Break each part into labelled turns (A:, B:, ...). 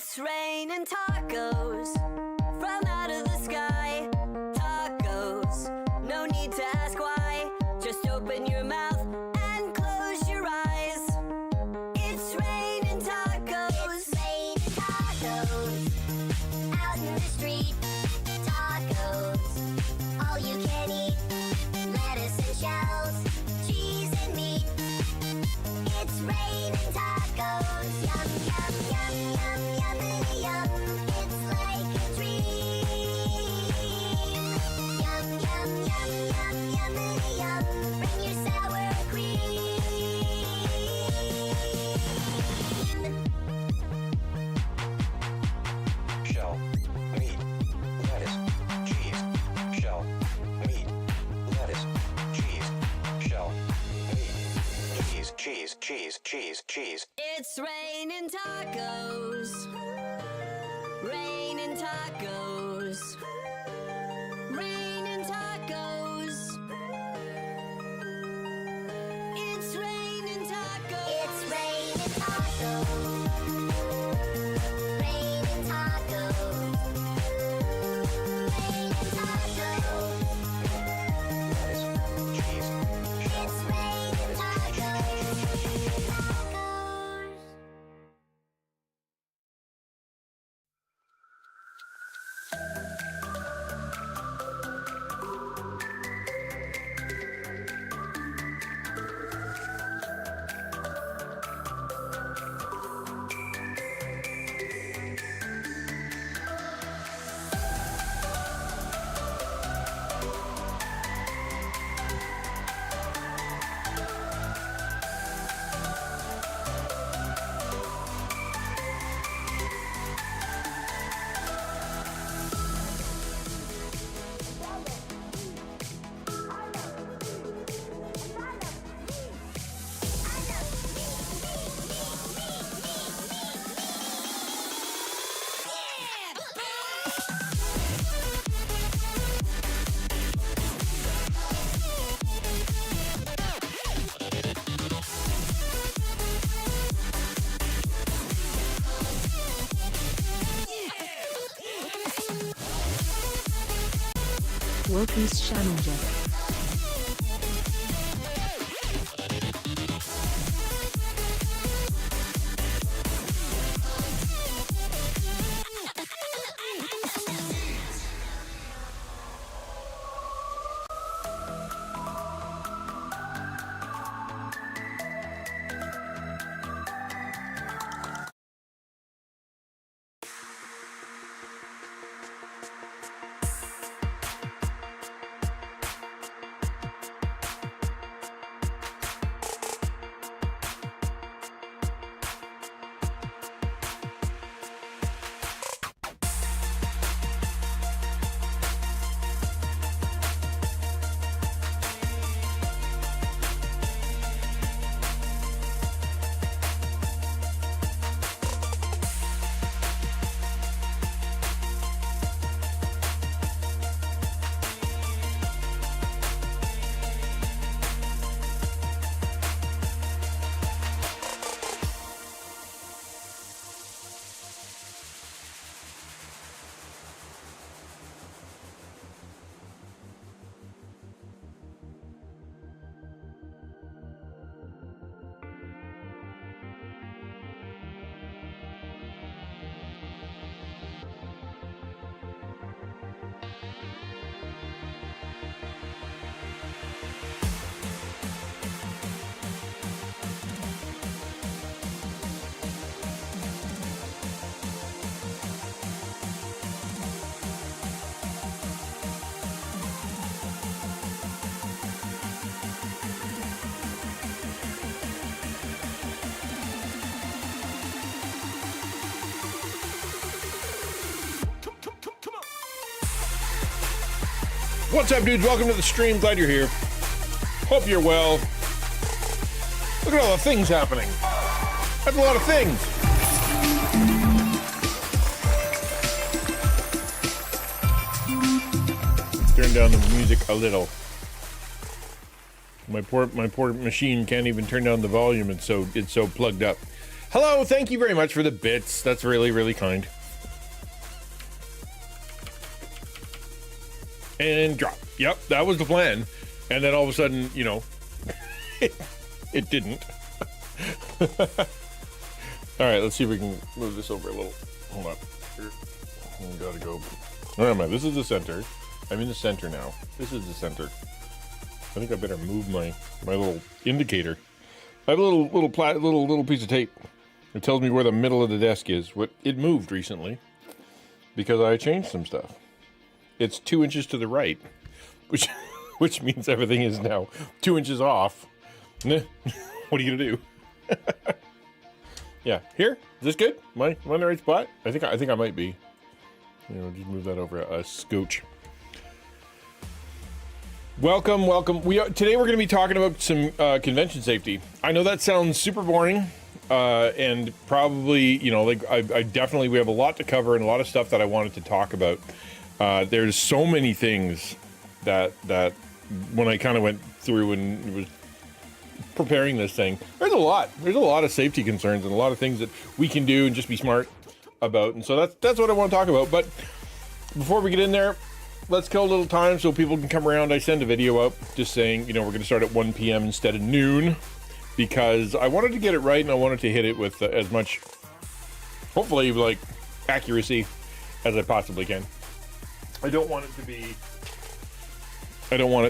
A: It's raining tacos from out of the sky. Tacos, no need to ask why. Just open your mouth and close your eyes. It's raining tacos. It's raining tacos out in the street. Tacos, all you can eat. Lettuce and shells, cheese and meat. It's raining tacos. Yum, yum, yum, yum, yummity yum. It's like a dream. Yum, yum, yum, yum, yummity yum. Bring your sour cream.
B: Shell, meat, lettuce, cheese. Shell, meat, lettuce, cheese. Shell, meat, cheese, cheese.
A: It's raining tacos. Raining tacos. Raining tacos. It's raining tacos. It's raining tacos. Raining tacos. Raining tacos.
B: Lettuce, cheese.
A: It's raining tacos. Tacos.
C: Welcome XtianNinja.
D: What's up, dudes? Welcome to the stream. Glad you're here. Hope you're well. Look at all the things happening. That's a lot of things. Turn down the music a little. My poor machine can't even turn down the volume. It's so plugged up. Hello, thank you very much for the bits. That's really, really kind. And drop. Yep, that was the plan. And then all of a sudden, you know, it didn't. All right, let's see if we can move this over a little. Hold on. Here. We gotta go. Where am I? This is the center. I'm in the center now. This is the center. I think I better move my little indicator. I have a little piece of tape. It tells me where the middle of the desk is. It moved recently because I changed some stuff. It's 2 inches to the right, which means everything is now 2 inches off. What are you gonna do? Yeah, here. Is this good? Am I in the right spot? I think I might be. You know, just move that over a scooch. Welcome. Today we're going to be talking about some convention safety. I know that sounds super boring, and probably, you know, like I definitely, we have a lot to cover and a lot of stuff that I wanted to talk about. There's so many things that when I kind of went through and was preparing this thing, there's a lot of safety concerns and a lot of things that we can do and just be smart about. And so that's what I want to talk about. But before we get in there, let's kill a little time so people can come around. I send a video up just saying, you know, we're going to start at 1 p.m. instead of noon because I wanted to get it right and I wanted to hit it with as much, hopefully, like accuracy as I possibly can. I don't want it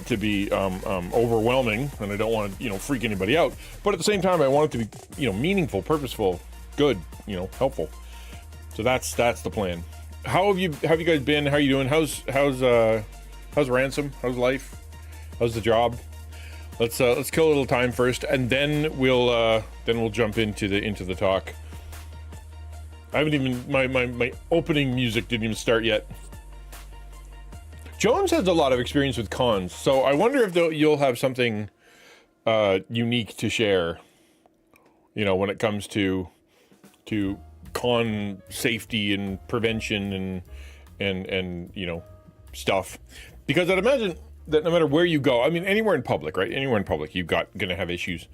D: to be overwhelming, and I don't want to, you know, freak anybody out. But at the same time, I want it to be, you know, meaningful, purposeful, good, you know, helpful. So that's the plan. How have you guys been? How are you doing? How's Ransom? How's life? How's the job? Let's kill a little time first, and then we'll jump into the talk. I haven't even my opening music didn't even start yet. Jones has a lot of experience with cons, so I wonder if you'll have something unique to share. You know, when it comes to con safety and prevention and you know, stuff, because I'd imagine that no matter where you go, I mean, anywhere in public, right? Anywhere in public, you've gonna have issues,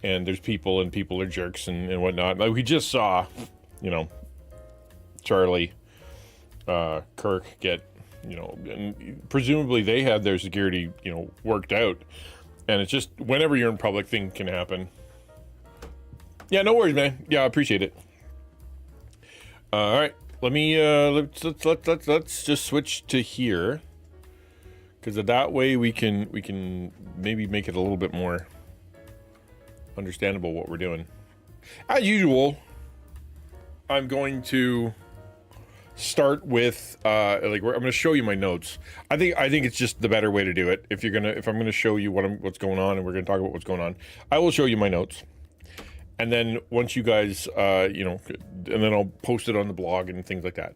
D: and there's people are jerks and whatnot. Like we just saw, you know, Charlie Kirk get, you know, and presumably they had their security, you know, worked out, and it's just whenever you're in public, things can happen. Yeah, no worries, man. Yeah, I appreciate it. All right, let me let's just switch to here, because that way we can maybe make it a little bit more understandable what we're doing. As usual, I'm going to start with I'm going to show you my notes. I think it's just the better way to do it. If I'm going to show you what's going on and we're going to talk about what's going on, I will show you my notes. And then once you guys, you know, and then I'll post it on the blog and things like that.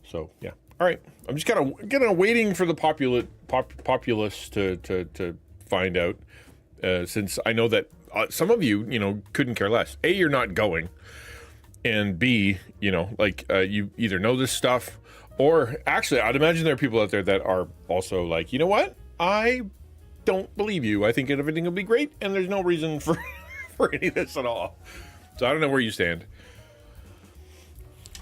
D: So yeah. All right. I'm just kind of waiting for the populace to find out, since I know that some of you, you know, couldn't care less. A, you're not going. And B, you know, like you either know this stuff, or actually, I'd imagine there are people out there that are also like, you know what? I don't believe you. I think everything will be great, and there's no reason for any of this at all. So I don't know where you stand,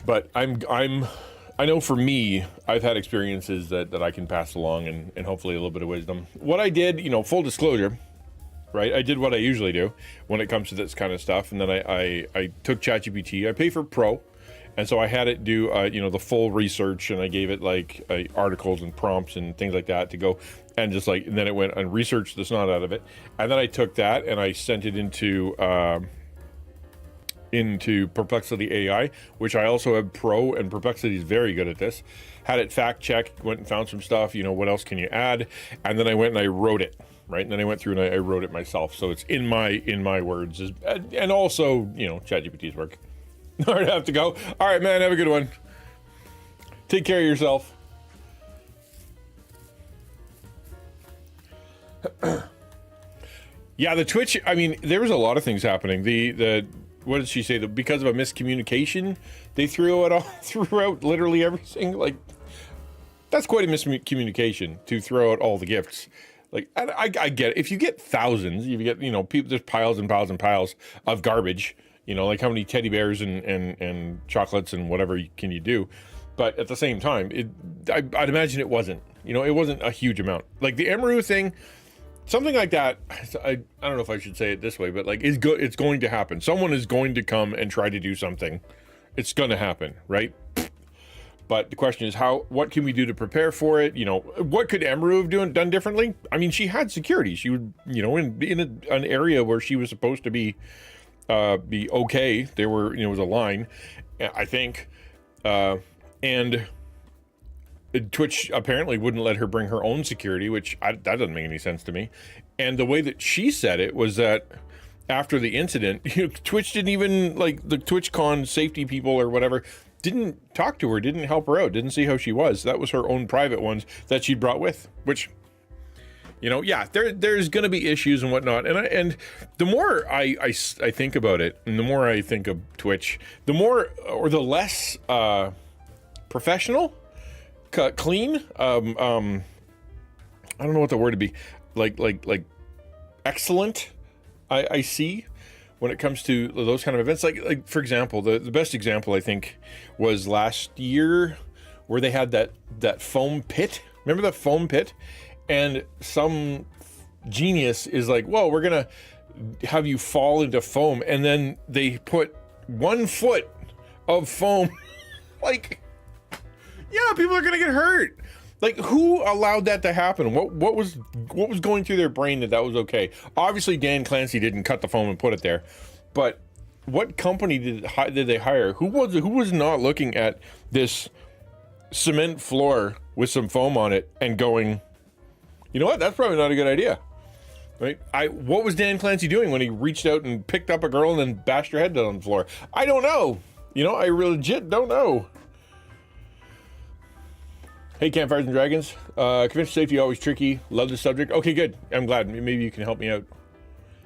D: but I know for me, I've had experiences that I can pass along and hopefully a little bit of wisdom. What I did, you know, full disclosure. Right, I did what I usually do when it comes to this kind of stuff, and then I took ChatGPT. I pay for Pro, and so I had it do you know, the full research, and I gave it like articles and prompts and things like that to go and just like, and then it went and researched the snot out of it, and then I took that and I sent it into Perplexity AI, which I also have Pro, and Perplexity is very good at this. Had it fact check, went and found some stuff, you know, what else can you add, and then I went and I wrote it. Right, and then I went through and I wrote it myself, so it's in my words, and also, you know, ChatGPT's work. All right, I have to go. All right, man, have a good one. Take care of yourself. Yeah, the Twitch. I mean, there was a lot of things happening. The what did she say? Because of a miscommunication, they threw out literally everything. Like, that's quite a miscommunication to throw out all the gifts. Like, I get it. If you get thousands, you get, you know, people, there's piles and piles and piles of garbage, Like how many teddy bears and chocolates and whatever can you do? But at the same time, I'd imagine it wasn't. It wasn't a huge amount. Like the Emeru thing, something like that. I don't know if I should say it this way, but like it's going to happen. Someone is going to come and try to do something. It's going to happen, right? But the question is, what can we do to prepare for it? What could Emeru have done differently? I mean, she had security. She would, in an area where she was supposed to be okay. There was a line, I think, and Twitch apparently wouldn't let her bring her own security, which that doesn't make any sense to me. And the way that she said it was that after the incident, Twitch didn't even, like, the TwitchCon safety people or whatever didn't talk to her, didn't help her out, didn't see how she was. That was her own private ones that she brought with, which, there's going to be issues and whatnot. And the more I think about it, and the more I think of Twitch, the more or the less professional, clean. I don't know what the word would be. Like excellent. I see when it comes to those kind of events. Like for example, the best example I think was last year where they had that foam pit. Remember that foam pit? And some genius is like, well, we're going to have you fall into foam. And then they put 1 foot of foam. Like, yeah, people are going to get hurt. Like, who allowed that to happen? What was going through their brain that was okay? Obviously, Dan Clancy didn't cut the foam and put it there. But what company did they hire? Who was not looking at this cement floor with some foam on it and going, you know what? That's probably not a good idea, right? What was Dan Clancy doing when he reached out and picked up a girl and then bashed her head down on the floor? I don't know. I legit don't know. Hey, Campfires and Dragons. Convention safety always tricky. Love the subject. Okay, good. I'm glad. Maybe you can help me out.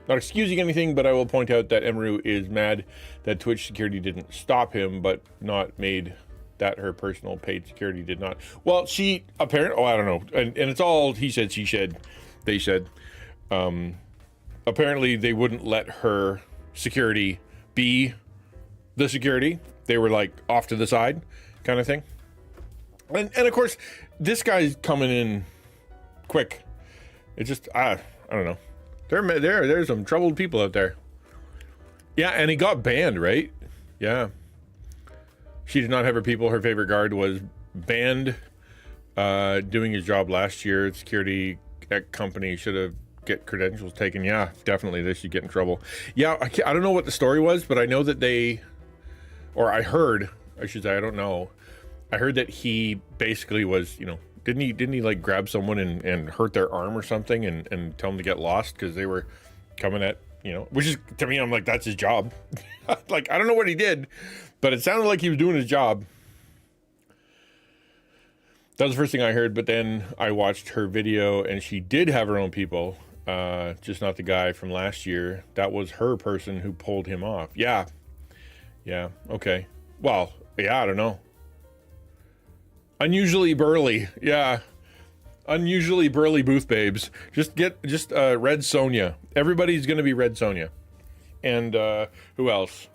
D: Not excusing anything, but I will point out that Emeru is mad that Twitch security didn't stop him, but not made that her personal paid security did not. Well, she apparently, I don't know. And it's all he said, she said, they said. Apparently they wouldn't let her security be the security. They were like off to the side kind of thing. And of course, this guy's coming in quick. It's just, I don't know. There's some troubled people out there. Yeah, and he got banned, right? Yeah. She did not have her people. Her favorite guard was banned doing his job last year. Security company should have get credentials taken. Yeah, definitely. They should get in trouble. Yeah, I don't know what the story was, but I know that I heard, I should say, I don't know. I heard that he basically was, didn't he like grab someone and hurt their arm or something and tell them to get lost because they were coming at, which is, to me, I'm like, that's his job. Like, I don't know what he did, but it sounded like he was doing his job. That was the first thing I heard, but then I watched her video and she did have her own people, just not the guy from last year. That was her person who pulled him off. Yeah. Yeah. Okay. Well, yeah, I don't know. Unusually burly. Yeah. Unusually burly booth babes. Just Red Sonja. Everybody's going to be Red Sonja. And who else?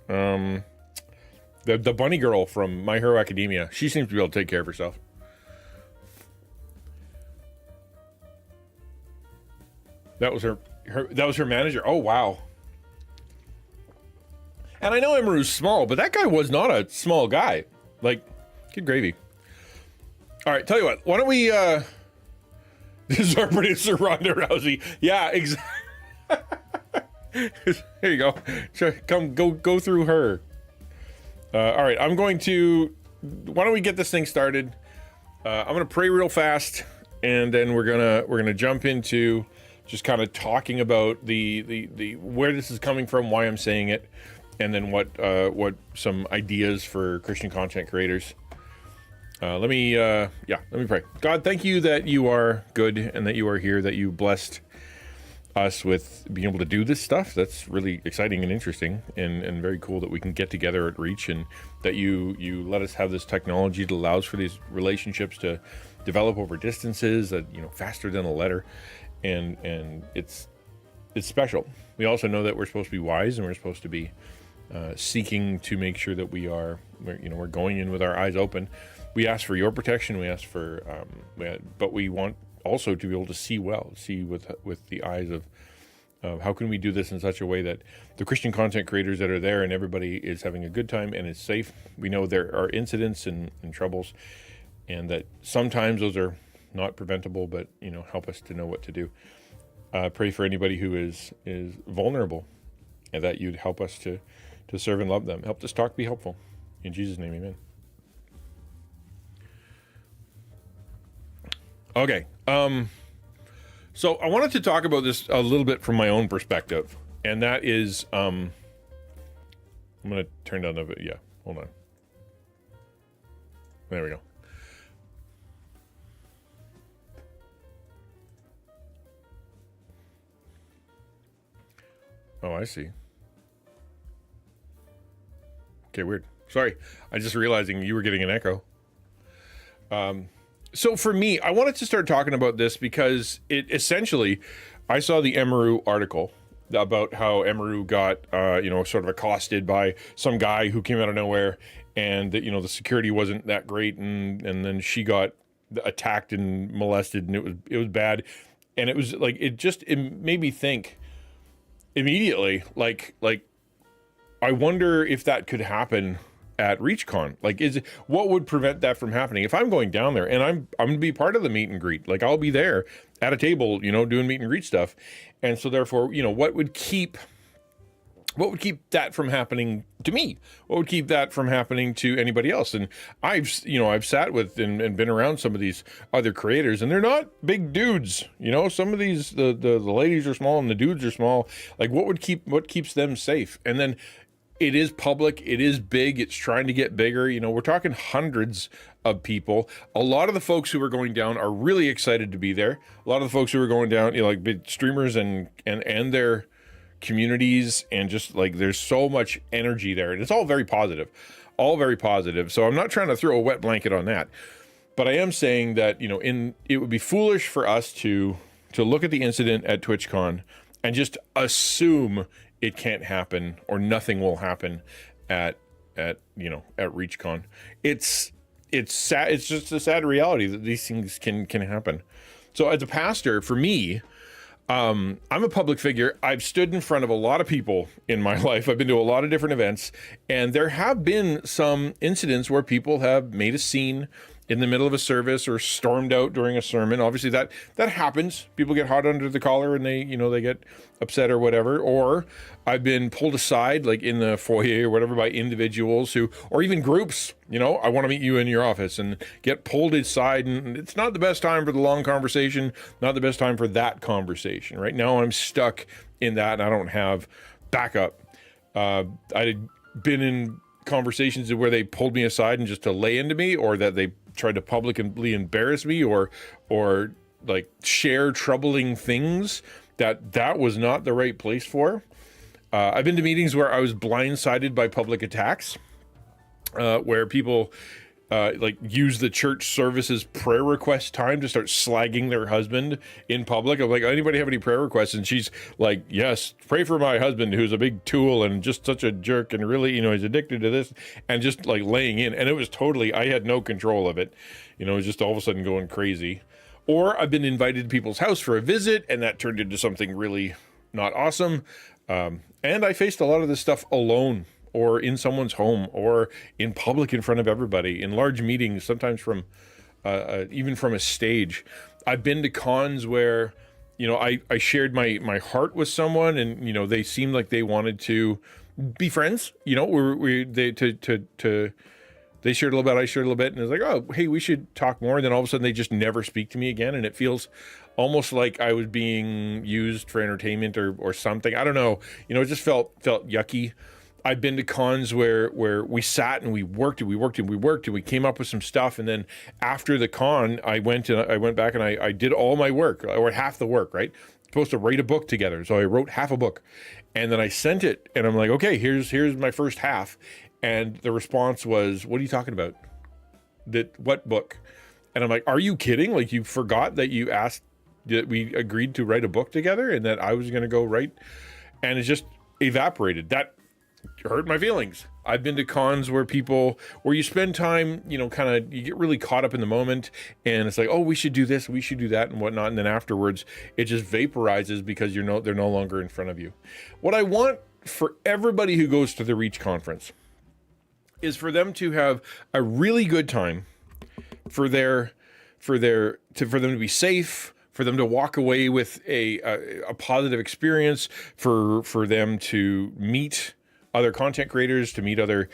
D: The bunny girl from My Hero Academia. She seems to be able to take care of herself. That was her manager. Oh, wow. And I know Emeru's small, but that guy was not a small guy. Like, good gravy. All right, tell you what. Why don't we? This is our producer, Ronda Rousey. Yeah, exactly. Here you go. Go through her. All right, I'm going to. Why don't we get this thing started? I'm gonna pray real fast, and then we're gonna jump into just kind of talking about the where this is coming from, why I'm saying it, and then what some ideas for Christian content creators. Let me pray. God, thank you that you are good and that you are here, that you blessed us with being able to do this stuff. That's really exciting and interesting and very cool that we can get together at Reach, and that you let us have this technology that allows for these relationships to develop over distances that, faster than a letter. And it's it's special. We also know that we're supposed to be wise, and we're supposed to be seeking to make sure that we're going in with our eyes open. We ask for your protection. We ask for, but we want also to be able to see with the eyes of how can we do this in such a way that the Christian content creators that are there and everybody is having a good time and is safe. We know there are incidents and troubles, and that sometimes those are not preventable, but help us to know what to do. Pray for anybody who is vulnerable, and that you'd help us to serve and love them. Help this talk be helpful. In Jesus' name, amen. Okay. So I wanted to talk about this a little bit from my own perspective, and that is, I'm going to turn down the video. Yeah, hold on. There we go. Oh, I see. Okay, weird. Sorry. I just realizing you were getting an echo. So for me, I wanted to start talking about this because it essentially, I saw the Emeru article about how Emeru got, sort of accosted by some guy who came out of nowhere, and that, the security wasn't that great, and then she got attacked and molested, and it was bad, and it was like it made me think immediately, like I wonder if that could happen at ReachCon. Like, what would prevent that from happening? If I'm going down there and I'm going to be part of the meet and greet, like I'll be there at a table, doing meet and greet stuff. And so therefore, what would keep that from happening to me? What would keep that from happening to anybody else? And I've sat with and been around some of these other creators, and they're not big dudes. Some of these, the ladies are small and the dudes are small. Like, what keeps them safe? And then it is public, it is big, it's trying to get bigger. We're talking hundreds of people. A lot of the folks who are going down are really excited to be there. A lot of the folks who are going down, like big streamers and their communities, and just like there's so much energy there, and it's all very positive. So I'm not trying to throw a wet blanket on that, but I am saying that it would be foolish for us to look at the incident at TwitchCon and just assume it can't happen or nothing will happen at ReachCon. It's sad. It's just a sad reality that these things can happen. So as a pastor, for me, I'm a public figure. I've stood in front of a lot of people in my life. I've been to a lot of different events, and there have been some incidents where people have made a scene in the middle of a service or stormed out during a sermon. Obviously that happens. People get hot under the collar and they get upset or whatever. Or I've been pulled aside, like in the foyer or whatever, by individuals or even groups, I want to meet you in your office, and get pulled aside. And it's not the best time for the long conversation, not the best time for that conversation. Right now I'm stuck in that, and I don't have backup. I had been in conversations where they pulled me aside and just to lay into me, or that they tried to publicly embarrass me or like share troubling things that was not the right place for. I've been to meetings where I was blindsided by public attacks, where people like use the church services prayer request time to start slagging their husband in public. I'm like, anybody have any prayer requests? And she's like, yes, pray for my husband who's a big tool and just such a jerk and really, he's addicted to this, and just like laying in. And it was totally, I had no control of it. It was just all of a sudden going crazy. Or I've been invited to people's house for a visit, and that turned into something really not awesome. And I faced a lot of this stuff alone, or in someone's home, or in public in front of everybody, in large meetings, sometimes from even from a stage. I've been to cons where, I shared my heart with someone, and, they seemed like they wanted to be friends. They shared a little bit, I shared a little bit, and it was like, oh, hey, we should talk more. And then all of a sudden they just never speak to me again. And it feels almost like I was being used for entertainment or something. I don't know. It just felt yucky. I've been to cons where we sat and we worked and we came up with some stuff. And then after the con, I went back and I did all my work, or half the work, right? Supposed to write a book together. So I wrote half a book, and then I sent it, and I'm like, okay, here's my first half. And the response was, what are you talking about? What book? And I'm like, are you kidding? Like, you forgot that you asked we agreed to write a book together, and that I was going to go write, and it just evaporated. That hurt my feelings. I've been to cons where you spend time, you get really caught up in the moment, and it's like, oh, we should do this, we should do that, and whatnot, and then afterwards it just vaporizes because they're no longer in front of you. What I want for everybody who goes to the Reach conference is for them to have a really good time, for them to be safe, for them to walk away with a positive experience, for them to meet other content creators, to meet other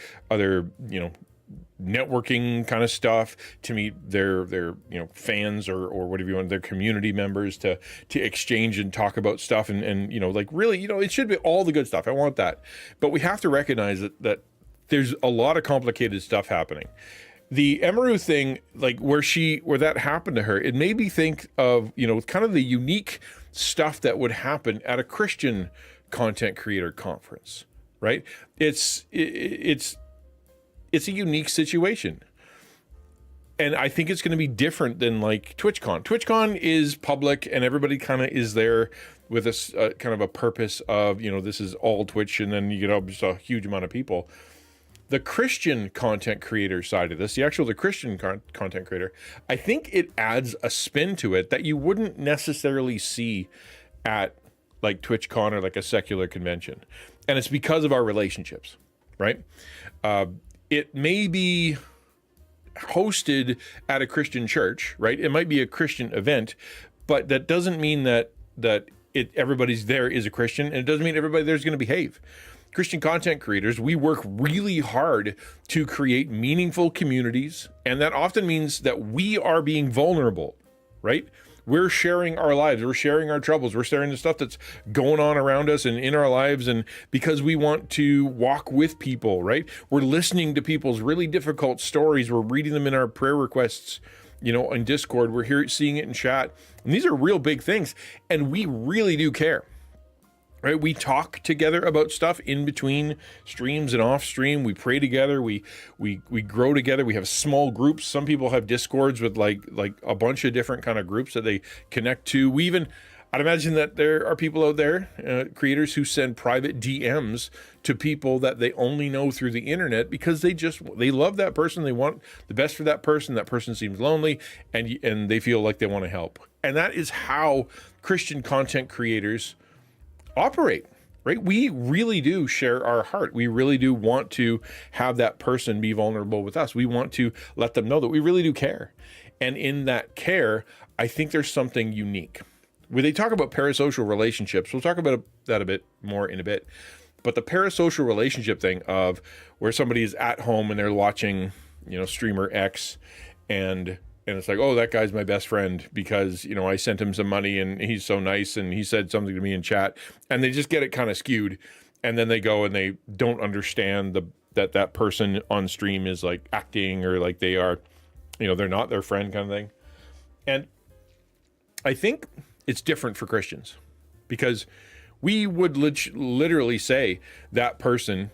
D: networking kind of stuff, to meet their fans or whatever you want, their community members, to exchange and talk about stuff, and really, it should be all the good stuff. I want that. But we have to recognize that there's a lot of complicated stuff happening. The Emaru thing, like where that happened to her, it made me think of, kind of the unique stuff that would happen at a Christian content creator conference, right? It's a unique situation. And I think it's going to be different than like TwitchCon. TwitchCon is public, and everybody kind of is there with a kind of a purpose of, this is all Twitch, and then you get just a huge amount of people. The Christian content creator side of this, the Christian content creator, I think it adds a spin to it that you wouldn't necessarily see at like TwitchCon or like a secular convention. And it's because of our relationships, right? It may be hosted at a Christian church, right? It might be a Christian event, but that doesn't mean that everybody's there is a Christian, and it doesn't mean everybody there's going to behave. Christian content creators, we work really hard to create meaningful communities, and that often means that we are being vulnerable, right? We're sharing our lives, we're sharing our troubles, we're sharing the stuff that's going on around us and in our lives, and because we want to walk with people, right? We're listening to people's really difficult stories, we're reading them in our prayer requests, on Discord, we're seeing it in chat, and these are real big things, and we really do care. Right, we talk together about stuff in between streams and off stream. We pray together. We grow together. We have small groups. Some people have Discords with like a bunch of different kind of groups that they connect to. I'd imagine that there are people out there, creators who send private DMs to people that they only know through the internet because they love that person. They want the best for that person. That person seems lonely, and they feel like they want to help. And that is how Christian content creators operate, right? We really do share our heart. We really do want to have that person be vulnerable with us. We want to let them know that we really do care. And in that care, I think there's something unique. When they talk about parasocial relationships, we'll talk about that a bit more in a bit. But the parasocial relationship thing of where somebody is at home and they're watching, streamer X, and it's like, oh, that guy's my best friend because, I sent him some money and he's so nice and he said something to me in chat, and they just get it kind of skewed. And then they go and they don't understand that person on stream is like acting, or like they are, they're not their friend kind of thing. And I think it's different for Christians because we would literally say that person,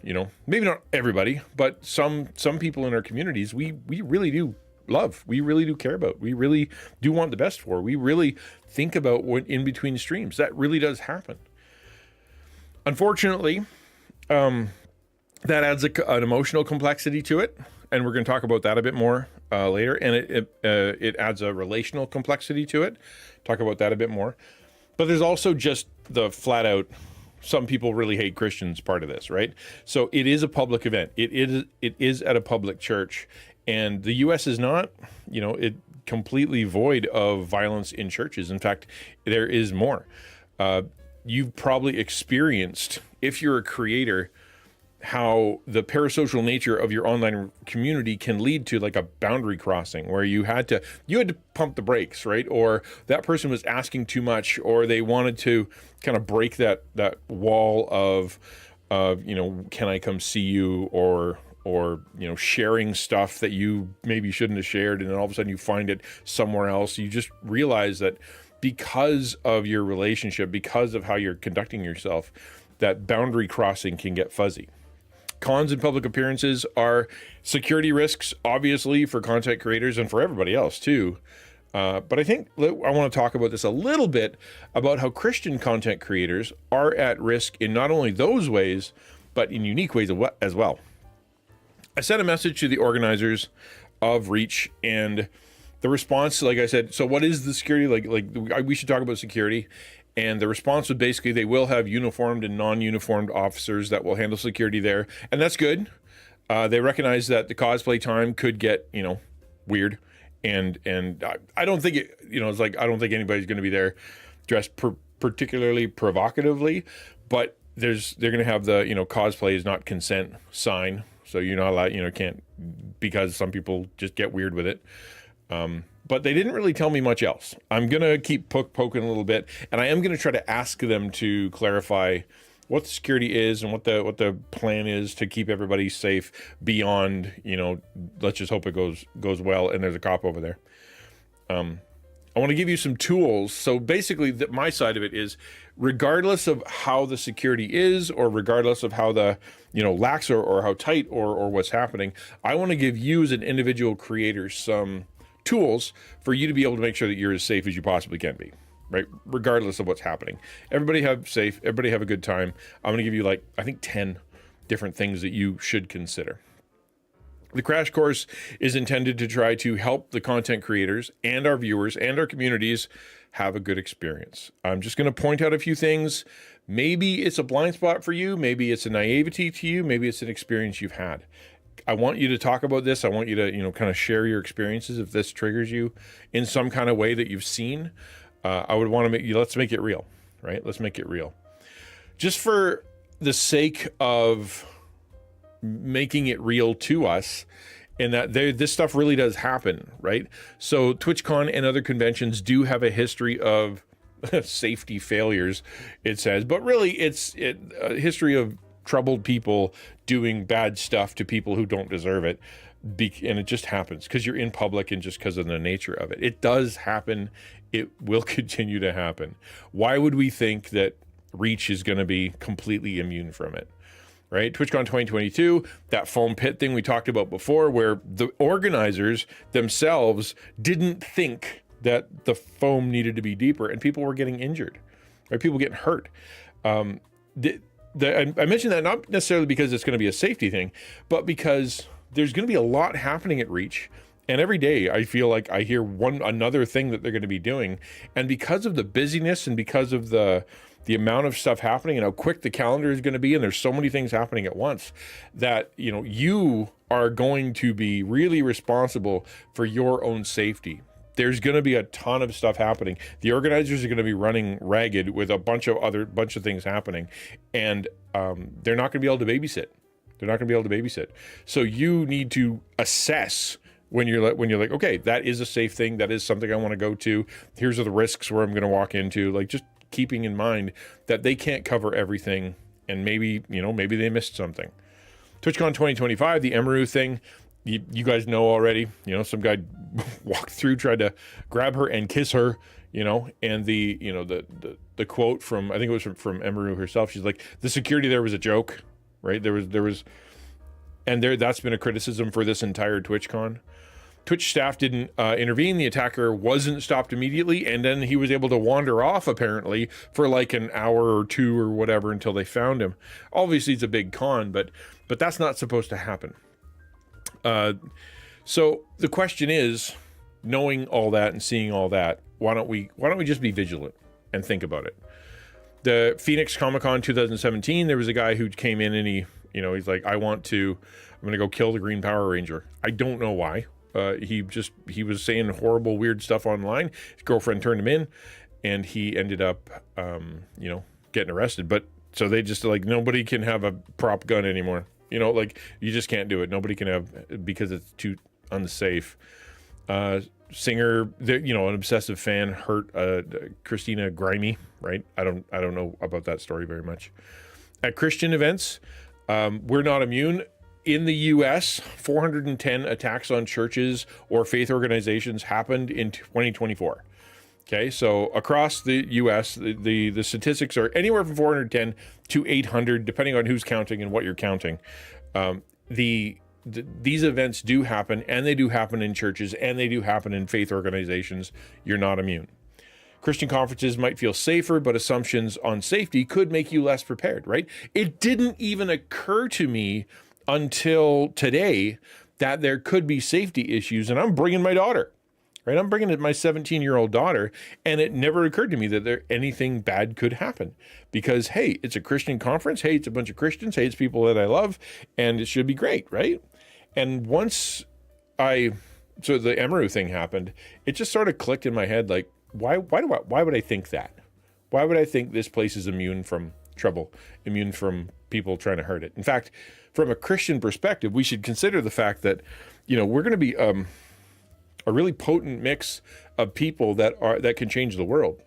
D: maybe not everybody, but some people in our communities, we really do love, we really do care about, we really do want the best for, we really think about what in between streams. That really does happen. Unfortunately, that adds an emotional complexity to it, and we're going to talk about that a bit more later. And it adds a relational complexity to it. Talk about that a bit more. But there's also just the flat out, some people really hate Christians part of this, right? So it is a public event. It is at a public church. And the U.S. is not, completely void of violence in churches. In fact, there is more. You've probably experienced, if you're a creator, how the parasocial nature of your online community can lead to like a boundary crossing where you had to pump the brakes, right? Or that person was asking too much, or they wanted to kind of break that wall of can I come see you, or sharing stuff that you maybe shouldn't have shared, and then all of a sudden you find it somewhere else. You just realize that because of your relationship, because of how you're conducting yourself, that boundary crossing can get fuzzy. Cons and public appearances are security risks, obviously, for content creators and for everybody else too. But I think I want to talk about this a little bit about how Christian content creators are at risk in not only those ways, but in unique ways as well. I sent a message to the organizers of Reach, and the response, like I said, so what is the security? Like we should talk about security. And the response was basically they will have uniformed and non-uniformed officers that will handle security there. And that's good. They recognize that the cosplay time could get, weird. And I don't think it's like, I don't think anybody's going to be there dressed particularly provocatively, but they're going to have the, cosplay is not consent sign. So you're not allowed, can't, because some people just get weird with it. But they didn't really tell me much else. I'm going to keep poking a little bit, and I am going to try to ask them to clarify what the security is and what the plan is to keep everybody safe beyond, let's just hope it goes well and there's a cop over there. I want to give you some tools. So basically my side of it is, regardless of how the security is, or regardless of how the, lax or how tight or what's happening, I want to give you as an individual creator some tools for you to be able to make sure that you're as safe as you possibly can be, right? Regardless of what's happening. Everybody have a good time. I'm going to give you I think 10 different things that you should consider. The crash course is intended to try to help the content creators and our viewers and our communities have a good experience. I'm just going to point out a few things. Maybe it's a blind spot for you. Maybe it's a naivety to you. Maybe it's an experience you've had. I want you to talk about this. I want you to, kind of share your experiences if this triggers you in some kind of way that you've seen. I would want to let's make it real, right? Let's make it real. Just for the sake of making it real to us, and that this stuff really does happen, right? So TwitchCon and other conventions do have a history of safety failures, it says, but really it's a history of troubled people doing bad stuff to people who don't deserve it. And it just happens because you're in public and just because of the nature of it. It does happen. It will continue to happen. Why would we think that Reach is going to be completely immune from it? Right? TwitchCon 2022, that foam pit thing we talked about before, where the organizers themselves didn't think that the foam needed to be deeper and people were getting injured, right? People getting hurt. I mentioned that not necessarily because it's going to be a safety thing, but because there's going to be a lot happening at Reach. And every day I feel like I hear another thing that they're going to be doing. And because of the busyness and because of the amount of stuff happening and how quick the calendar is going to be, and there's so many things happening at once, that, you are going to be really responsible for your own safety. There's going to be a ton of stuff happening. The organizers are going to be running ragged with a bunch of things happening, and they're not going to be able to babysit. So you need to assess when you're like, okay, that is a safe thing. That is something I want to go to. Here's the risks where I'm going to walk into. Just keeping in mind that they can't cover everything, and maybe they missed something. TwitchCon 2025, the Emaru thing. You guys know already, some guy walked through, tried to grab her and kiss her, and the quote from, I think it was from Emaru herself. She's like, the security there was a joke, right? That's been a criticism for this entire TwitchCon. Twitch staff didn't intervene. The attacker wasn't stopped immediately, and then he was able to wander off apparently for an hour or two or whatever until they found him. Obviously it's a big con, but that's not supposed to happen. So the question is, knowing all that and seeing all that, why don't we just be vigilant and think about it? The Phoenix Comic-Con 2017, there was a guy who came in and he's like, I'm going to go kill the Green Power Ranger. I don't know why. He was saying horrible, weird stuff online. His girlfriend turned him in, and he ended up, getting arrested. But so they just nobody can have a prop gun anymore. You just can't do it. Nobody can have, because it's too unsafe. Singer, an obsessive fan hurt Christina Grimmie, right? I don't know about that story very much. At Christian events, we're not immune. In the U.S., 410 attacks on churches or faith organizations happened in 2024. Okay, so across the U.S., the statistics are anywhere from 410 to 800, depending on who's counting and what you're counting. The these events do happen, and they do happen in churches, and they do happen in faith organizations. You're not immune. Christian conferences might feel safer, but assumptions on safety could make you less prepared, right? It didn't even occur to me until today that there could be safety issues, and I'm bringing my daughter, right? I'm bringing my 17-year-old daughter, and it never occurred to me that anything bad could happen because, hey, it's a Christian conference. Hey, it's a bunch of Christians. Hey, it's people that I love, and it should be great, right? And once so the Emeru thing happened, it just sort of clicked in my head, like, why would I think that? Why would I think this place is immune from trouble, immune from people trying to hurt it? In fact, from a Christian perspective, we should consider the fact that, we're going to be a really potent mix of people that can change the world,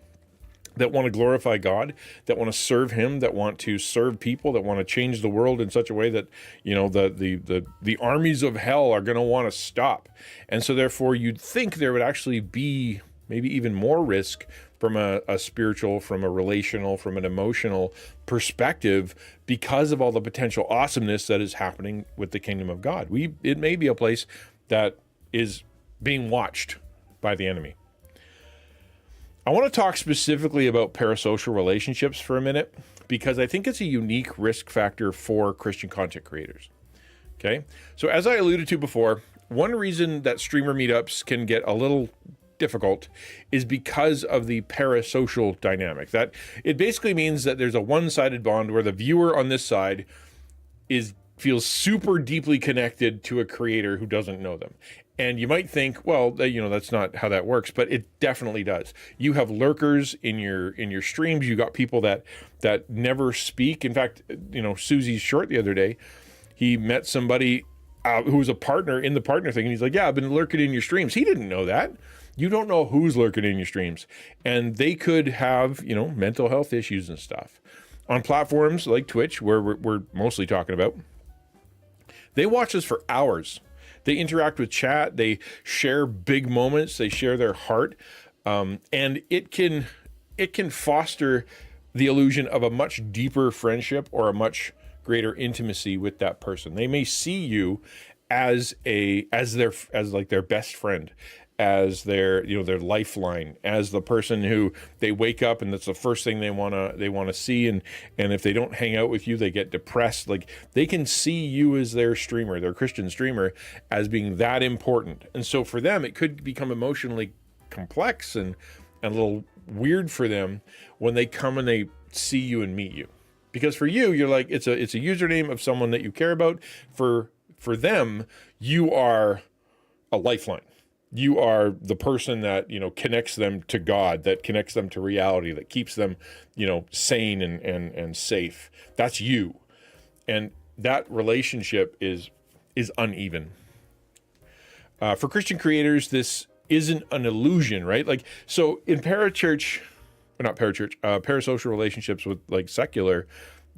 D: that want to glorify God, that want to serve Him, that want to serve people, that want to change the world in such a way that, the armies of hell are going to want to stop. And so therefore you'd think there would actually be maybe even more risk from a spiritual, from a relational, from an emotional perspective because of all the potential awesomeness that is happening with the kingdom of God. It may be a place that is being watched by the enemy. I want to talk specifically about parasocial relationships for a minute because I think it's a unique risk factor for Christian content creators. Okay? So as I alluded to before, one reason that streamer meetups can get a little difficult is because of the parasocial dynamic. That it basically means that there's a one-sided bond where the viewer on this side feels super deeply connected to a creator who doesn't know them. And you might think, well, that's not how that works, but it definitely does. You have lurkers in your streams. You got people that never speak. In fact, Susie's short the other day, he met somebody who was a partner in the partner thing, and he's like, yeah, I've been lurking in your streams. He didn't know that. You don't know who's lurking in your streams. And they could have, mental health issues and stuff. On platforms like Twitch, where we're mostly talking about, they watch us for hours. They interact with chat. They share big moments. They share their heart. And it can foster the illusion of a much deeper friendship or a much greater intimacy with that person. They may see you as their best friend, as their lifeline, as the person who they wake up and that's the first thing they want to see, and if they don't hang out with you, they get depressed. Like, they can see you as their streamer, their Christian streamer, as being that important. And so for them, it could become emotionally complex and a little weird for them when they come and they see you and meet you, because for you, you're like, it's a username of someone that you care about. For them, you are a lifeline. You are the person that, connects them to God, that connects them to reality, that keeps them, sane and safe. That's you. And that relationship is uneven. For Christian creators, this isn't an illusion, right? Like, so in parasocial relationships with like secular,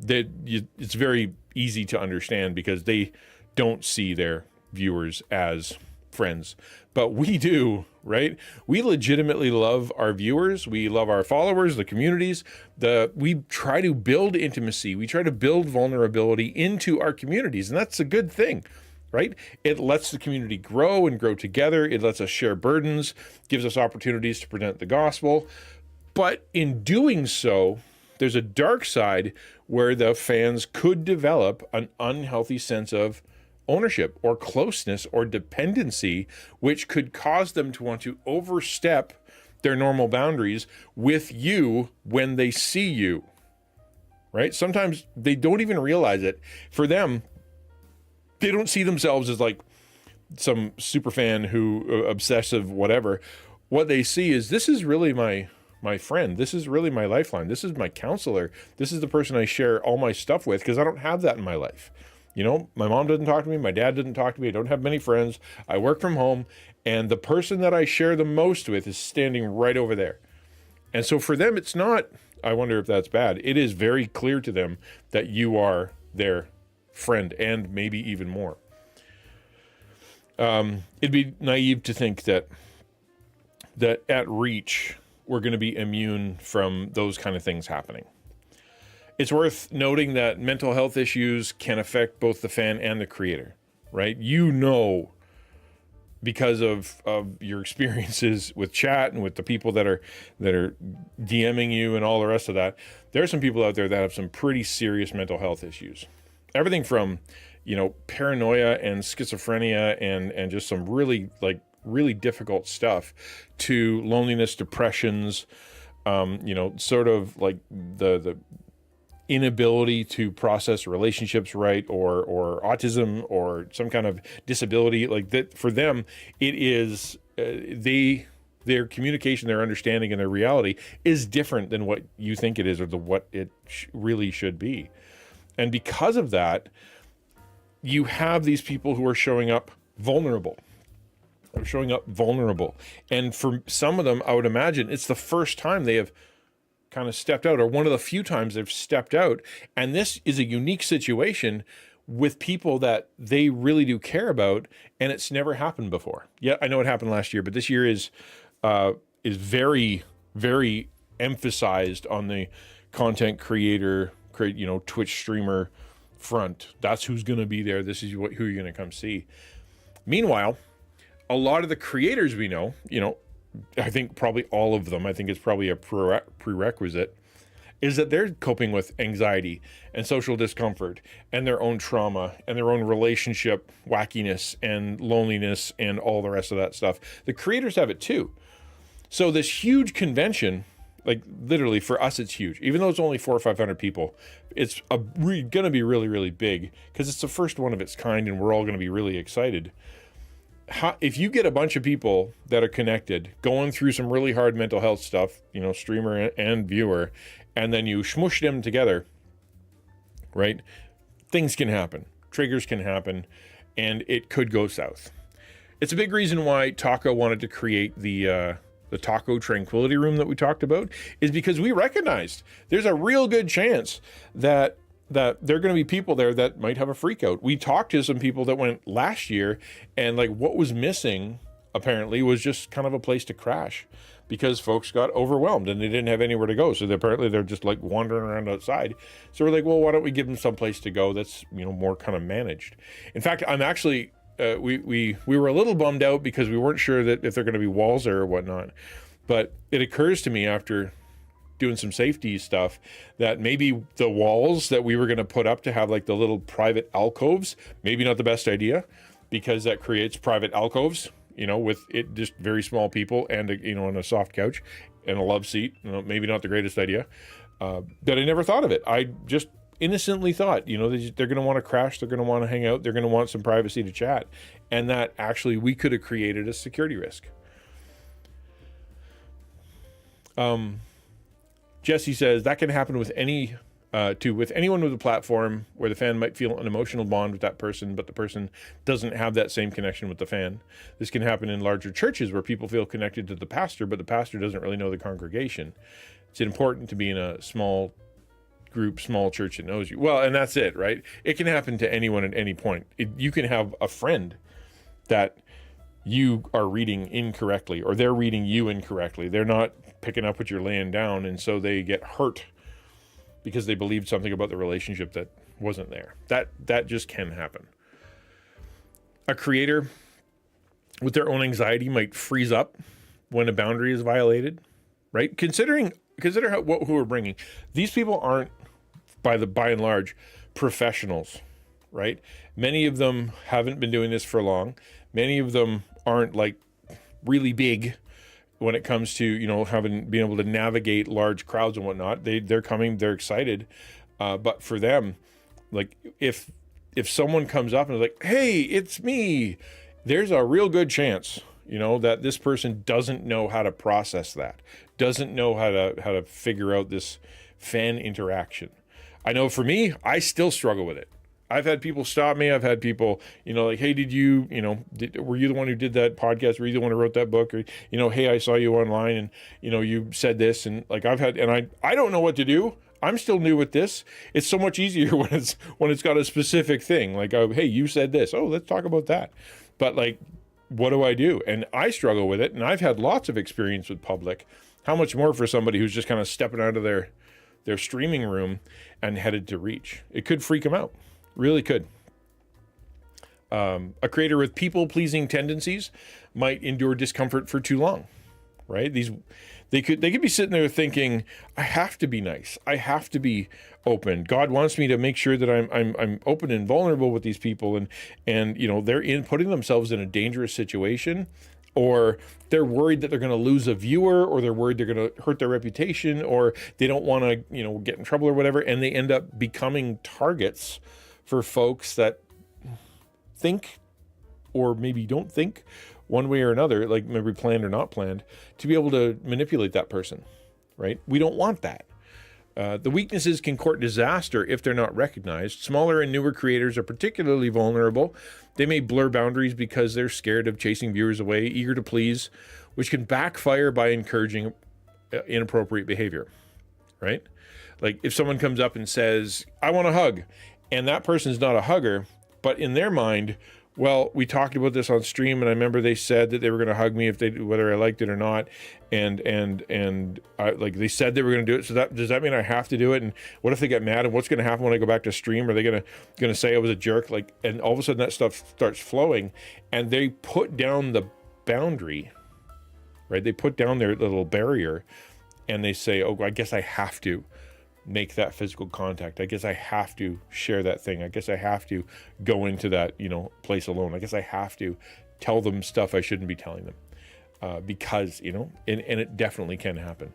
D: it's very easy to understand because they don't see their viewers as friends, but we do, right? We legitimately love our viewers. We love our followers, the communities. We try to build intimacy. We try to build vulnerability into our communities, and that's a good thing, right? It lets the community grow and grow together. It lets us share burdens, gives us opportunities to present the gospel. But in doing so, there's a dark side where the fans could develop an unhealthy sense of ownership or closeness or dependency, which could cause them to want to overstep their normal boundaries with you when they see you, right? Sometimes they don't even realize it. For them, they don't see themselves as like some super fan who obsessive, whatever. What they see is, this is really my friend. This is really my lifeline. This is my counselor. This is the person I share all my stuff with, because I don't have that in my life. My mom doesn't talk to me. My dad doesn't talk to me. I don't have many friends. I work from home. And the person that I share the most with is standing right over there. And so for them, it's not, I wonder if that's bad. It is very clear to them that you are their friend, and maybe even more. It'd be naive to think that at Reach, we're going to be immune from those kind of things happening. It's worth noting that mental health issues can affect both the fan and the creator. right? Because of your experiences with chat and with the people that are DMing you and all the rest of that, there are some people out there that have some pretty serious mental health issues. Everything from, paranoia and schizophrenia and just some really difficult stuff to loneliness, depressions, sort of like the inability to process relationships right, or autism or some kind of disability like that. For them, it is their communication, their understanding, and their reality is different than what you think it is or what it really should be. And because of that, you have these people who are showing up vulnerable. And for some of them, I would imagine it's the first time they have kind of stepped out, or one of the few times they've stepped out. And this is a unique situation with people that they really do care about, and it's never happened before. Yeah, I know it happened last year, but this year is very, very emphasized on the content creator, Twitch streamer front. That's who's going to be there. This is who you're going to come see. Meanwhile, a lot of the creators we know, I think probably all of them, I think it's probably a prerequisite, is that they're coping with anxiety and social discomfort and their own trauma and their own relationship wackiness and loneliness and all the rest of that stuff. The creators have it too. So this huge convention, like literally for us, it's huge. Even though it's only 400 or 500 people, it's going to be really, really big because it's the first one of its kind, and we're all going to be really excited. If you get a bunch of people that are connected, going through some really hard mental health stuff, streamer and viewer, and then you smush them together, right? Things can happen. Triggers can happen, and it could go south. It's a big reason why Taco wanted to create the Taco Tranquility Room that we talked about, is because we recognized there's a real good chance that there are going to be people there that might have a freak out. We talked to some people that went last year, and what was missing apparently was just kind of a place to crash because folks got overwhelmed and they didn't have anywhere to go. So they're just wandering around outside. So we're like, well, why don't we give them some place to go that's, more kind of managed. In fact, I'm actually, we were a little bummed out because we weren't sure that if they're going to be walls there or whatnot. But it occurs to me after doing some safety stuff that maybe the walls that we were going to put up to have the little private alcoves, maybe not the best idea, because that creates private alcoves, with it just very small people and on a soft couch and a love seat, maybe not the greatest idea. But I never thought of it. I just innocently thought, they're going to want to crash, they're going to want to hang out, they're going to want some privacy to chat, and that actually we could have created a security risk. Jesse says that can happen with anyone with a platform where the fan might feel an emotional bond with that person, but the person doesn't have that same connection with the fan. This can happen in larger churches where people feel connected to the pastor, but the pastor doesn't really know the congregation. It's important to be in a small group, small church that knows you. Well, and that's it, right? It can happen to anyone at any point. You can have a friend that you are reading incorrectly, or they're reading you incorrectly. They're not picking up what you're laying down, and so they get hurt because they believed something about the relationship that wasn't there. That just can happen. A creator with their own anxiety might freeze up when a boundary is violated, right? Consider who we're bringing. These people aren't, by and large, professionals, right? Many of them haven't been doing this for long. Many of them aren't really big when it comes to, being able to navigate large crowds and whatnot. They're coming, they're excited. But for them, if someone comes up and is like, hey, it's me, there's a real good chance, that this person doesn't know how to process that, doesn't know how to figure out this fan interaction. I know for me, I still struggle with it. I've had people stop me. I've had people, hey, were you the one who did that podcast? Were you the one who wrote that book? Or, hey, I saw you online and, you said this. And I don't know what to do. I'm still new with this. It's so much easier when it's got a specific thing. Hey, you said this. Oh, let's talk about that. But what do I do? And I struggle with it. And I've had lots of experience with public. How much more for somebody who's just kind of stepping out of their streaming room and headed to Reach? It could freak them out. Really could. A creator with people-pleasing tendencies might endure discomfort for too long, right? They could be sitting there thinking, I have to be nice. I have to be open. God wants me to make sure that I'm open and vulnerable with these people, and they're putting themselves in a dangerous situation, or they're worried that they're going to lose a viewer, or they're worried they're going to hurt their reputation, or they don't want to get in trouble or whatever, and they end up becoming targets for folks that think, or maybe don't think, one way or another, like maybe planned or not planned, to be able to manipulate that person, right? We don't want that. The weaknesses can court disaster if they're not recognized. Smaller and newer creators are particularly vulnerable. They may blur boundaries because they're scared of chasing viewers away, eager to please, which can backfire by encouraging inappropriate behavior, right? Like if someone comes up and says, I want a hug, and that person's not a hugger, but in their mind, well, we talked about this on stream, and I remember they said that they were going to hug me whether I liked it or not, and they said they were going to do it. So does that mean I have to do it? And what if they get mad? And what's going to happen when I go back to stream? Are they going to say I was a jerk? And all of a sudden that stuff starts flowing, and they put down the boundary, right? They put down their little barrier, and they say, "Oh, I guess I have to make that physical contact. I guess I have to share that thing. I guess I have to go into that, place alone. I guess I have to tell them stuff I shouldn't be telling them, because, and it definitely can happen."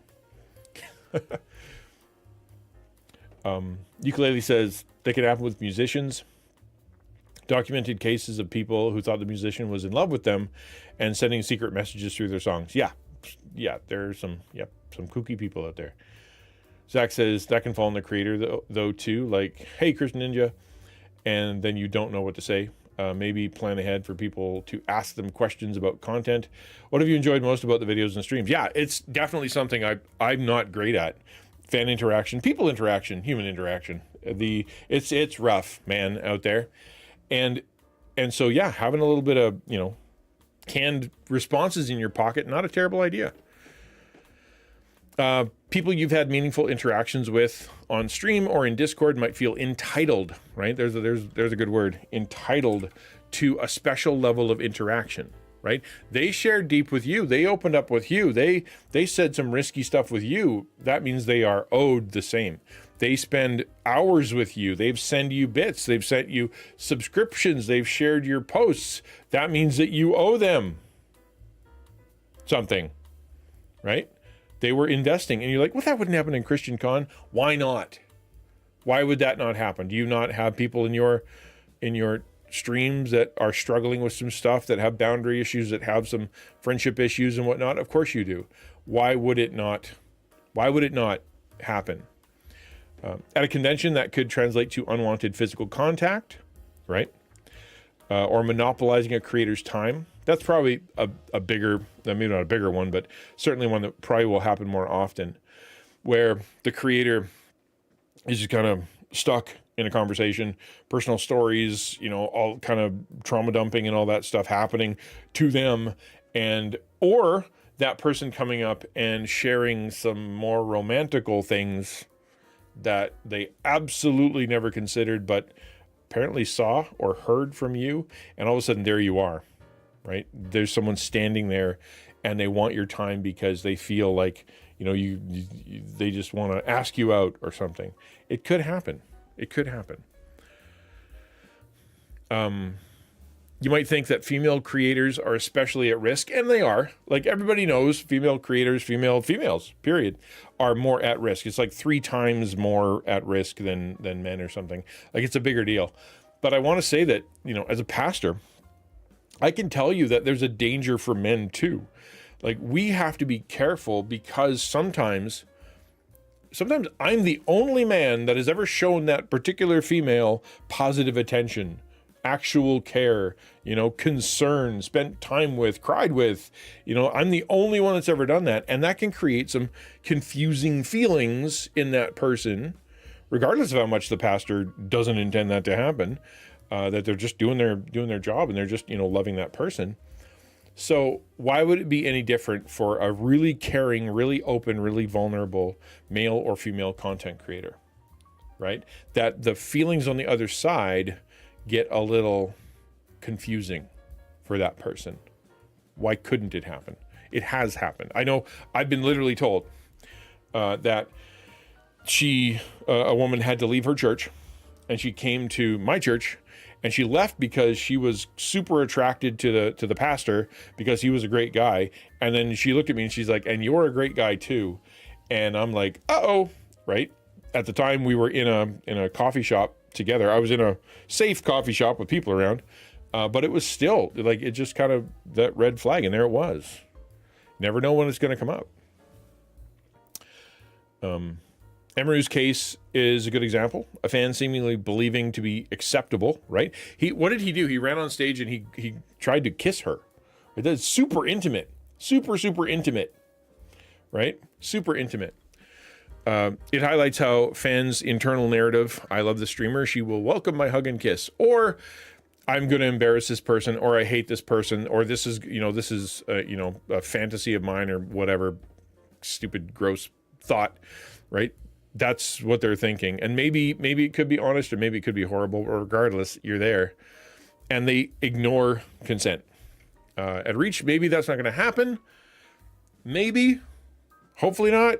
D: Ukulele says they can happen with musicians. Documented cases of people who thought the musician was in love with them and sending secret messages through their songs. Yeah, there are some kooky people out there. Zach says that can fall on the creator though too, like, hey, XtianNinja, and then you don't know what to say. Maybe plan ahead for people to ask them questions about content. What have you enjoyed most about the videos and streams? Yeah, it's definitely something I'm not great at. Fan interaction, people interaction, human interaction. It's rough, man, out there. And so yeah, having a little bit of, canned responses in your pocket, not a terrible idea. People you've had meaningful interactions with on stream or in Discord might feel entitled, right? There's a good word, entitled to a special level of interaction, right? They shared deep with you. They opened up with you. They said some risky stuff with you. That means they are owed the same. They spend hours with you. They've sent you bits. They've sent you subscriptions. They've shared your posts. That means that you owe them something, right? They were investing, and you're like, well, that wouldn't happen in Christian Con. Why not? Why would that not happen? Do you not have people in your streams that are struggling with some stuff, that have boundary issues, that have some friendship issues and whatnot? Of course you do. Why would it not happen? At a convention, that could translate to unwanted physical contact, right? Or monopolizing a creator's time. That's probably a bigger, maybe not a bigger one, but certainly one that probably will happen more often, where the creator is just kind of stuck in a conversation, personal stories, all kind of trauma dumping and all that stuff happening to them, or that person coming up and sharing some more romantical things that they absolutely never considered, but apparently saw or heard from you, and all of a sudden there you are, right? There's someone standing there, and they want your time because they feel like, they just want to ask you out or something. It could happen. It could happen. You might think that female creators are especially at risk, and they are. Like, everybody knows female creators, females, period, are more at risk. It's like 3 times more at risk than men or something. Like, it's a bigger deal. But I want to say that, as a pastor, I can tell you that there's a danger for men too. Like, we have to be careful, because sometimes I'm the only man that has ever shown that particular female positive attention, actual care, concern, spent time with, cried with. I'm the only one that's ever done that. And that can create some confusing feelings in that person, regardless of how much the pastor doesn't intend that to happen, that they're just doing their job, and they're just, loving that person. So why would it be any different for a really caring, really open, really vulnerable male or female content creator, right? That the feelings on the other side get a little confusing for that person? Why couldn't it happen? It has happened. I know I've been literally told that a woman had to leave her church, and she came to my church, and she left because she was super attracted to the pastor because he was a great guy. And then she looked at me and she's like, "And you're a great guy too." And I'm like, "Uh-oh," right? At the time we were in a coffee shop together. I was in a safe coffee shop with people around, but it was still like, it just kind of, that red flag, and there it was. Never know when it's going to come up. Emery's case is a good example. A fan seemingly believing to be acceptable, right? What did he do? He ran on stage and he tried to kiss her. That's super intimate, super intimate, right? Super intimate. It highlights how fans' internal narrative, "I love the streamer, she will welcome my hug and kiss," or "I'm going to embarrass this person," or "I hate this person," or "this is a fantasy of mine," or whatever stupid, gross thought, right? That's what they're thinking. And maybe it could be honest, or maybe it could be horrible, or regardless, you're there. And they ignore consent. At Reach, maybe that's not going to happen. Maybe. Hopefully not.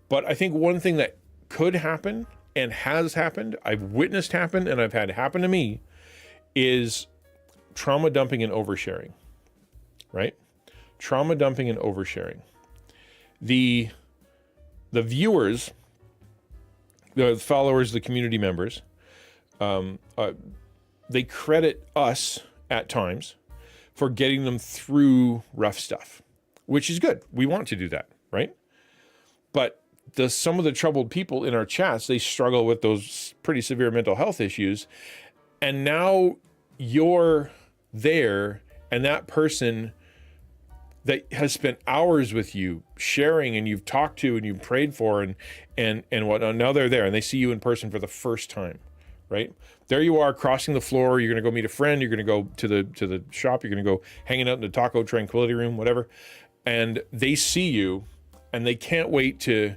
D: But I think one thing that could happen and has happened, I've witnessed happen, and I've had happen to me, is trauma dumping and oversharing, right? Trauma dumping and oversharing. The viewers, the followers, the community members, they credit us at times for getting them through rough stuff, which is good. We want to do that, right? But some of the troubled people in our chats, they struggle with those pretty severe mental health issues. And now you're there, and that person that has spent hours with you sharing, and you've talked to and you've prayed for and whatnot, now they're there and they see you in person for the first time, right? There you are crossing the floor. You're going to go meet a friend. You're going to go to the shop. You're going to go hanging out in the Taco Tranquility Room, whatever. And they see you and they can't wait to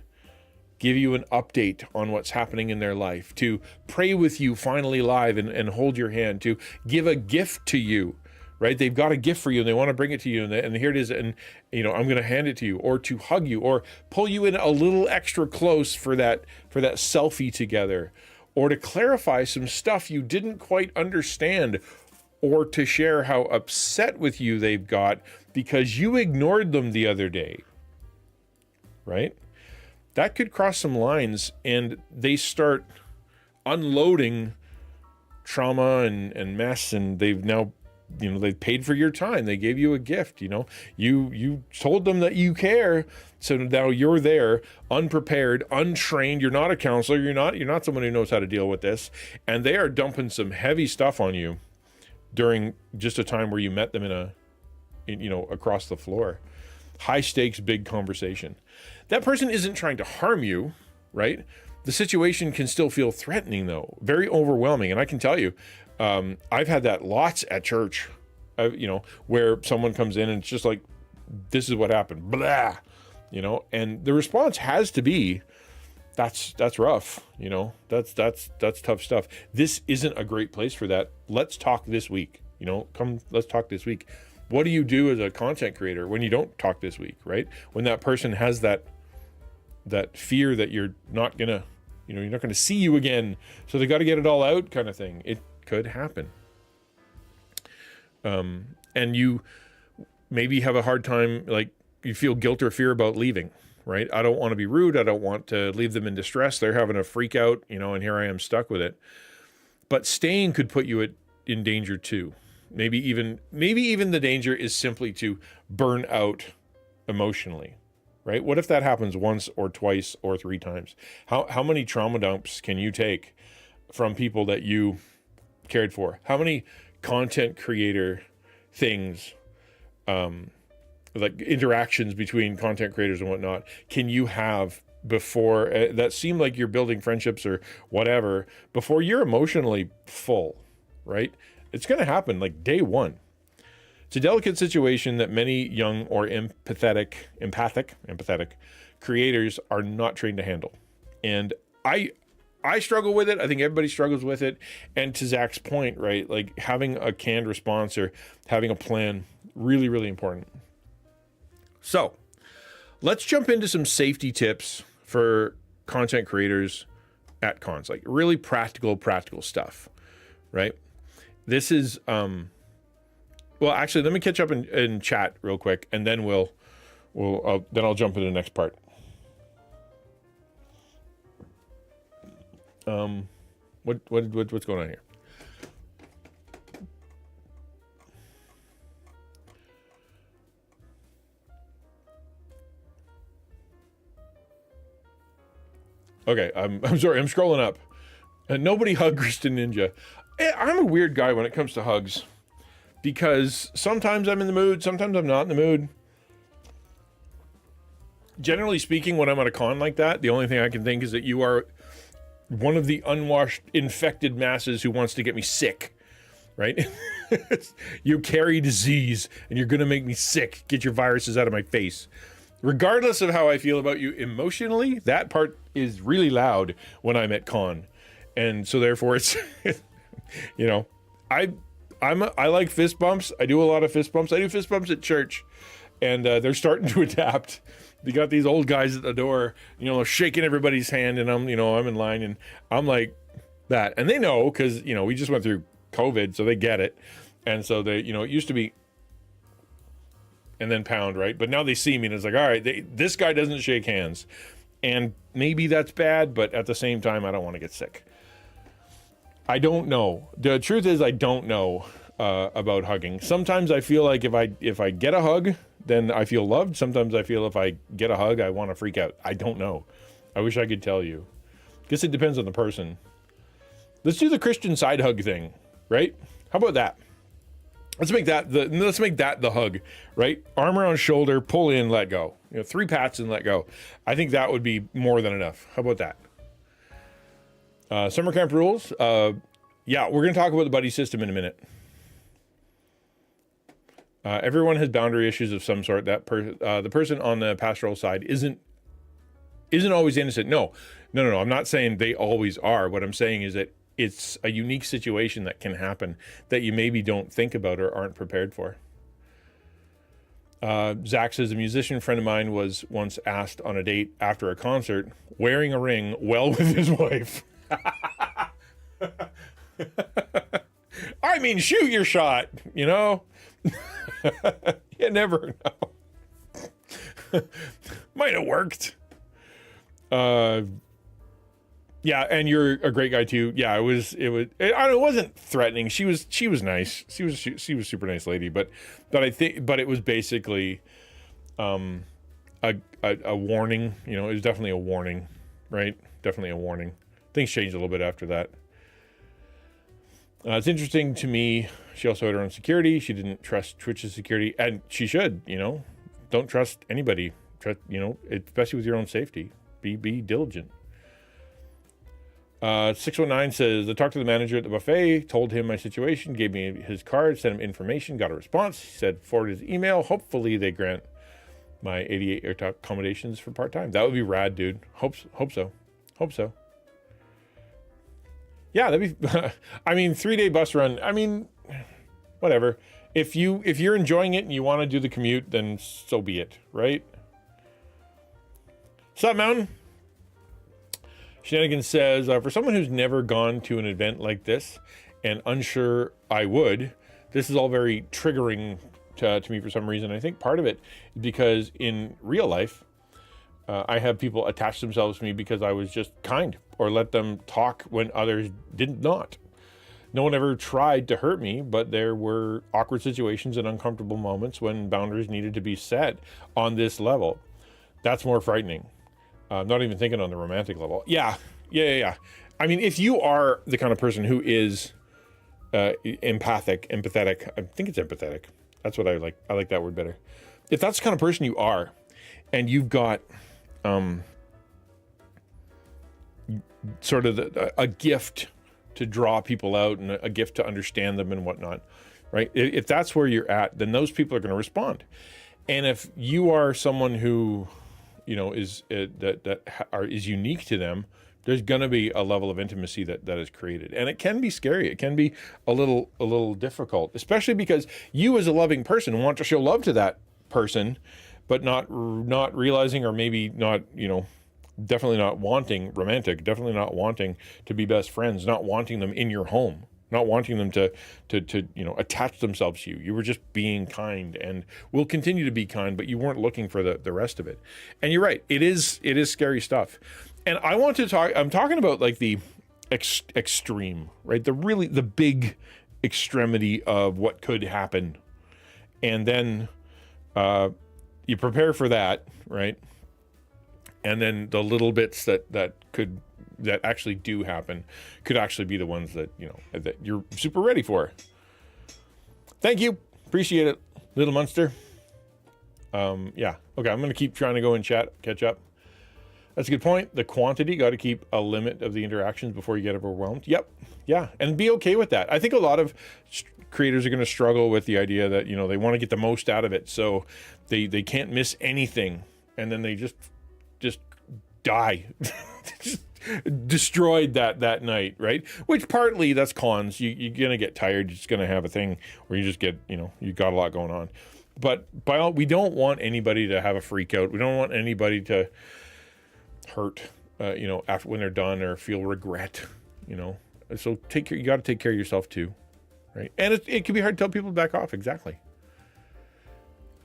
D: give you an update on what's happening in their life, to pray with you finally live and hold your hand, to give a gift to you, right? They've got a gift for you and they want to bring it to you, and here it is, and I'm going to hand it to you, or to hug you, or pull you in a little extra close for that selfie together, or to clarify some stuff you didn't quite understand, or to share how upset with you they've got because you ignored them the other day, right? That could cross some lines, and they start unloading trauma and mess, and they've now, they've paid for your time. They gave you a gift, you told them that you care. So now you're there unprepared, untrained. You're not a counselor. You're not someone who knows how to deal with this. And they are dumping some heavy stuff on you during just a time where you met them across the floor. High stakes, big conversation. That person isn't trying to harm you, right? The situation can still feel threatening, though, very overwhelming. And I can tell you, I've had that lots at church, where someone comes in and it's just like, this is what happened, blah, and the response has to be, that's rough, that's tough stuff. This isn't a great place for that. Let's talk this week, let's talk this week. What do you do as a content creator when you don't talk this week, right? When that person has that fear that you're not gonna see you again, so they got to get it all out, kind of thing. It could happen. And you maybe have a hard time, like you feel guilt or fear about leaving, right? I don't want to be rude. I don't want to leave them in distress. They're having a freak out, and here I am stuck with it. But staying could put you in danger too. Maybe even the danger is simply to burn out emotionally, right? What if that happens once or twice or three times? How many trauma dumps can you take from people that you cared for? How many content creator things, like interactions between content creators and whatnot, can you have before that seem like you're building friendships or whatever, before you're emotionally full, right? It's going to happen like day one. It's a delicate situation that many young or empathic creators are not trained to handle. And I I struggle with it. I think everybody struggles with it. And to Zach's point, right? Like having a canned response or having a plan, really, really important. So let's jump into some safety tips for content creators at cons, like really practical stuff, right? This is, well, actually, let me catch up in chat real quick, and then then I'll jump into the next part. What's going on here? Okay, I'm sorry, I'm scrolling up. Nobody hug XtianNinja. I'm a weird guy when it comes to hugs, because sometimes I'm in the mood, sometimes I'm not in the mood. Generally speaking, when I'm at a con like that, the only thing I can think is that you are one of the unwashed, infected masses who wants to get me sick, right? You carry disease, and you're going to make me sick. Get your viruses out of my face. Regardless of how I feel about you emotionally, that part is really loud when I'm at con. And so therefore it's, you know, I like fist bumps. I do a lot of fist bumps. I do fist bumps at church, and they're starting to adapt. They got these old guys at the door, you know, shaking everybody's hand, and I'm in line, and I'm like that. And they know, because, you know, we just went through COVID, so they get it. And so they, you know, it used to be, and then pound, right? But now they see me, and it's like, all right, this guy doesn't shake hands. And maybe that's bad, but at the same time, I don't want to get sick. I don't know. The truth is, I don't know about hugging. Sometimes I feel like if I get a hug, then I feel loved. Sometimes I feel if I get a hug, I want to freak out. I don't know. I wish I could tell you. Guess it depends on the person. Let's do the Christian side hug thing, right? How about that? Let's make that the hug, right? Arm around shoulder, pull in, let go. You know, 3 pats and let go. I think that would be more than enough. How about that? Summer camp rules. Yeah, we're going to talk about the buddy system in a minute. Everyone has boundary issues of some sort. The person on the pastoral side isn't always innocent. No. I'm not saying they always are. What I'm saying is that it's a unique situation that can happen that you maybe don't think about or aren't prepared for. Zach says, a musician friend of mine was once asked on a date after a concert, wearing a ring, well with his wife. I mean, shoot your shot, you know? You never know. Might have worked. Yeah, and you're a great guy too. Yeah, it wasn't threatening. She was nice. She was a super nice lady, but it was basically a warning, you know. It was definitely a warning, right? Definitely a warning. Things changed a little bit after that. It's interesting to me, she also had her own security. She didn't trust Twitch's security, and she should, you know. Don't trust anybody, you know, especially with your own safety. Be diligent. 619 says, I talked to the manager at the buffet, told him my situation, gave me his card, sent him information, got a response. He said, forward his email. Hopefully they grant my 88 air accommodations for part-time. That would be rad, dude. Hope so. Yeah, that'd be, I mean, 3-day bus run. I mean, whatever. If you're enjoying it and you want to do the commute, then so be it, right? What's up, Mountain? Shenanigan says, for someone who's never gone to an event like this and unsure I would, this is all very triggering to me for some reason. I think part of it is because in real life, I have people attach themselves to me because I was just kind or let them talk when others did not. No one ever tried to hurt me, but there were awkward situations and uncomfortable moments when boundaries needed to be set on this level. That's more frightening. Not even thinking on the romantic level. Yeah. I mean, if you are the kind of person who is empathetic, I think it's empathetic. That's what I like. I like that word better. If that's the kind of person you are, and you've got sort of a gift to draw people out and a gift to understand them and whatnot, right? If that's where you're at, then those people are going to respond. And if you are someone who, you know, is unique to them There's going to be a level of intimacy that is created, and it can be scary. It can be a little difficult, especially because you as a loving person want to show love to that person, but not realizing, or maybe not, definitely not wanting romantic, definitely not wanting to be best friends, not wanting them in your home, not wanting them to attach themselves to you. You were just being kind, and will continue to be kind, but you weren't looking for the rest of it. And you're right, it is scary stuff. And I want to talk, I'm talking about like the extreme, right? The big extremity of what could happen. And then you prepare for that, right? And then the little bits that actually do happen could actually be the ones that you're super ready for. Thank you. Appreciate it, Little Munster. Yeah. Okay, I'm going to keep trying to go and catch up. That's a good point. The quantity, got to keep a limit of the interactions before you get overwhelmed. Yep. Yeah. And be okay with that. I think a lot of creators are going to struggle with the idea that, they want to get the most out of it. So they can't miss anything. And then they just die. Just destroyed that night, right? Which partly that's cons. You're going to get tired. You're just going to have a thing where you just get, you got a lot going on. But we don't want anybody to have a freak out. We don't want anybody to hurt, after when they're done, or feel regret, So you got to take care of yourself too, right? And it can be hard to tell people to back off. Exactly.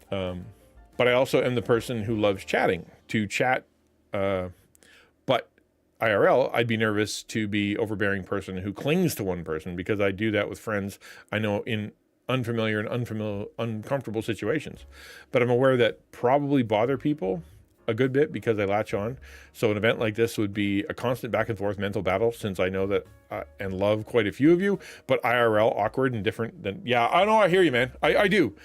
D: But I also am the person who loves to chat. But IRL, I'd be nervous to be overbearing person who clings to one person, because I do that with friends I know in unfamiliar and uncomfortable situations. But I'm aware that probably bother people a good bit because I latch on. So an event like this would be a constant back and forth mental battle, since I know that and love quite a few of you, but IRL awkward and different than, yeah, I know, I hear you, man. I do.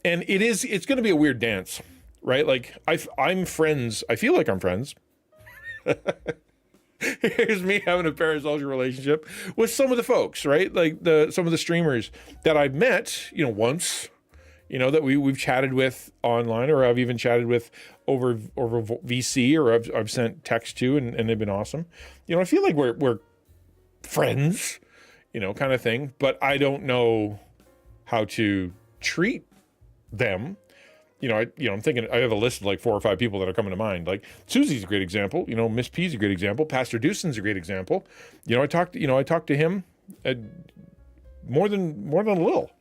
D: And it's going to be a weird dance, right? Like I'm friends. I feel like I'm friends. Here's me having a parasocial relationship with some of the folks, right? Like some of the streamers that I've met, once, that we've chatted with online, or I've even chatted with over VC, or I've sent text to, and they've been awesome. I feel like we're friends, kind of thing, but I don't know how to treat them. I'm thinking, I have a list of like 4 or 5 people that are coming to mind. Like Susie's a great example. Miss P's a great example. Pastor Dewson's a great example. I talked to him more than a little.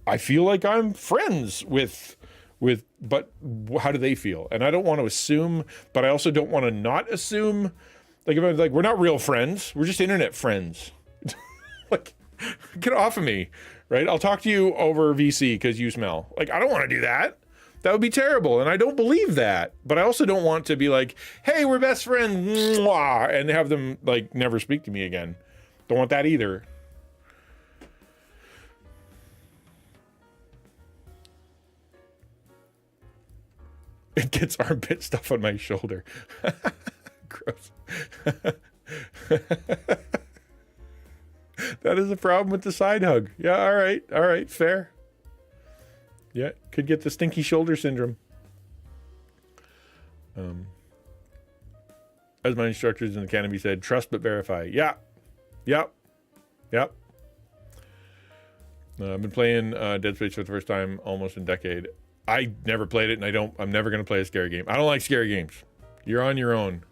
D: I feel like I'm friends with, but how do they feel? And I don't want to assume, but I also don't want to not assume. Like, if I'm like, we're not real friends. We're just internet friends. Like, get off of me, right? I'll talk to you over VC because you smell. Like, I don't want to do that. That would be terrible. And I don't believe that. But I also don't want to be like, hey, we're best friends, mwah, and have them like never speak to me again. Don't want that either. It gets armpit stuff on my shoulder. Gross. That is a problem with the side hug. Yeah, all right, fair. Yeah, could get the stinky shoulder syndrome. As my instructors in the academy said, trust but verify. Yeah. Yep. I've been playing Dead Space for the first time almost in a decade. I never played it, and I'm never going to play a scary game. I don't like scary games. You're on your own.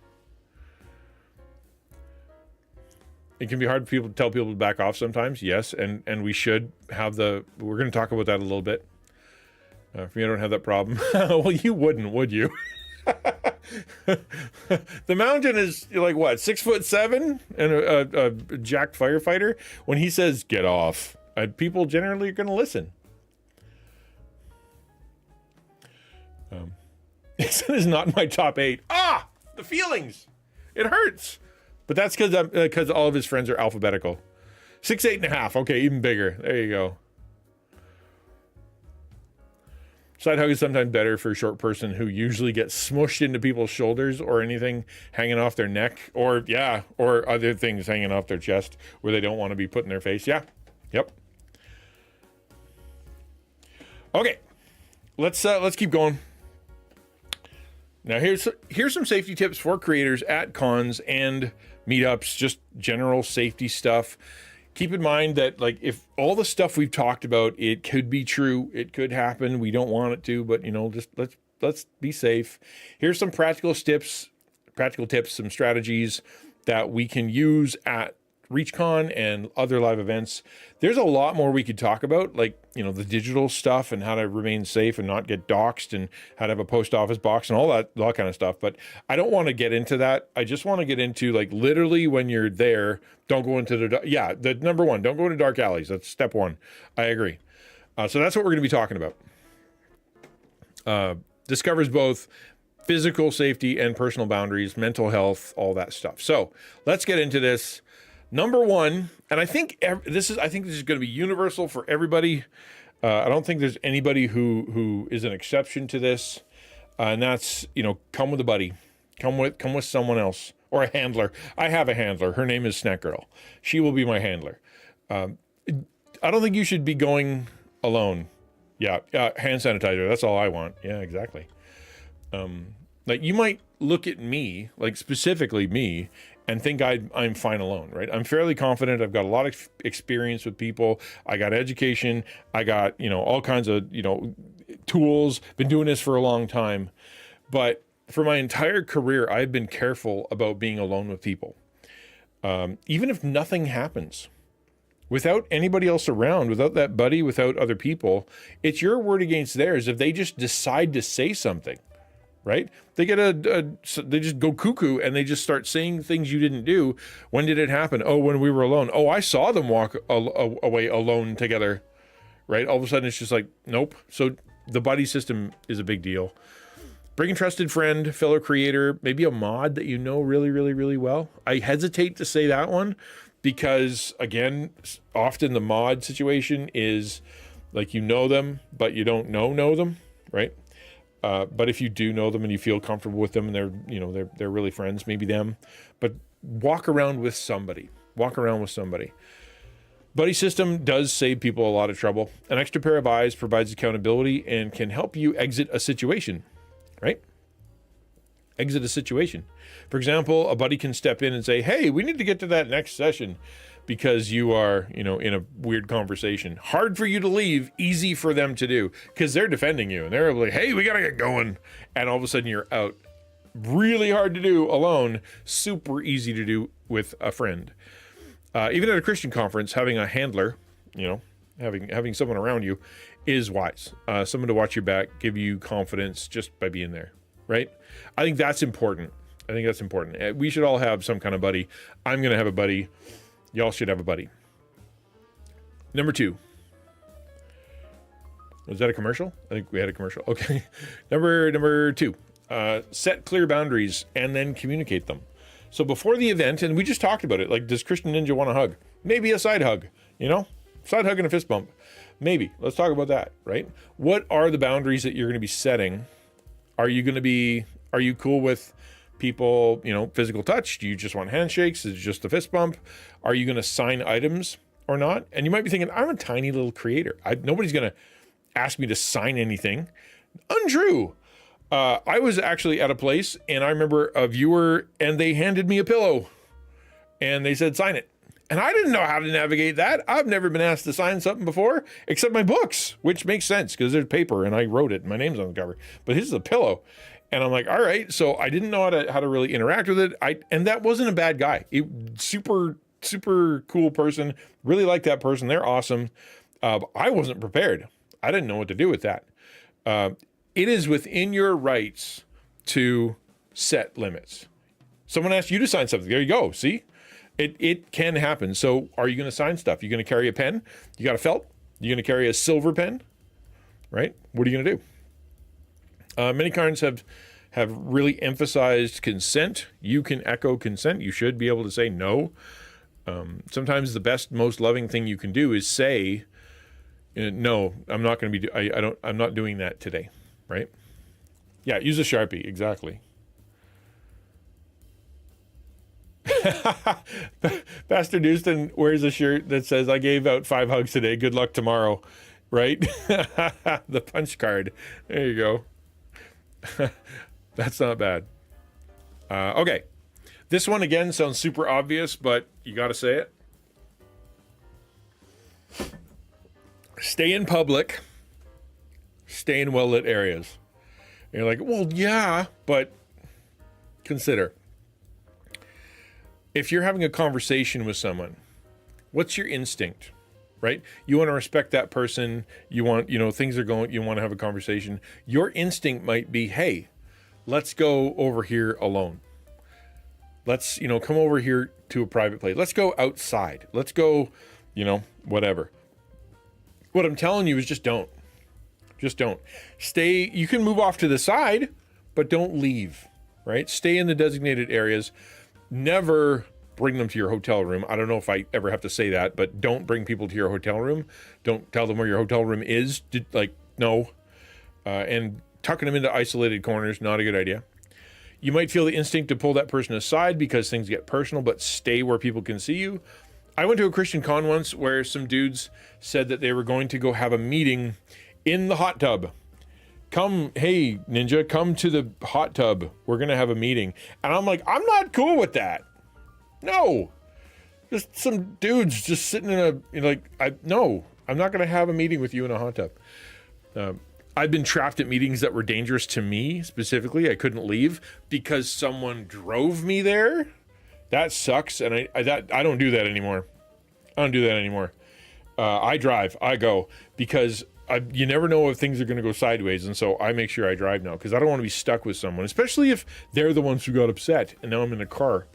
D: It can be hard for people to tell people to back off sometimes. Yes, and we should have we're going to talk about that a little bit. For me, I don't have that problem. Well, you wouldn't, would you? The mountain is like what, 6'7", and a jacked firefighter. When he says get off, people generally are going to listen. This is not in my top 8. The feelings. It hurts. But that's because all of his friends are alphabetical. 6'8.5". Okay, even bigger. There you go. Side hug is sometimes better for a short person who usually gets smushed into people's shoulders or anything hanging off their neck, or other things hanging off their chest where they don't want to be put in their face. Yeah. Yep. Okay. Let's keep going. Now here's some safety tips for creators at cons and meetups, just general safety stuff. Keep in mind that like if all the stuff we've talked about, it could be true, it could happen. We don't want it to, but just let's be safe. Here's some practical tips, some strategies that we can use at ReachCon and other live events. There's a lot more we could talk about, like, the digital stuff and how to remain safe and not get doxxed and how to have a post office box and all that kind of stuff. But I don't want to get into that. I just want to get into like literally when you're there, don't go into the number one, don't go into dark alleys. That's step one. I agree. So that's what we're going to be talking about. Discovers both physical safety and personal boundaries, mental health, all that stuff. So let's get into this. Number one, and I think this is going to be universal for everybody. I don't think there's anybody who is an exception to this, and that's come with a buddy, come with someone else or a handler. I have a handler. Her name is Snack Girl. She will be my handler. I don't think you should be going alone. Yeah, hand sanitizer. That's all I want. Yeah, exactly. Like you might look at me, like specifically me, and think I'm fine alone, right? I'm fairly confident. I've got a lot of experience with people. I got education. I got, all kinds of, tools. Been doing this for a long time. But for my entire career, I've been careful about being alone with people. Even if nothing happens, without anybody else around, without that buddy, without other people, it's your word against theirs if they just decide to say something. Right? They get they just go cuckoo and they just start saying things you didn't do. When did it happen? Oh, when we were alone. Oh, I saw them walk away alone together. Right? All of a sudden it's just like, nope. So the buddy system is a big deal. Bring a trusted friend, fellow creator, maybe a mod that you know really, really, really well. I hesitate to say that one because, again, often the mod situation is like you know them, but you don't know them, right? But if you do know them and you feel comfortable with them and they're really friends, maybe them, but walk around with somebody. Buddy system does save people a lot of trouble. An extra pair of eyes provides accountability and can help you exit a situation, right? Exit a situation. For example, a buddy can step in and say, hey, we need to get to that next session because you are, in a weird conversation. Hard for you to leave, easy for them to do because they're defending you and they're like, hey, we got to get going. And all of a sudden you're out. Really hard to do alone, super easy to do with a friend. Even at a Christian conference, having a handler, having someone around you is wise. Someone to watch your back, give you confidence just by being there, right? I think that's important. We should all have some kind of buddy. I'm going to have a buddy. Y'all should have a buddy. Number 2. Was that a commercial? I think we had a commercial. Okay. Number 2. Set clear boundaries and then communicate them. So before the event, and we just talked about it, like, does XtianNinja want a hug? Maybe a side hug, Side hug and a fist bump. Maybe. Let's talk about that, right? What are the boundaries that you're going to be setting? Are you cool with people, physical touch? Do you just want handshakes? Is it just a fist bump? Are you going to sign items or not? And you might be thinking, I'm a tiny little creator. Nobody's going to ask me to sign anything. Untrue. I was actually at a place and I remember a viewer and they handed me a pillow and they said, sign it. And I didn't know how to navigate that. I've never been asked to sign something before except my books, which makes sense because there's paper and I wrote it. My name's on the cover, but this is a pillow. And I'm like, all right. So I didn't know how to really interact with it. And that wasn't a bad guy. Super, super cool person. Really like that person. They're awesome. I wasn't prepared. I didn't know what to do with that. It is within your rights to set limits. Someone asked you to sign something. There you go. See, it can happen. So are you going to sign stuff? You're going to carry a pen? You got a felt? You're going to carry a silver pen? Right? What are you going to do? Many cons have really emphasized consent. You can echo consent. You should be able to say no. Sometimes the best, most loving thing you can do is say, no, I'm not going to be, I'm not doing that today. Right? Yeah. Use a Sharpie. Exactly. Pastor Dustin wears a shirt that says, I gave out 5 hugs today. Good luck tomorrow. Right? The punch card. There you go. That's not bad. Okay. This one, again, sounds super obvious, but you got to say it. Stay in public. Stay in well-lit areas. And you're like, well, yeah, but consider. If you're having a conversation with someone, what's your instinct, right? You want to respect that person. You want, things are going, you want to have a conversation. Your instinct might be, hey, let's go over here alone. Let's, come over here to a private place. Let's go outside. Let's go, whatever. What I'm telling you is just don't. Just don't. Stay. You can move off to the side, but don't leave, right? Stay in the designated areas. Never bring them to your hotel room. I don't know if I ever have to say that, but don't bring people to your hotel room. Don't tell them where your hotel room is. No. And tucking them into isolated corners, not a good idea. You might feel the instinct to pull that person aside because things get personal, but stay where people can see you. I went to a Christian con once where some dudes said that they were going to go have a meeting in the hot tub. Come, hey, Ninja, come to the hot tub. We're going to have a meeting. And I'm like, I'm not cool with that. No. Just some dudes just sitting in no, I'm not going to have a meeting with you in a hot tub. I've been trapped at meetings that were dangerous to me specifically. I couldn't leave because someone drove me there. That sucks. And I don't do that anymore. I drive, I go because you never know if things are going to go sideways. And so I make sure I drive now because I don't want to be stuck with someone, especially if they're the ones who got upset and now I'm in a car.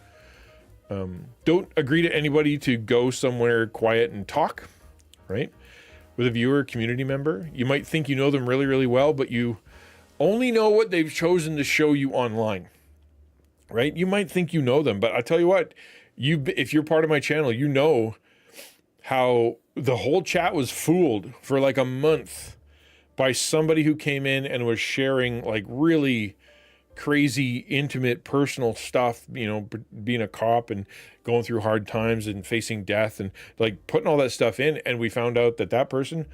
D: Don't agree to anybody to go somewhere quiet and talk, right? With a viewer, community member. You might think you know them really, really well, but you only know what they've chosen to show you online, right? You might think you know them, but I tell you what, if you're part of my channel, you know how the whole chat was fooled for like a month by somebody who came in and was sharing like really crazy, intimate, personal stuff, being a cop and going through hard times and facing death and like putting all that stuff in. And we found out that person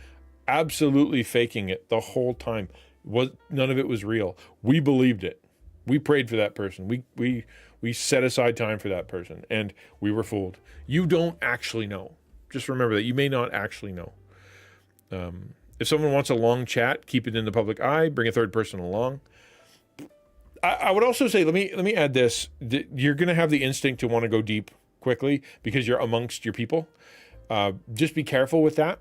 D: absolutely faking it the whole time. None of it was real. We believed it. We prayed for that person. We set aside time for that person and we were fooled. You don't actually know. Just remember that you may not actually know. If someone wants a long chat, keep it in the public eye, bring a third person along. I would also say, let me add this. You're going to have the instinct to want to go deep quickly because you're amongst your people. Just be careful with that.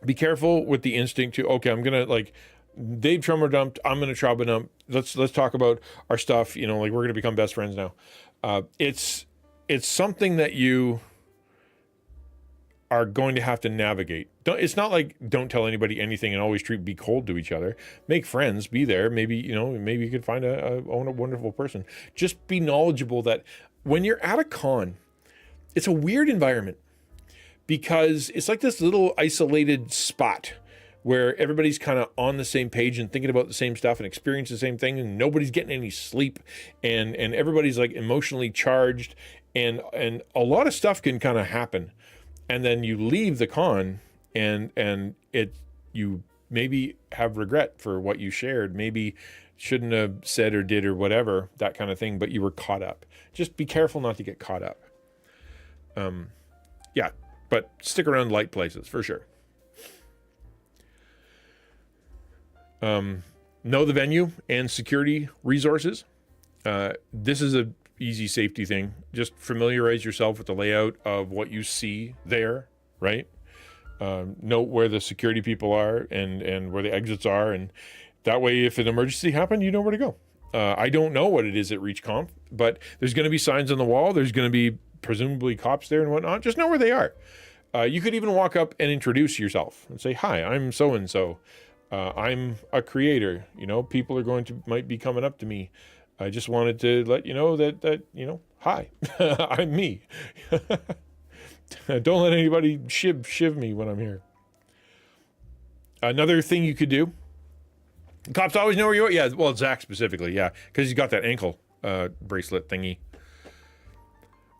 D: Be careful with the instinct to, okay, I'm going to they've trauma dumped. I'm going to trauma dump. Let's talk about our stuff. We're going to become best friends now. It's something that you are going to have to navigate. It's not like don't tell anybody anything and always be cold to each other. Make friends, be there. Maybe you could find a wonderful person. Just be knowledgeable that when you're at a con, it's a weird environment because it's like this little isolated spot where everybody's kind of on the same page and thinking about the same stuff and experiencing the same thing and nobody's getting any sleep and everybody's like emotionally charged and a lot of stuff can kind of happen. And then you leave the con and you maybe have regret for what you shared, maybe shouldn't have said or did or whatever, that kind of thing, but you were caught up. Just be careful not to get caught up. But stick around light places for sure. Know the venue and security resources. This is a easy safety thing. Just familiarize yourself with the layout of what you see there, right? Note where the security people are and where the exits are. And that way, if an emergency happened, you know where to go. I don't know what it is at ReachConf, but there's going to be signs on the wall. There's going to be presumably cops there and whatnot. Just know where they are. You could even walk up and introduce yourself and say, hi, I'm so-and-so. I'm a creator. People might be coming up to me. I just wanted to let you know that hi, I'm me. Don't let anybody shiv me when I'm here. Another thing you could do, cops always know where you are. Yeah, well, Zach specifically, yeah, because he's got that ankle bracelet thingy.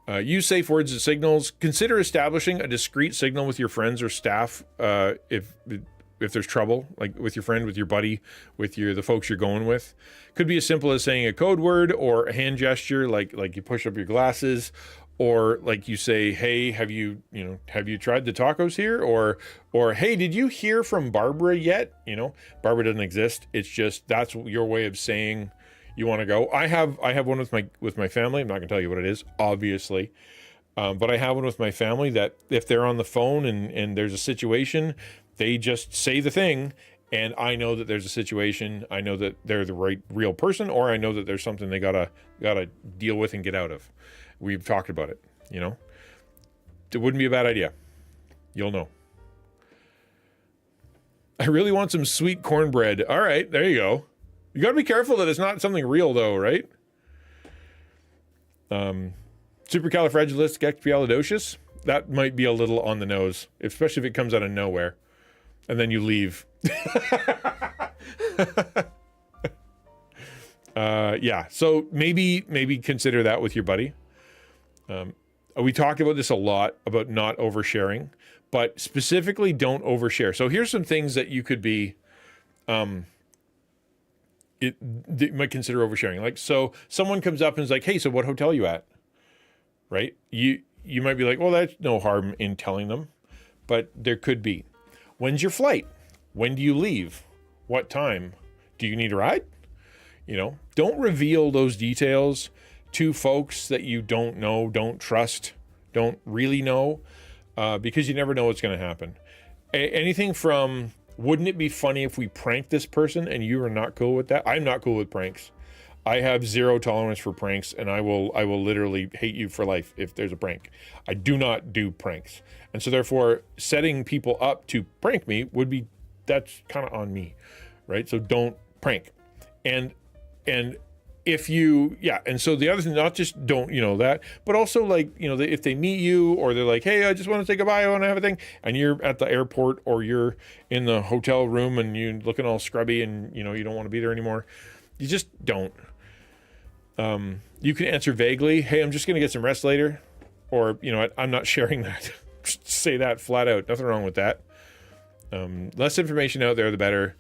D: Use safe words and signals. Consider establishing a discreet signal with your friends or staff if if there's trouble, like with your friend, with your buddy, with the folks you're going with. Could be as simple as saying a code word or a hand gesture, like you push up your glasses, or like you say, hey, have you tried the tacos here? Or hey, did you hear from Barbara yet? Barbara doesn't exist. It's just, that's your way of saying you want to go. I have one with my family. I'm not gonna tell you what it is, obviously. But I have one with my family that if they're on the phone and there's a situation, they just say the thing, and I know that there's a situation. I know that they're the real person, or I know that there's something they gotta deal with and get out of. We've talked about it, It wouldn't be a bad idea. You'll know. I really want some sweet cornbread. All right, there you go. You got to be careful that it's not something real, though, right? Supercalifragilisticexpialidocious. That might be a little on the nose, especially if it comes out of nowhere, and then you leave. Yeah. So maybe consider that with your buddy. We talked about this a lot, about not oversharing, but specifically don't overshare. So here's some things that you could be, that you might consider oversharing. Like, so someone comes up and is like, hey, so what hotel are you at? Right? You might be like, well, that's no harm in telling them, but there could be. When's your flight? When do you leave? What time? Do you need a ride? Don't reveal those details to folks that you don't know, don't trust, don't really know, because you never know what's going to happen. Anything from, wouldn't it be funny if we pranked this person, and you are not cool with that? I'm not cool with pranks. I have zero tolerance for pranks, and I will literally hate you for life if there's a prank. I do not do pranks. And so therefore, setting people up to prank me that's kind of on me, right? So don't prank. And if you, and so the other thing, not just don't, that, but also like, if they meet you or they're like, hey, I just want to say goodbye, I want to have a thing, and you're at the airport or you're in the hotel room and you're looking all scrubby and, you don't want to be there anymore, you just don't. You can answer vaguely, hey, I'm just going to get some rest later, or, I'm not sharing that. Just say that flat out. Nothing wrong with that. Less information out there, the better.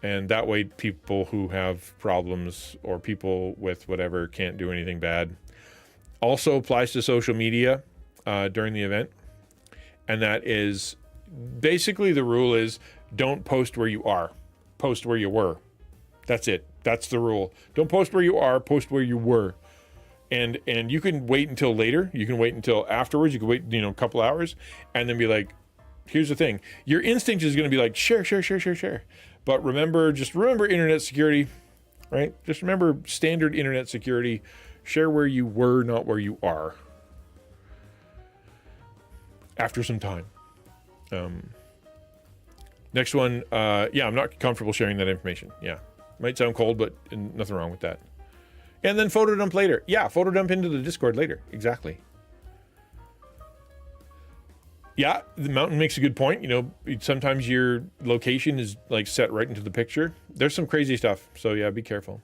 D: And that way people who have problems or people with whatever can't do anything bad. Also applies to social media during the event. And that is basically, the rule is don't post where you are. Post where you were. That's it. That's the rule. Don't post where you are, post where you were. And you can wait until later. You can wait until afterwards. You can wait, a couple hours and then be like, here's the thing. Your instinct is going to be like, share. But remember internet security, right? Just remember standard internet security. Share where you were, not where you are. After some time. Next one. I'm not comfortable sharing that information. Yeah. Might sound cold, but nothing wrong with that. And then photo dump later. Yeah, photo dump into the Discord later. Exactly. Yeah, the mountain makes a good point. Sometimes your location is like set right into the picture. There's some crazy stuff. So yeah, be careful.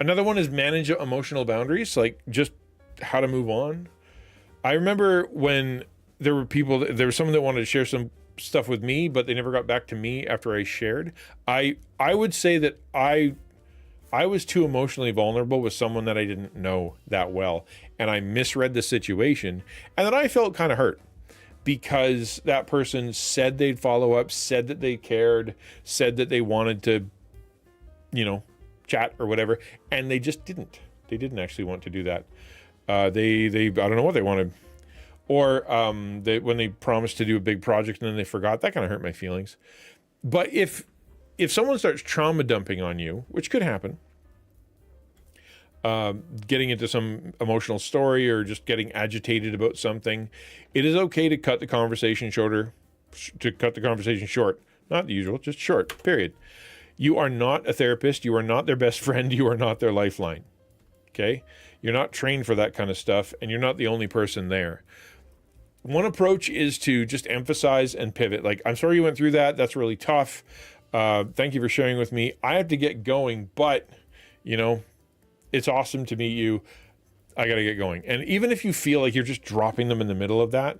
D: Another one is manage emotional boundaries, like just how to move on. I remember when there was someone that wanted to share some stuff with me, but they never got back to me after I shared. I would say that I was too emotionally vulnerable with someone that I didn't know that well, and I misread the situation, and then I felt kind of hurt because that person said they'd follow up, said that they cared, said that they wanted to, chat or whatever, and they just didn't. They didn't actually want to do that. They I don't know what they wanted. Or when they promised to do a big project and then they forgot, that kind of hurt my feelings. But if someone starts trauma dumping on you, which could happen, getting into some emotional story or just getting agitated about something, it is okay to cut the conversation short. Not the usual, just short, period. You are not a therapist. You are not their best friend. You are not their lifeline. Okay? You're not trained for that kind of stuff, and you're not the only person there. One approach is to just emphasize and pivot. Like, I'm sorry you went through that. That's really tough. Thank you for sharing with me. I have to get going, but, it's awesome to meet you. I got to get going. And even if you feel like you're just dropping them in the middle of that,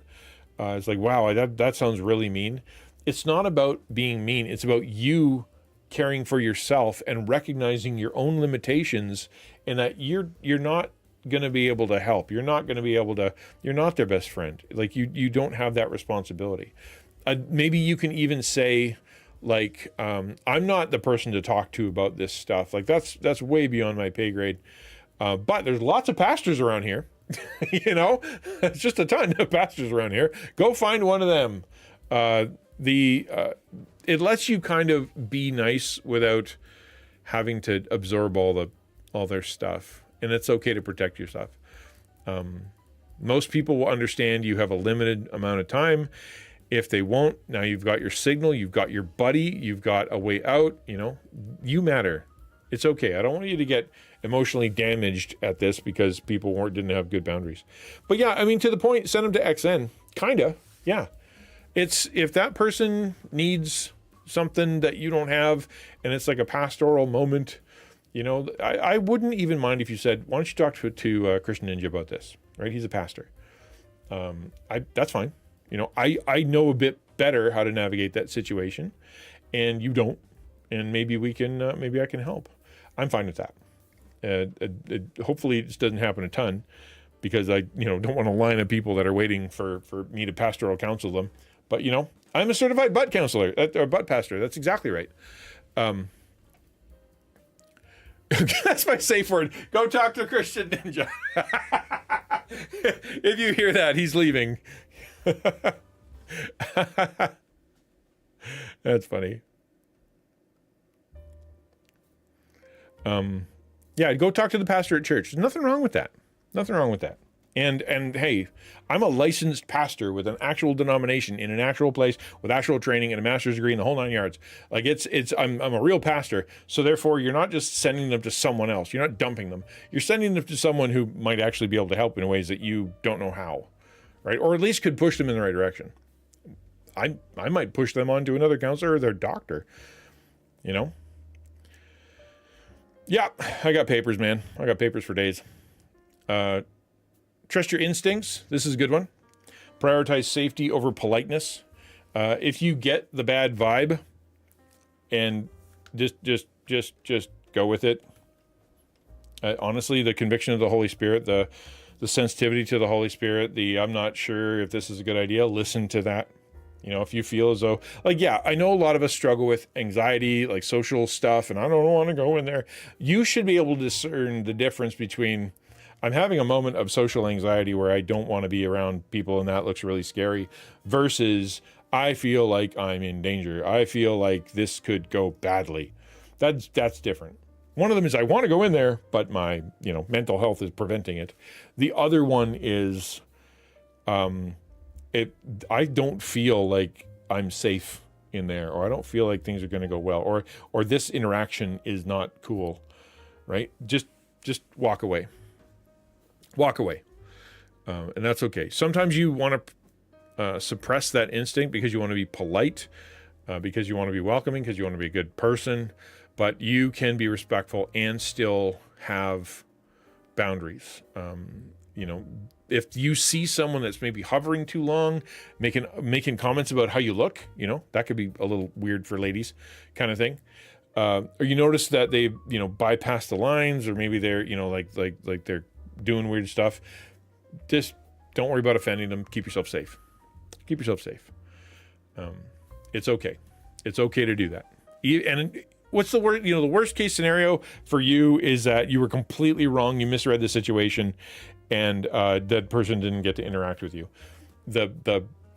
D: it's like, wow, that sounds really mean. it's not about being mean. It's about you caring for yourself and recognizing your own limitations, and that you're not going to be able to help. You're not their best friend. Like you don't have that responsibility. Maybe you can even say, like, I'm not the person to talk to about this stuff. Like that's way beyond my pay grade. But there's lots of pastors around here. It's just a ton of pastors around here. Go find one of them. It lets you kind of be nice without having to absorb all their stuff, and it's okay to protect yourself. Most people will understand you have a limited amount of time. If they won't, now you've got your signal, you've got your buddy, you've got a way out. You matter. It's okay. I don't want you to get emotionally damaged at this because people didn't have good boundaries. But yeah, I mean, to the point, send them to XN. Kinda, yeah. It's if that person needs something that you don't have, and it's like a pastoral moment, I wouldn't even mind if you said, why don't you talk to XtianNinja about this, right? He's a pastor. That's fine. I know a bit better how to navigate that situation, and you don't, and maybe I can help. I'm fine with that. Hopefully this doesn't happen a ton, because I don't want a line of people that are waiting for me to pastoral counsel them. But I'm a certified butt counselor, or butt pastor. That's exactly right. That's my safe word. Go talk to XtianNinja. If you hear that, he's leaving. That's funny. Yeah, go talk to the pastor at church. There's nothing wrong with that. Nothing wrong with that. And hey, I'm a licensed pastor with an actual denomination in an actual place with actual training and a master's degree in the whole 9 yards. Like I'm a real pastor. So therefore, you're not just sending them to someone else. You're not dumping them. You're sending them to someone who might actually be able to help in ways that you don't know how, right? Or at least could push them in the right direction. I might push them on to another counselor or their doctor, Yeah, I got papers, man. I got papers for days. Trust your instincts. This is a good one. Prioritize safety over politeness. If you get the bad vibe, and just go with it. Honestly, the conviction of the Holy Spirit, the sensitivity to the Holy Spirit, I'm not sure if this is a good idea. Listen to that. If you feel as though, I know a lot of us struggle with anxiety, like social stuff, and I don't want to go in there. You should be able to discern the difference between, I'm having a moment of social anxiety where I don't want to be around people and that looks really scary, versus I feel like I'm in danger. I feel like this could go badly. That's different. One of them is I want to go in there, but my, mental health is preventing it. The other one is, I don't feel like I'm safe in there, or I don't feel like things are going to go well, or this interaction is not cool, right? Just walk away. Walk away. And that's okay. Sometimes you want to suppress that instinct because you want to be polite, because you want to be welcoming, because you want to be a good person, but you can be respectful and still have boundaries. If you see someone that's maybe hovering too long, making comments about how you look, that could be a little weird for ladies kind of thing. Or you notice that they, bypass the lines, or maybe they're, like they're doing weird stuff. Just don't worry about offending them. Keep yourself safe. Keep yourself safe. It's okay. It's okay to do that. And what's the worst? The worst case scenario for you is that you were completely wrong. You misread the situation, and that person didn't get to interact with you.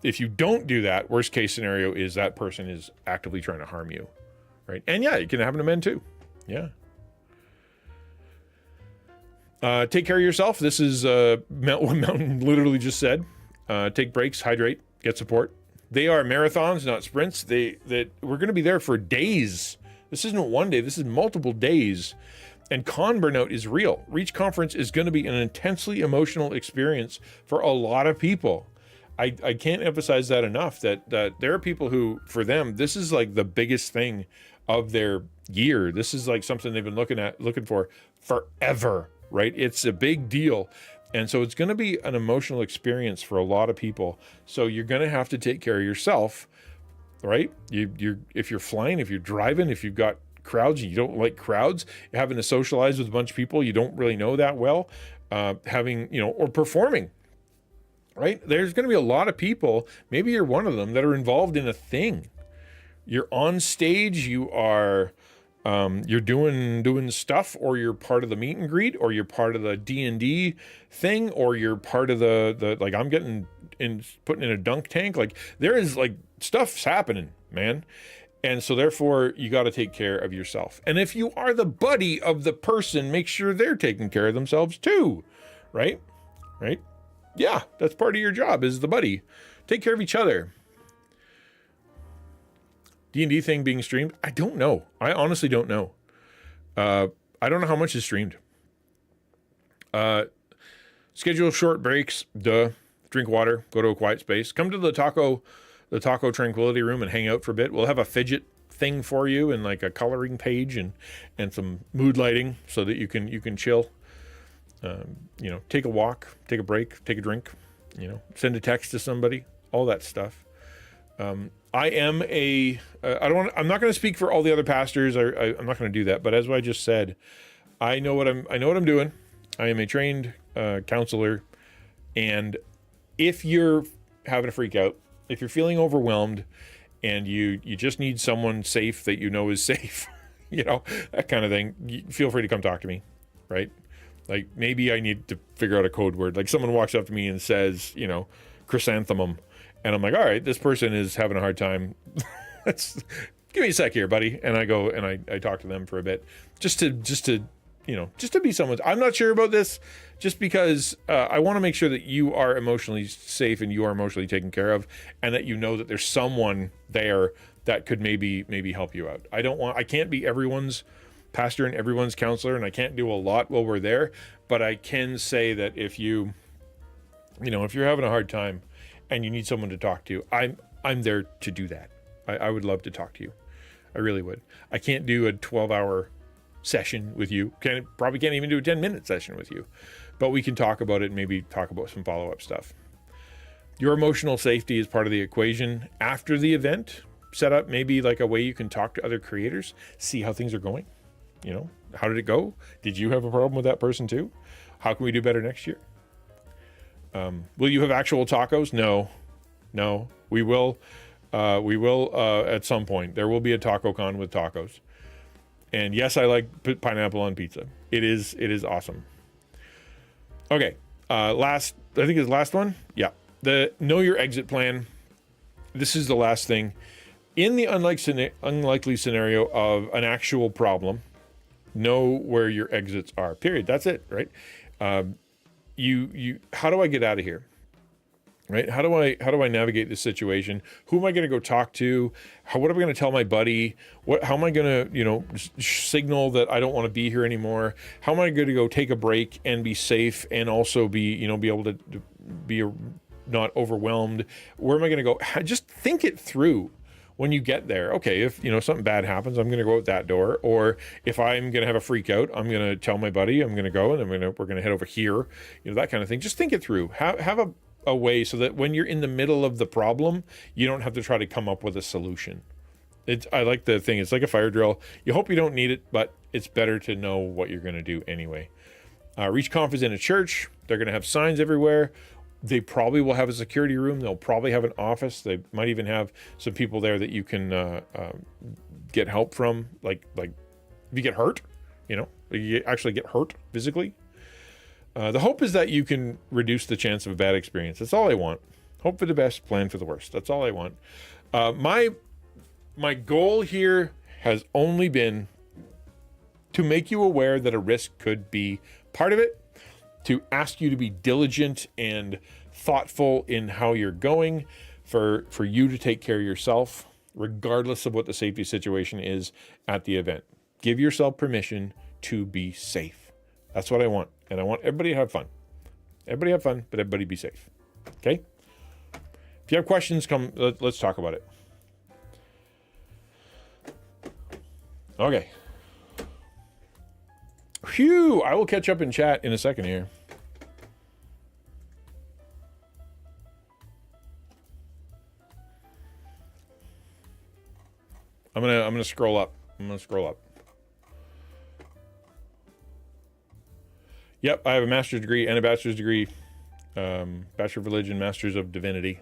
D: If you don't do that, worst case scenario is that person is actively trying to harm you, right? And yeah, it can happen to men too. Yeah. Take care of yourself. This is what Mountain literally just said. Take breaks, hydrate, get support. They are marathons, not sprints. We're going to be there for days. This isn't one day. This is multiple days. And con burnout is real. Reach Conference is going to be an intensely emotional experience for a lot of people. I can't emphasize that enough, that there are people who, for them, this is like the biggest thing of their year. This is like something they've been looking for forever, right? It's a big deal. And so it's going to be an emotional experience for a lot of people. So you're going to have to take care of yourself right? If you're flying, if you're driving, if you've got crowds and you don't like crowds, having to socialize with a bunch of people you don't really know that well, having, or performing, right? There's going to be a lot of people, maybe you're one of them, that are involved in a thing. You're on stage, you are, you're doing stuff, or you're part of the meet and greet, or you're part of the D&D thing, or you're part of the like, I'm getting putting in a dunk tank. Like, there is like stuff's happening, man. And so therefore you got to take care of yourself. And if you are the buddy of the person, make sure they're taking care of themselves too, right? Right? Yeah, that's part of your job, is the buddy. Take care of each other. D&D thing being streamed? I don't know. I honestly don't know. I don't know how much is streamed. Schedule short breaks. Duh. Drink water. Go to a quiet space. Come to the taco tranquility room and hang out for a bit. We'll have a fidget thing for you, and like a coloring page and some mood lighting so that you can chill. Take a walk, take a break, take a drink. Send a text to somebody. All that stuff. I am I'm not going to speak for all the other pastors. I'm not going to do that. But as I just said, I know what I'm doing. I am a trained counselor, and if you're having a freak out, if you're feeling overwhelmed, and you just need someone safe that is safe, that kind of thing, feel free to come talk to me, right? Like, maybe I need to figure out a code word. Like, someone walks up to me and says, chrysanthemum. And I'm like, all right, this person is having a hard time. Give me a sec here, buddy. And I go and I talk to them for a bit, just to be someone. I'm not sure about this, just because I want to make sure that you are emotionally safe and you are emotionally taken care of, and that that there's someone there that could maybe help you out. I can't be everyone's pastor and everyone's counselor, and I can't do a lot while we're there, but I can say that if you're having a hard time and you need someone to talk to, I'm there to do that. I would love to talk to you. I really would. I can't do a 12-hour session with you. Probably can't even do a 10-minute session with you. But we can talk about it and maybe talk about some follow-up stuff. Your emotional safety is part of the equation. After the event, set up maybe like a way you can talk to other creators, see how things are going. How did it go? Did you have a problem with that person too? How can we do better next year? Will you have actual tacos? No, we will. We will at some point. There will be a taco con with tacos. And yes, I like pineapple on pizza. It is awesome. Okay. I think it's the last one. Yeah. The know your exit plan. This is the last thing. In the unlikely scenario of an actual problem, know where your exits are. Period. That's it, right? How do I get out of here? Right? How do I navigate this situation? Who am I going to go talk to? What am I going to tell my buddy? How am I going to, signal that I don't want to be here anymore? How am I going to go take a break and be safe, and also be able to be not overwhelmed? Where am I going to go? Just think it through. When you get there, okay, if something bad happens, I'm going to go out that door. Or if I'm going to have a freak out, I'm going to tell my buddy I'm going to go, and we're going to head over here, that kind of thing. Just think it through. Have a way so that when you're in the middle of the problem, you don't have to try to come up with a solution. I like the thing. It's like a fire drill. You hope you don't need it, but it's better to know what you're going to do anyway. ReachConf is in a church. They're going to have signs everywhere. They probably will have a security room. They'll probably have an office. They might even have some people there that you can get help from. Like if you get hurt, you actually get hurt physically. The hope is that you can reduce the chance of a bad experience. That's all I want. Hope for the best, plan for the worst. That's all I want. My goal here has only been to make you aware that a risk could be part of it, to ask you to be diligent and thoughtful in how you're going, for you to take care of yourself, regardless of what the safety situation is at the event. Give yourself permission to be safe. That's what I want. And I want everybody to have fun. Everybody have fun, but everybody be safe. Okay? If you have questions, let's talk about it. Okay. Phew, I will catch up in chat in a second here. I'm gonna scroll up. I'm gonna scroll up. Yep, I have a master's degree and a bachelor's degree. Bachelor of Religion, Master's of Divinity.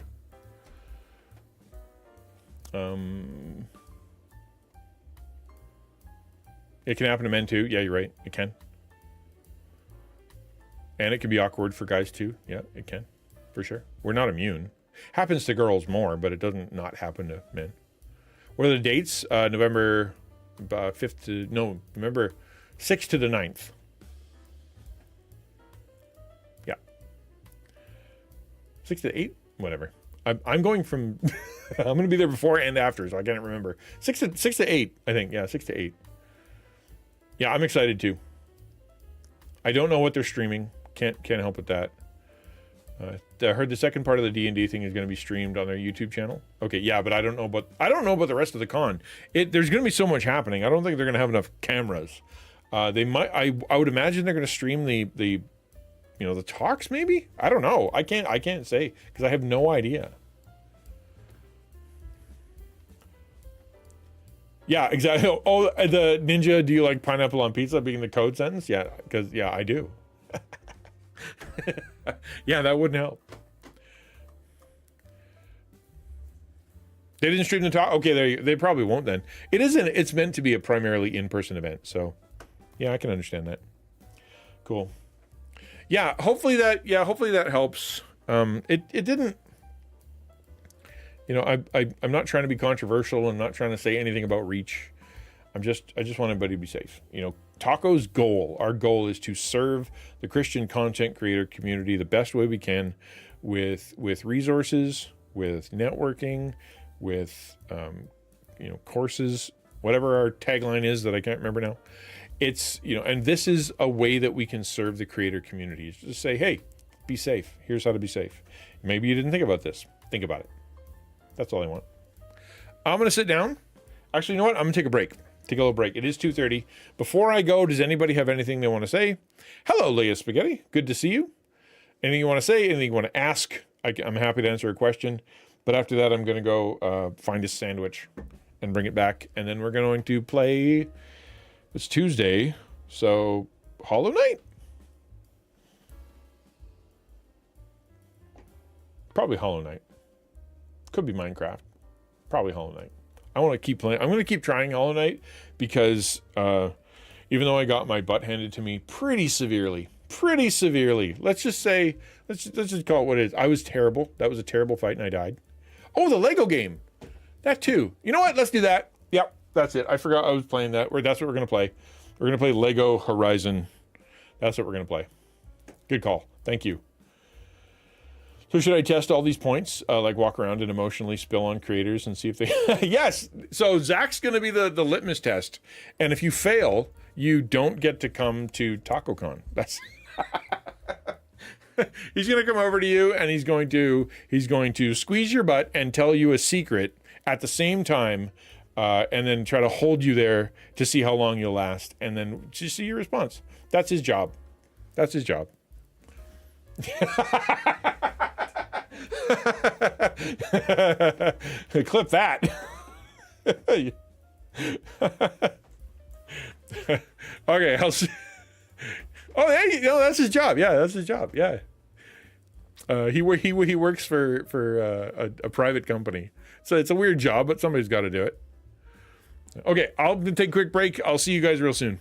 D: It can happen to men too. Yeah, you're right. It can. And it can be awkward for guys too. Yeah, it can. For sure. We're not immune. Happens to girls more, but it doesn't not happen to men. What are the dates? November 6th to the 9th. Yeah. 6 to 8? Whatever. I'm going from... I'm going to be there before and after, so I can't remember. 6 to 8, I think. Yeah, 6 to 8. Yeah, I'm excited too. I don't know what they're streaming. Can't help with that. I heard the second part of the D&D thing is going to be streamed on their YouTube channel. Okay, yeah, but I don't know about the rest of the con. There's going to be so much happening. I don't think they're going to have enough cameras. They might. I would imagine they're going to stream the talks. Maybe, I don't know. I can't say because I have no idea. Yeah, exactly. Oh, the ninja. Do you like pineapple on pizza being the code sentence? Yeah, because I do. Yeah, that wouldn't help. They didn't stream the talk. Okay, they probably won't then. It isn't. It's meant to be a primarily in-person event, so yeah, I can understand that. Cool. Yeah, hopefully that helps. It didn't. I'm not trying to be controversial. I'm not trying to say anything about Reach. I just want everybody to be safe. Taco's goal, our goal is to serve the Christian content creator community the best way we can with resources, with networking, with courses, whatever our tagline is that I can't remember now. It's, and this is a way that we can serve the creator community. It's just say, hey, be safe. Here's how to be safe. Maybe you didn't think about this. Think about it. That's all I want. I'm going to sit down. Actually, you know what? I'm going to take a break. Take a little break. It is 2:30. Before I go, does anybody have anything they want to say? Hello, Leah Spaghetti. Good to see you. Anything you want to say? Anything you want to ask? I'm happy to answer a question. But after that, I'm going to go find a sandwich and bring it back. And then we're going to play... It's Tuesday, so Hollow Knight? Probably Hollow Knight. Could be Minecraft. Probably Hollow Knight. I want to keep playing. I'm going to keep trying Hollow Knight because even though I got my butt handed to me pretty severely, let's just say, let's just call it what it is. I was terrible. That was a terrible fight and I died. Oh, the Lego game. That too. You know what? Let's do that. Yep, that's it. I forgot I was playing that. That's what we're going to play. We're going to play Lego Horizon. That's what we're going to play. Good call. Thank you. So should I test all these points, like walk around and emotionally spill on creators and see if they... Yes! So Zach's going to be the litmus test. And if you fail, you don't get to come to TacoCon. That's... He's going to come over to you and he's going to squeeze your butt and tell you a secret at the same time, and then try to hold you there to see how long you'll last, and then just see your response. That's his job. That's his job. Clip that. Okay, I'll see. Oh, hey, that's his job. Yeah, that's his job. Yeah. He works for a private company, so it's a weird job, but somebody's got to do it. Okay, I'll take a quick break. I'll see you guys real soon.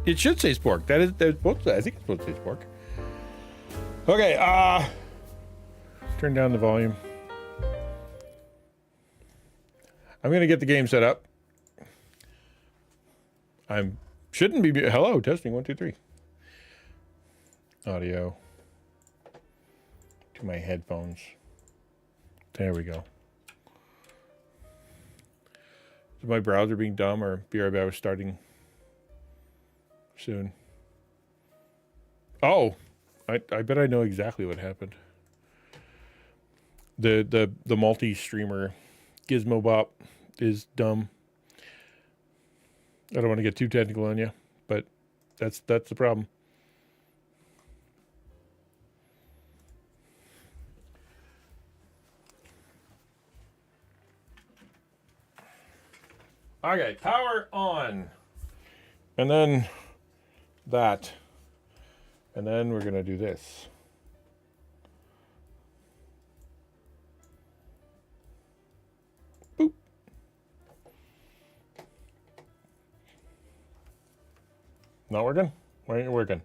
D: It should say spork. That's supposed to, I think it's supposed to say spork. Okay, turn down the volume. I'm gonna get the game set up. Shouldn't be. Hello, testing 1 2 3. Audio to my headphones. There we go. Is my browser being dumb, or BRB was starting soon? Oh, I bet I know exactly what happened. The multi-streamer Gizmo Bop is dumb. I don't want to get too technical on you, but that's the problem. Okay, power on. And then that. And then we're going to do this. Boop. Not working? Why ain't it working?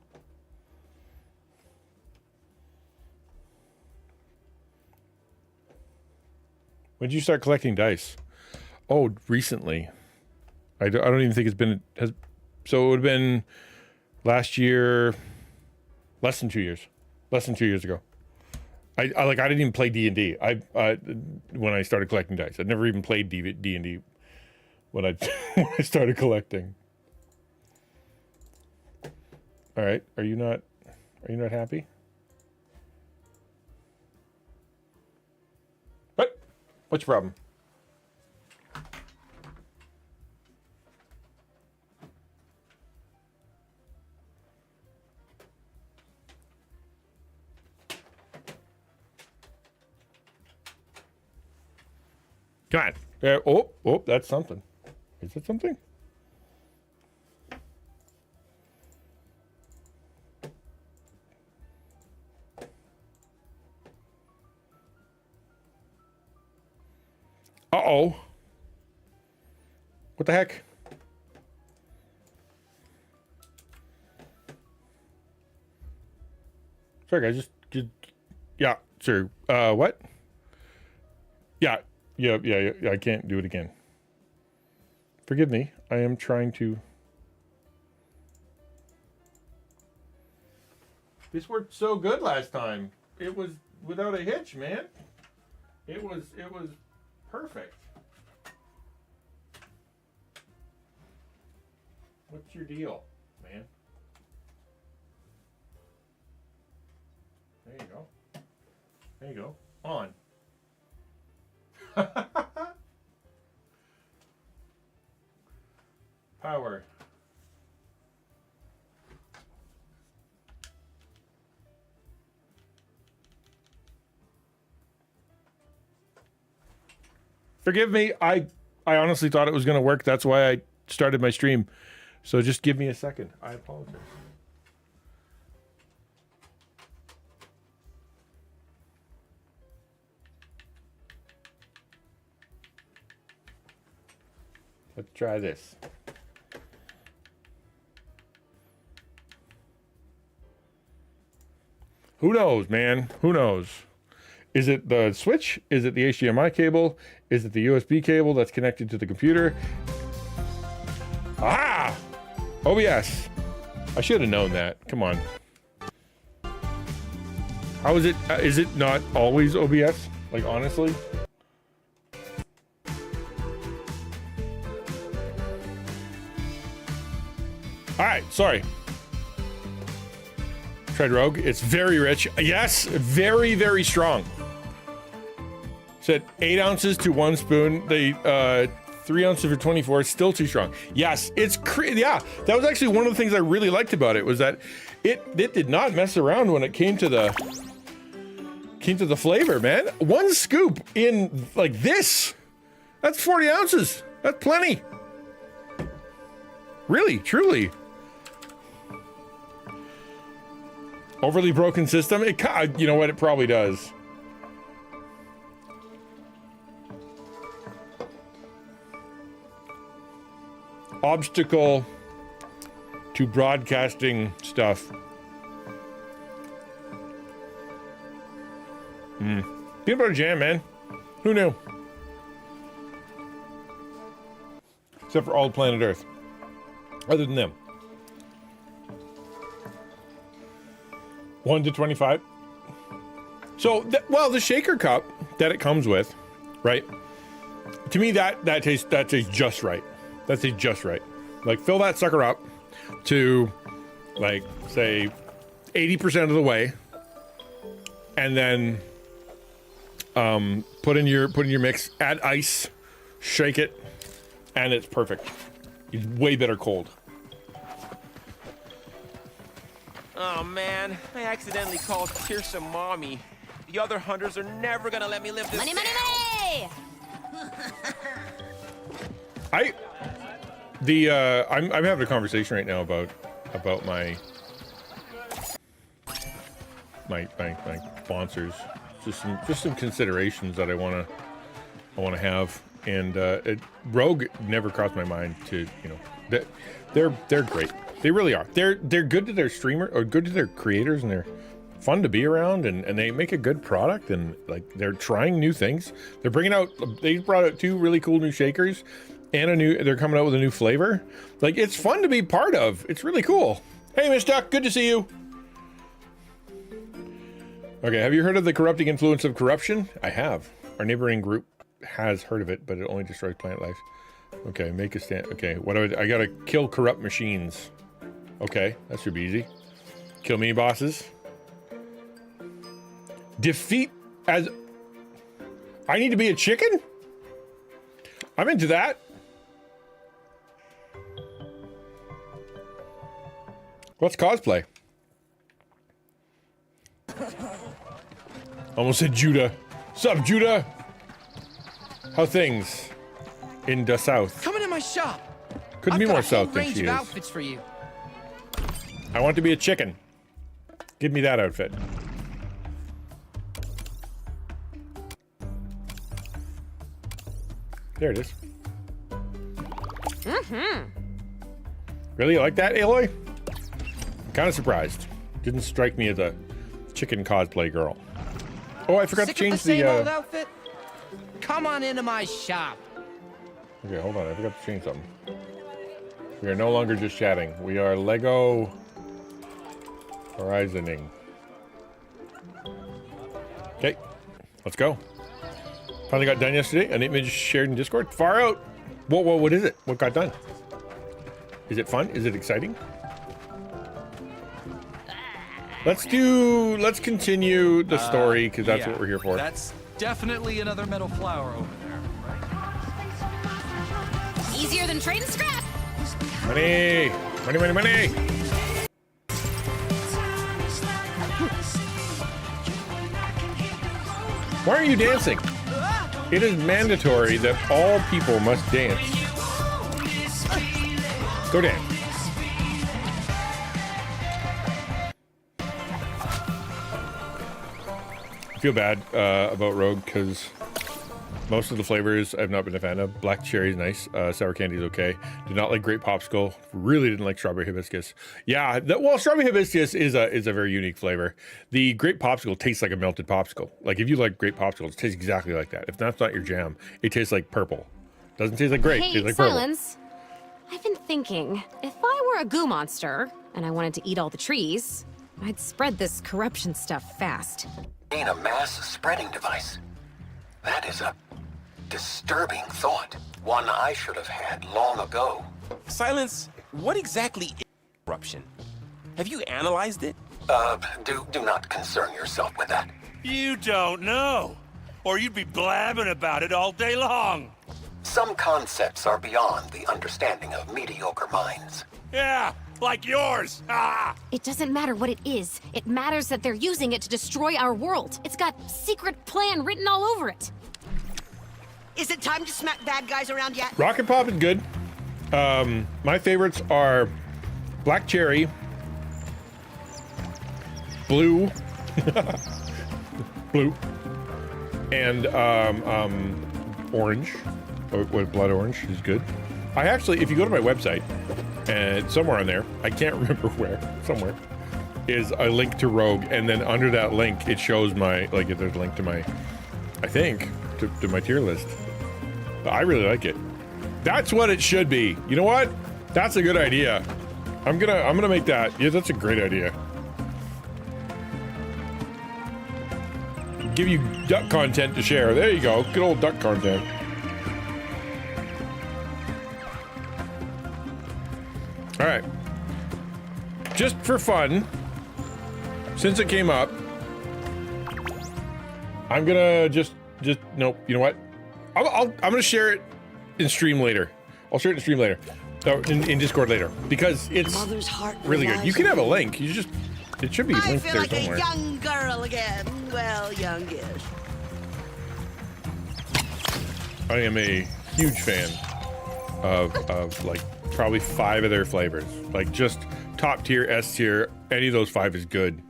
D: When did you start collecting dice? Oh, recently. I don't even think it's been... So it would have been last year... Less than 2 years. Less than 2 years ago. I didn't even play D&D. When I started collecting dice. I'd never even played D&D when I started collecting. All right. Are you not happy? What? What's your problem? Come on. Oh, that's something. Is it something? Uh-oh. What the heck? Sorry, guys. Just yeah, sure. What? Yeah. Yeah, I can't do it again. Forgive me. I am trying to... This worked so good last time. It was without a hitch, man. It was perfect. What's your deal, man? There you go. There you go. On. Power. Forgive me. I honestly thought it was going to work. That's why I started my stream. So just give me a second. I apologize. Let's try this. Who knows, man? Who knows? Is it the switch? Is it the HDMI cable? Is it the USB cable that's connected to the computer? Ah! OBS. I should have known that. Come on. How is it? Is it not always OBS? Like, honestly? All right, sorry. Tried Rogue. It's very rich. Yes, very, very strong. Said 8 ounces to 1 spoon. They 3 ounces for 24. It's still too strong. Yes, it's yeah. That was actually one of the things I really liked about it, was that it did not mess around when it came to the flavor, man. 1 scoop in like this. That's 40 ounces. That's plenty. Really, truly. Overly broken system? It, you know what? It probably does. Obstacle to broadcasting stuff. Peanut butter jam, man. Who knew? Except for all planet Earth. Other than them. 1 to 25. So, the shaker cup that it comes with, right? To me, that tastes just right. That tastes just right. Like, fill that sucker up to, like, say, 80% of the way, and then put in your mix, add ice, shake it, and it's perfect. It's way better cold.
C: Oh man, I accidentally called Kirsten mommy. The other hunters are never gonna let me live this.
A: Money, money, money!
D: I'm having a conversation right now about my sponsors. Just some considerations that I wanna have, and Rogue never crossed my mind to, they're great. They really are. They're good to their streamer or good to their creators, and they're fun to be around, and they make a good product, and like they're trying new things. They brought out 2 really cool new shakers, and they're coming out with a new flavor. Like, it's fun to be part of. It's really cool. Hey, Miss Duck, good to see you. Okay, have you heard of the corrupting influence of corruption? I have. Our neighboring group has heard of it, but it only destroys plant life. Okay, make a stand. Okay, I gotta kill corrupt machines. Okay, that should be easy. Kill mini bosses. Defeat as... I need to be a chicken? I'm into that. What's cosplay? Almost said Judah. Sup, Judah? How things in the south?
E: Come into my shop.
D: Couldn't be more south than she is.
E: Outfits for you.
D: I want to be a chicken. Give me that outfit. There it is. Really? You like that, Aloy? I'm kind of surprised. Didn't strike me as a chicken cosplay girl. Oh, I forgot to change
E: the same old outfit? Come on into my shop.
D: Okay, hold on. I forgot to change something. We are no longer just chatting. We are Lego Horizoning. Okay, let's go. Finally got done yesterday. An image shared in Discord. Far out. Whoa, what is it? What got done? Is it fun? Is it exciting? Let's continue the story, because that's what we're here for.
F: That's definitely another metal flower over there, right?
A: Easier than trading scrap.
D: Money! Money, money, money! Why are you dancing? It is mandatory that all people must dance. Go dance. I feel bad about Rogue because most of the flavors I've not been a fan of. Black cherry is nice. Sour candy is okay. Did not like grape popsicle. Really didn't like strawberry hibiscus. Yeah, strawberry hibiscus is a very unique flavor. The grape popsicle tastes like a melted popsicle. Like, if you like grape popsicles, it tastes exactly like that. If that's not your jam, it tastes like purple. Doesn't taste like grape. It tastes like
G: Silence. I've been thinking, if I were a goo monster and I wanted to eat all the trees, I'd spread this corruption stuff fast.
B: Being a mass spreading device. That is a disturbing thought. One I should have had long ago.
C: Silence, what exactly is corruption? Have you analyzed it?
B: Do not concern yourself with that.
H: You don't know, or you'd be blabbing about it all day long.
B: Some concepts are beyond the understanding of mediocre minds.
H: Yeah, like yours. Ah!
G: It doesn't matter what it is. It matters that they're using it to destroy our world. It's got secret plan written all over it.
I: Is it time to smack bad guys around yet?
D: Rocket Pop is good. My favorites are black cherry, blue, and orange. With blood orange is good. I actually, if you go to my website and somewhere on there, I can't remember where, somewhere, is a link to Rogue, and then under that link, it shows my, like, there's a link to my, I think, to my tier list. But I really like it. That's what it should be. You know what? That's a good idea. I'm gonna make that. Yeah, that's a great idea. Give you duck content to share. There you go. Good old duck content. All right. Just for fun, since it came up, I'm gonna just nope. You know what? I'm gonna share it in stream later. I'll share it in stream later, in Discord later, because it's really good. You can have a link. You just it should be
I: I
D: linked
I: feel
D: there
I: like
D: somewhere.
I: a young girl again. Well, youngish.
D: I am a huge fan of like probably 5 of their flavors. Like just top tier, S tier. Any of those 5 is good.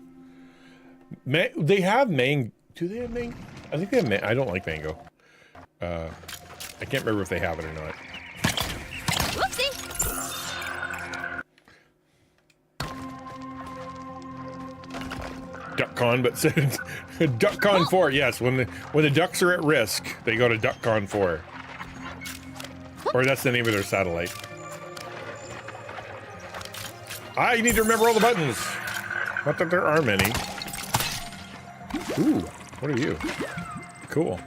D: They have mango. Do they have mango? I think they have mango. I don't like mango. I can't remember if they have it or not.
G: Whoopsie!
D: DuckCon, but said DuckCon 4. Yes, when the ducks are at risk, they go to DuckCon 4. Or that's the name of their satellite. I need to remember all the buttons. Not that there are many. Ooh, what are you? Cool.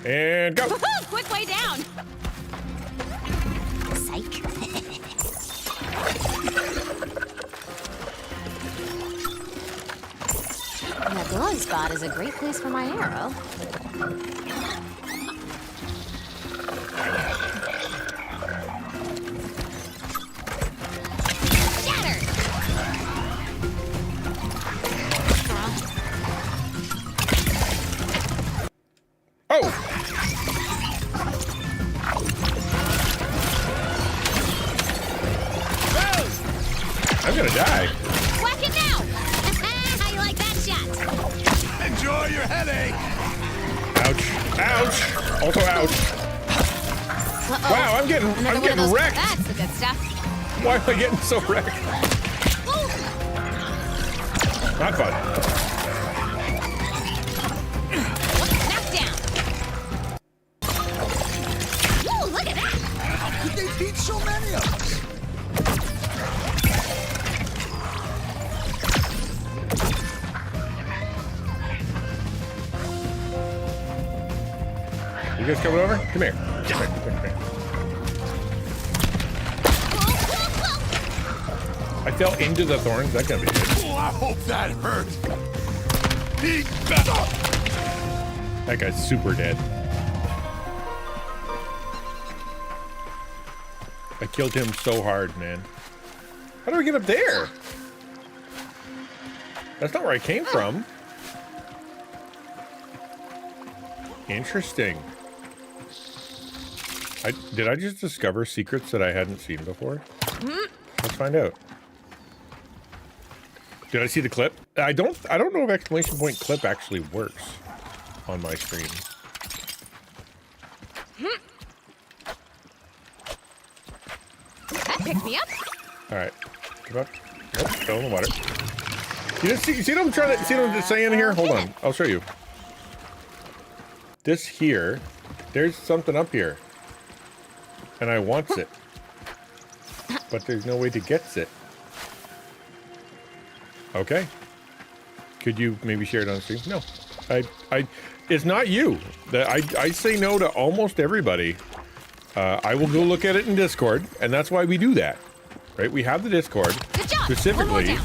D: And go.
G: Woohoo! Quick way down. Psych. That glowing spot is a great place for my arrow. Shattered.
D: Oh! I'm gonna die.
G: Whack it now! How you like that shot?
H: Enjoy your headache.
D: Ouch. Ouch. Also ouch.
G: Uh-oh.
D: Wow, I'm getting
G: Another one of those-
D: wrecked.
G: That's the good stuff.
D: Why am I getting so wrecked?
G: Ooh.
D: Not fun.
G: Knocked down. Ooh, look at that!
H: How could they beat so many of us?
D: You guys coming over? Come here. Come here. Come here. I fell into the thorns. That can't be good.
H: Oh, I hope that hurt. He better.
D: That guy's super dead. I killed him so hard, man. How do I get up there? That's not where I came from. Interesting. Did I just discover secrets that I hadn't seen before? Let's find out. Did I see the clip? I don't know if exclamation point clip actually works on my screen.
G: That picked me up.
D: All right, come up. Nope, fell in the water. You see what I'm trying to see what I'm saying here? Hold on, I'll show you. This here, there's something up here, and I wants it, but there's no way to get it. Okay. Could you maybe share it on stream? No, it's not you. I say no to almost everybody. I will go look at it in Discord, and that's why we do that, right? We have the Discord
G: Good job.
D: specifically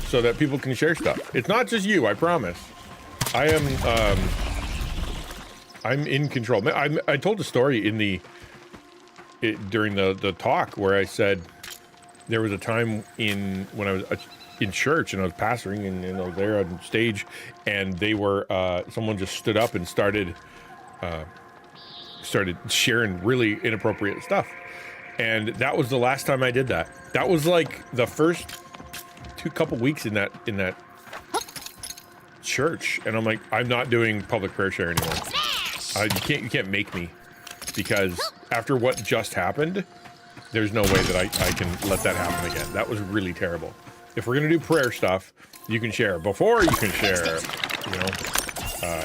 D: so that people can share stuff. It's not just you, I promise. I am, I'm in control. I told a story during the talk where I said there was a time when I was in church and I was pastoring and I was there on stage, and they were someone just stood up and started sharing really inappropriate stuff, and that was the last time I did that. That was like the first couple weeks in that church, and I'm like, I'm not doing public prayer share anymore. You can't make me, because after what just happened, there's no way that I can let that happen again. That was really terrible. If we're gonna do prayer stuff, you can share before, you can share, you know,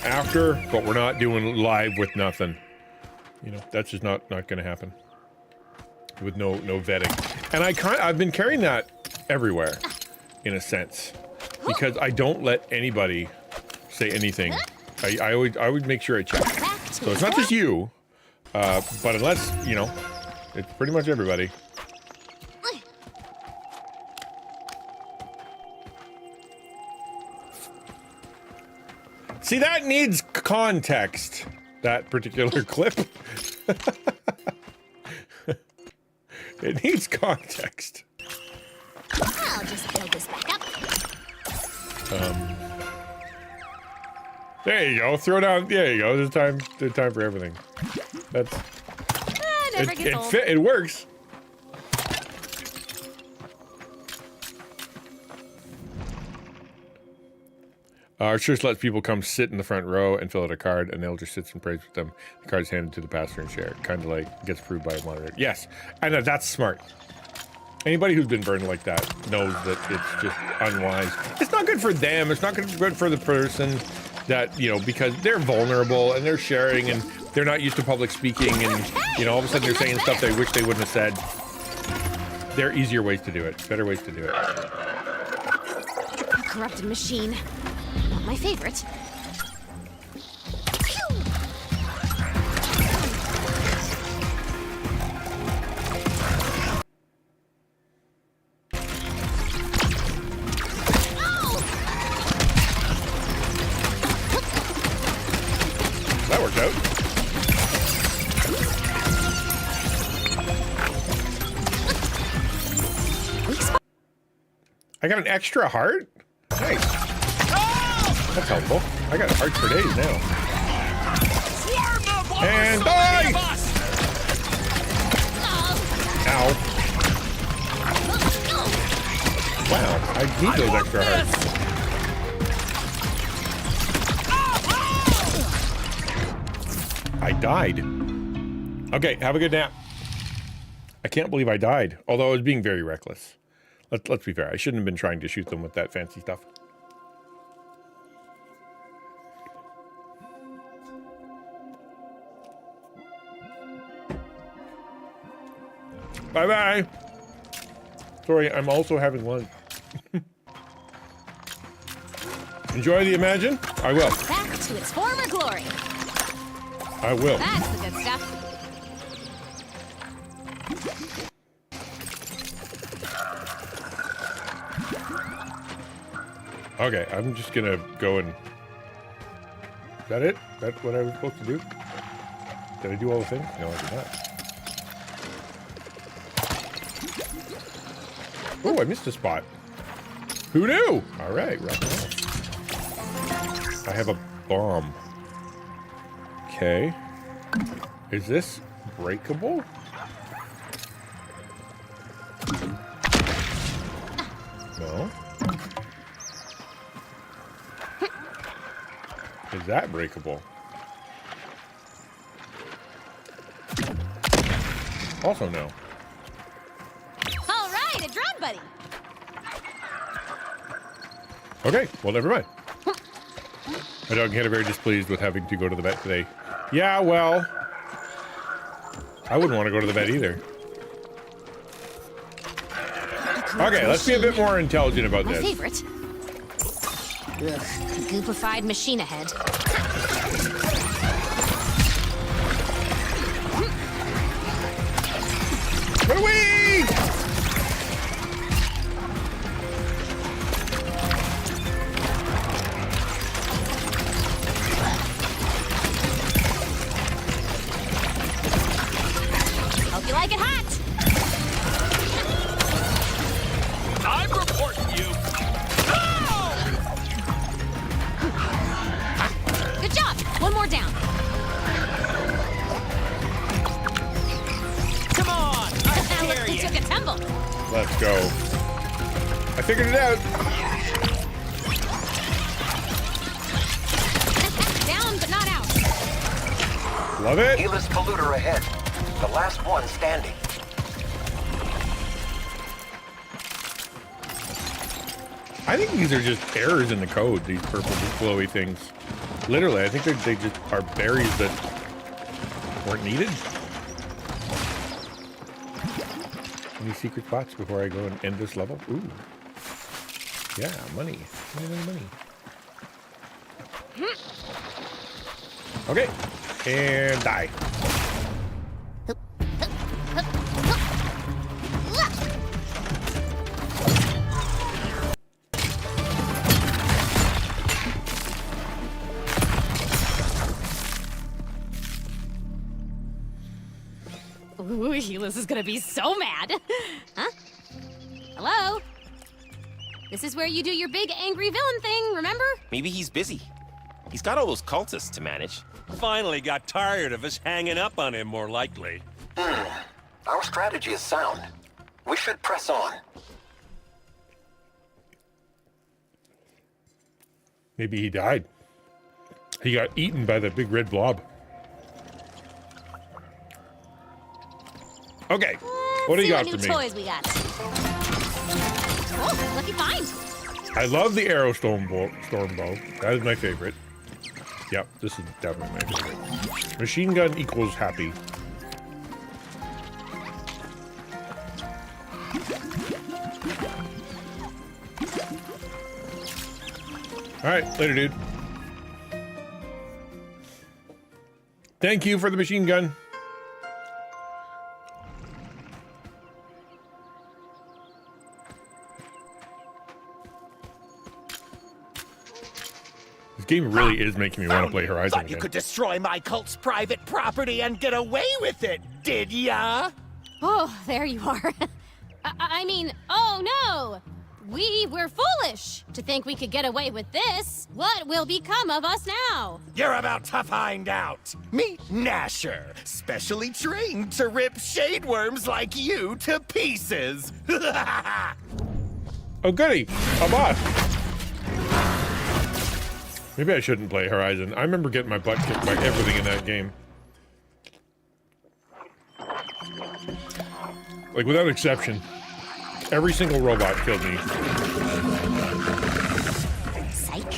D: after, but we're not doing live with nothing. You know, that's just not gonna happen with no vetting. And I've been carrying that everywhere, in a sense, because I don't let anybody say anything. I would make sure I check. So it's not just you, but unless, you know, it's pretty much everybody. See, that needs context, that particular clip. It needs context.
G: I'll just build this back up.
D: There you go. Throw down. There you go. There's time for everything. That's.
G: Never gets old.
D: It works. Our church lets people come sit in the front row and fill out a card, and they'll just sit and praise with them. The card's handed to the pastor and shared. Kind of like gets approved by a moderator. Yes, I know, that's smart. Anybody who's been burned like that knows that it's just unwise. It's not good for them. It's not good for the person that, you know, because they're vulnerable and they're sharing and they're not used to public speaking and, you know, all of a sudden they're saying stuff they wish they wouldn't have said. There are easier ways to do it. Better ways to do it.
G: A corrupted machine. Not my favorite.
D: That worked out. I got an extra heart? Nice. That's helpful. I got hearts for days now. And die! Ow. Wow, I need those extra hearts. I died. Okay, have a good nap. I can't believe I died, although I was being very reckless. Let's be fair. I shouldn't have been trying to shoot them with that fancy stuff. Bye-bye. Sorry, I'm also having lunch. Enjoy the Imagine? I will.
G: Back to its former glory.
D: I will.
G: That's the good stuff.
D: Okay, I'm just gonna go and... Is that it? That's what I was supposed to do? Did I do all the things? No, I did not. Oh, I missed a spot. Who knew? All right, rock and roll. I have a bomb. Okay. Is this breakable? No. Is that breakable? Also no.
G: All right, a drone buddy.
D: Okay, well, never mind. My dog Hannah very displeased with having to go to the vet today. Yeah, well, I wouldn't want to go to the vet either. Okay, let's be a bit more intelligent about
G: My
D: this.
G: favorite. Ugh, goopified machine ahead.
D: Whee!
G: Hope you like it hot.
H: I'm reporting you.
G: Good job. One more down.
C: Come on! I
G: Look
C: dare
G: who
C: you!
G: took a tumble.
D: Let's go. I figured it out.
G: Down, but not out.
D: Love it.
B: Helis polluter ahead. The last one standing.
D: I think these are just errors in the code, these purple glowy things. Literally, I think they just are berries that weren't needed. Any secret spots before I go and end this level? Ooh. Yeah, money. Money. Okay. And die.
G: Ooh, Helis is gonna be so mad. Huh? Hello? This is where you do your big angry villain thing, remember?
C: Maybe he's busy. He's got all those cultists to manage.
H: Finally got tired of us hanging up on him, more likely.
B: Our strategy is sound. We should press on.
D: Maybe he died. He got eaten by the big red blob. Okay, what do you got for me?
G: Toys we got. Oh, lucky find.
D: I love the arrow storm bow. That is my favorite. Yep, this is definitely my favorite. Machine gun equals happy. All right, later, dude. Thank you for the machine gun. This game really is making me want to play Horizon
J: Thought
D: again.
J: you could destroy my cult's private property and get away with it, did ya?
G: Oh, there you are. I mean, oh no! We were foolish to think we could get away with this. What will become of us now?
J: You're about to find out. Meet Gnasher, specially trained to rip shadeworms like you to pieces.
D: Oh, goody! A boss! Maybe I shouldn't play Horizon. I remember getting my butt kicked by everything in that game. Like, without exception. Every single robot killed me.
G: Psych.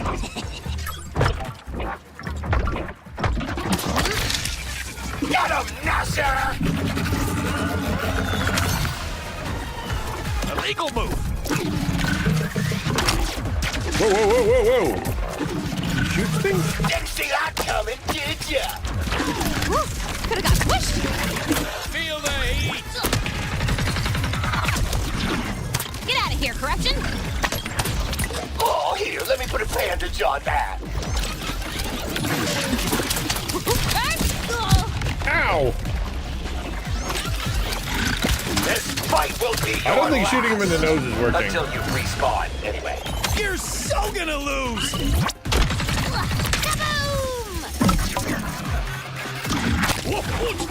J: Get him, Gnasher! Illegal move!
D: Whoa, whoa, whoa, whoa, whoa! Shoot things?
J: Didn't see that coming, did ya?
G: Could've got squished.
H: Feel the heat!
G: Get out of here, corruption.
J: Oh, here, let me put a bandage on that.
D: Ow!
J: This fight will be
D: I don't think shooting him in the nose is working.
B: Until you respawn, anyway.
H: You're so gonna lose!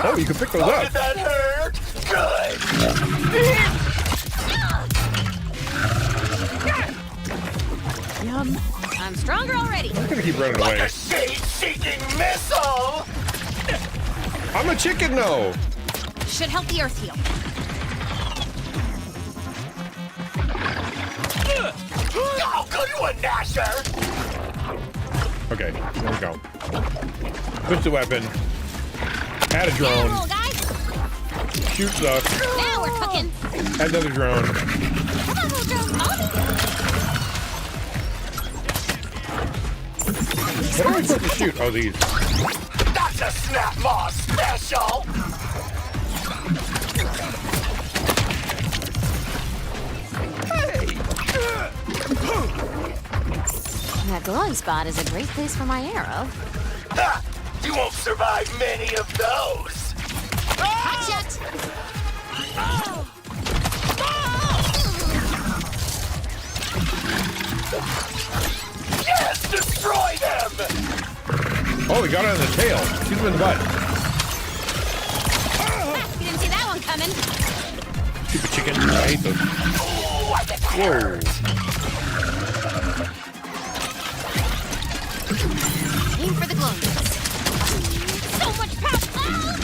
D: Oh, you can pick those
J: Did
D: up.
J: that hurt? Good.
G: Yum. I'm stronger already.
D: I'm gonna keep running
J: Like
D: away.
J: a shade-seeking missile!
D: I'm a chicken, though.
G: Should help the earth heal.
J: Oh, good one, Gnasher!
D: Okay, there we go. Push the weapon. Add a
G: Roll,
D: drone.
G: guys.
D: Shoot stuff.
G: Now we're cooking.
D: Add another drone.
G: Come on, little drone. Follow me.
D: What am I supposed to shoot? Oh, these.
J: That's a Snap Maw special!
G: That glowing spot is a great place for my arrow.
J: Ha! You won't survive many of those!
G: Hot
J: Yes, destroy them!
D: Oh, we got it on the tail. Shoot him in the butt.
G: You didn't see that one coming.
D: Stupid chicken. I hate those. Whoa.
G: Aim for the glowing bits. So much power.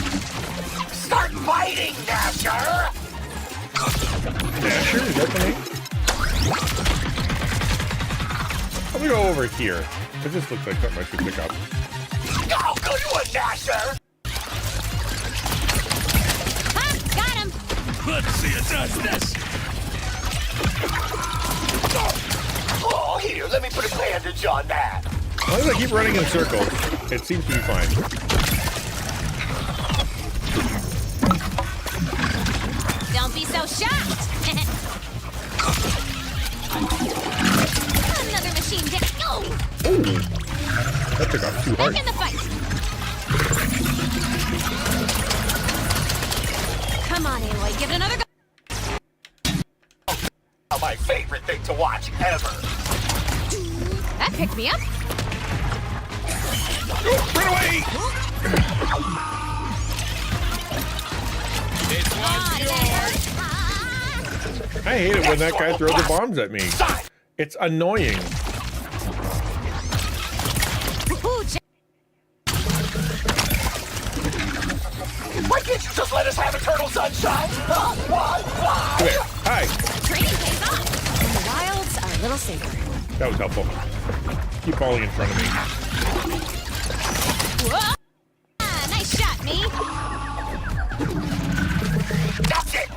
B: Start fighting, Nasher!
D: Nasher, is that the name? I'm gonna go over here. Because this looks like something I should pick up.
B: Oh, good one, Nasher!
G: Ha! Got him!
H: Let's see you does this.
B: Oh, here, let me put a bandage on that.
D: As long as I keep running in circles, it seems to be fine.
G: Don't be so shocked! Another machine down. Oh!
D: Ooh, that took off too hard.
G: Back in the fight! Come on, Aloy, give it another go!
B: My favorite thing to watch ever.
G: That picked me up!
D: Run away! I hate it when that guy throws the bombs at me. It's annoying.
B: Why can't you just let us have eternal sunshine? Why?
D: Come here. Hi.
G: Training pays off! And the wilds are a little safer.
D: That was helpful. Keep falling in front of me.
G: Whoa! Ah, nice shot, me!
B: That's it!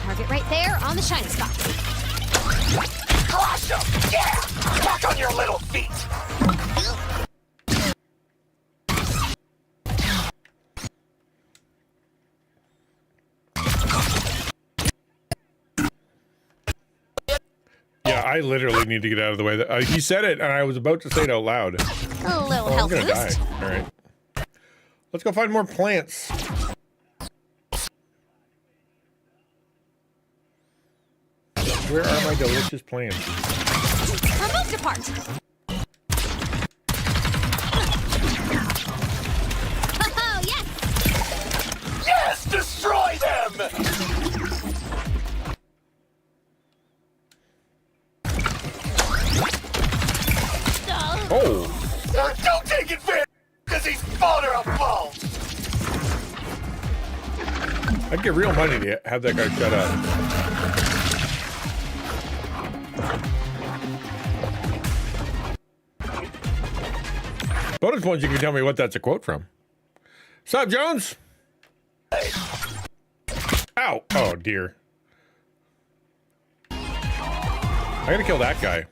G: Target right there on the shiny spot.
B: Crush them! Yeah! Back on your little feet!
D: Yeah, I literally need to get out of the way. He said it, and I was about to say it out loud.
G: A little
D: I'm
G: health
D: gonna
G: boost.
D: die. All right. Let's go find more plants. Where are my delicious plants?
G: Removed apart. Oh, yes!
B: Yes! Destroy them!
D: Oh!
B: Don't take advantage because he's vulnerable!
D: I'd get real money to have that guy shut up. Bonus points, you can tell me what that's a quote from. Sup, Jones? Ow! Oh, dear. I gotta kill that guy.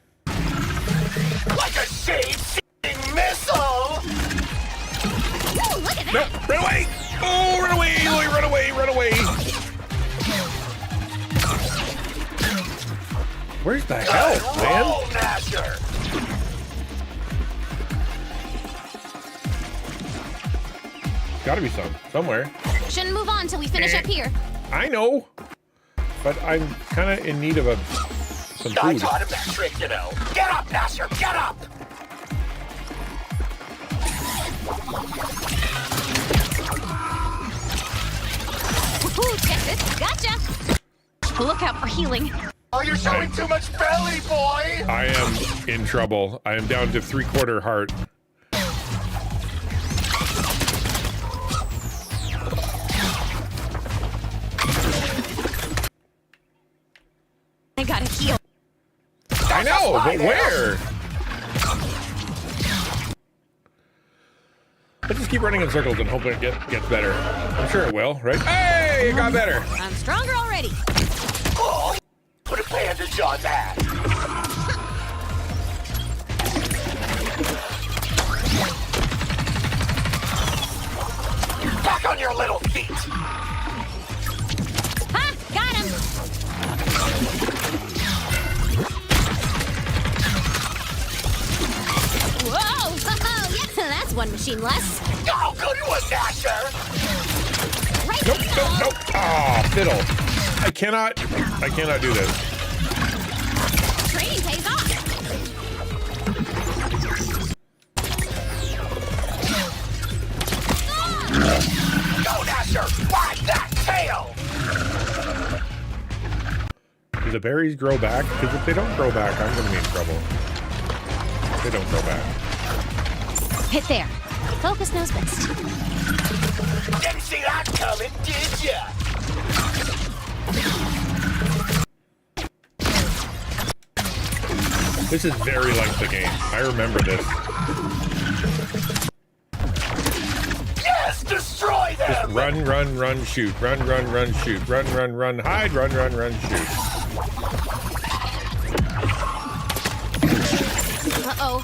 B: Like a shade-seeing missile!
G: Ooh, look at that!
D: No! Run away! Oh, run away! Aloy, run away! Run away! Where's the health, man?
B: Roll, Nasher!
D: Gotta be somewhere.
G: Shouldn't move on till we finish up here.
D: I know, but I'm kind of in need of some
B: I
D: food.
B: taught him that trick, you know. Get up, Nasher! Get up!
G: Ooh, check this. Gotcha! Look out for healing.
B: Oh, you're showing too much belly, boy!
D: I am in trouble. I am down to 3/4 heart.
G: I gotta heal.
D: I know, but where? Let's just keep running in circles and hope it gets better. I'm sure it will, right? Hey, it got better.
G: I'm stronger already.
B: Oh, put a bandage on that. Back on your little feet.
G: Ha! Got him! Whoa! Yes, that's one machine less.
B: Oh, good one, Nasher.
G: Right
D: Nope,
G: there.
D: nope, nope. Ah, fiddle. I cannot do this.
G: Training pays off.
B: Go, Nasher. Ride that tail.
D: Do the berries grow back? Because if they don't grow back, I'm going to be in trouble. They don't go back.
G: Hit there. Focus knows best.
J: Didn't see that coming, did ya?
D: This is very like the game. I remember this.
J: Yes, destroy them!
D: Just run, run, run, shoot. Run, run, run, shoot. Run, run, run, hide. Run, run, run, shoot.
G: Uh-oh.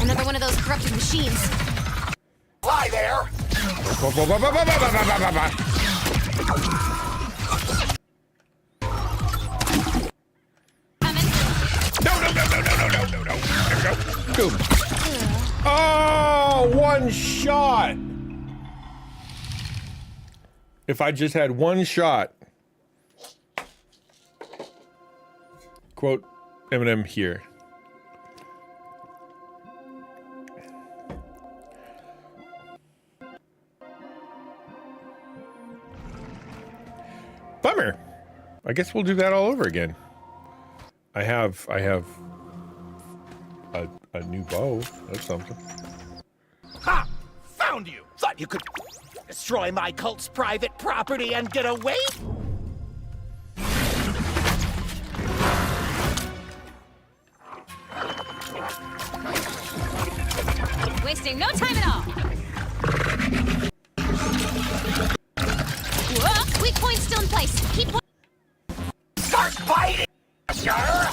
G: Another one of those corrupted machines.
J: Lie there!
G: Coming.
D: No. There we go. Boom. Oh, one shot. If I just had one shot. Quote Eminem here. Bummer. I guess we'll do that all over again. I have a new bow. That's something.
J: Ha! Found you! Thought you could destroy my cult's private property and get away?
G: Wasting no time at all. Whoa, weak point still in place. Keep
J: Start biting, sure!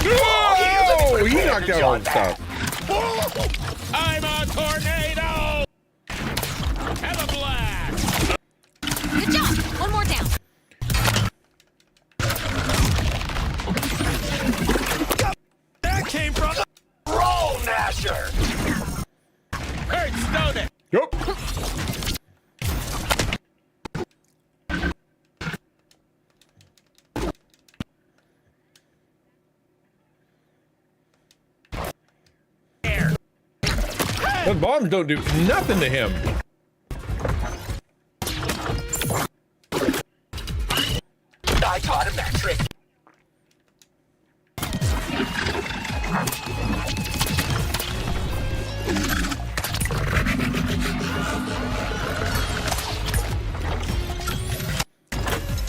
D: Whoa! He knocked out all the stuff.
H: I'm a tornado! Have a blast!
G: Good job. One more down.
H: That came from
J: Roll, Nasher!
H: Hurt, stone it!
D: Yup. Those bombs don't do nothing to him.
J: I taught him that trick.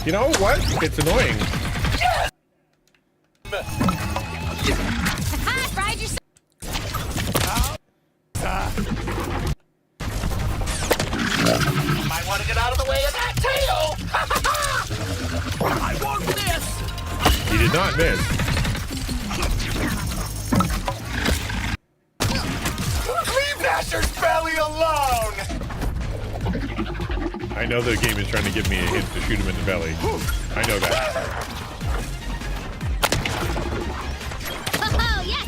D: You know what? It's annoying.
G: Ha! Fried yourself.
J: Might want to get out of the way of that tail! I won't miss!
D: He did not miss.
J: Leave Nasher's belly alone!
D: I know the game is trying to give me a hint to shoot him in the belly. I know that.
G: Oh, yes.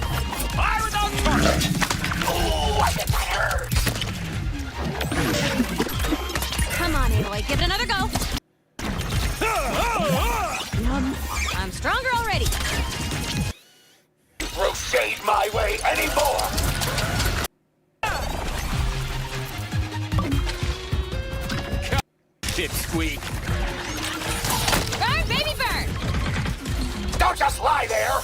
J: Fire without target! Ooh, I bet that hurts!
G: Come on, Aloy. Give it another go. I'm stronger already.
J: Throw shade my way anymore!
H: Dipsqueak.
G: Burn, baby, burn.
J: Don't just lie there!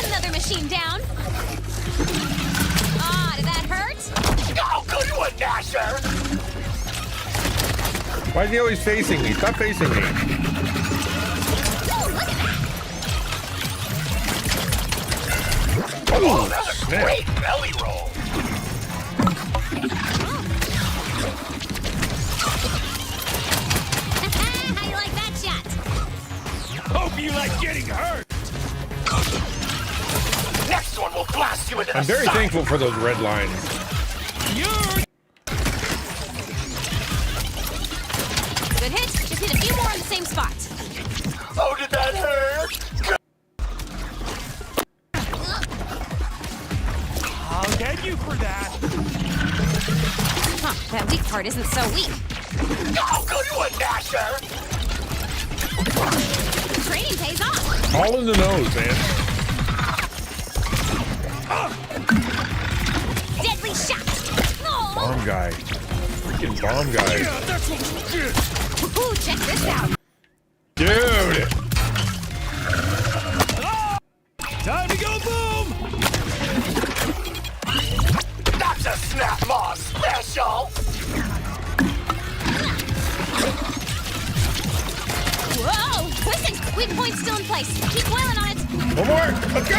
G: Another machine down. Ah, did that hurt?
J: Oh, good one, Nasher!
D: Why is he always facing me? Stop facing me.
G: Ooh, look at that.
J: Oh, that was a
D: snap.
J: great belly roll!
G: How you like that shot?
H: Hope you like getting hurt!
J: Next one will blast you into the
D: I'm very
J: side.
D: thankful for those red lines.
G: Good hit. Just hit a few more in the same spot.
J: Oh, did that hurt?
H: I'll get you for that!
G: Huh, that weak part isn't so weak.
J: Oh, good one, Nasher!
G: Training pays off.
D: All in the nose, man.
G: Deadly shot. Oh,
D: bomb guy. Freaking bomb guy.
G: Ooh, check this out.
D: Dude!
H: Time to go boom!
J: That's a Snap Maw special!
G: Whoa! Listen, weak point's still in place. Keep boiling on it.
D: One more! Let's go!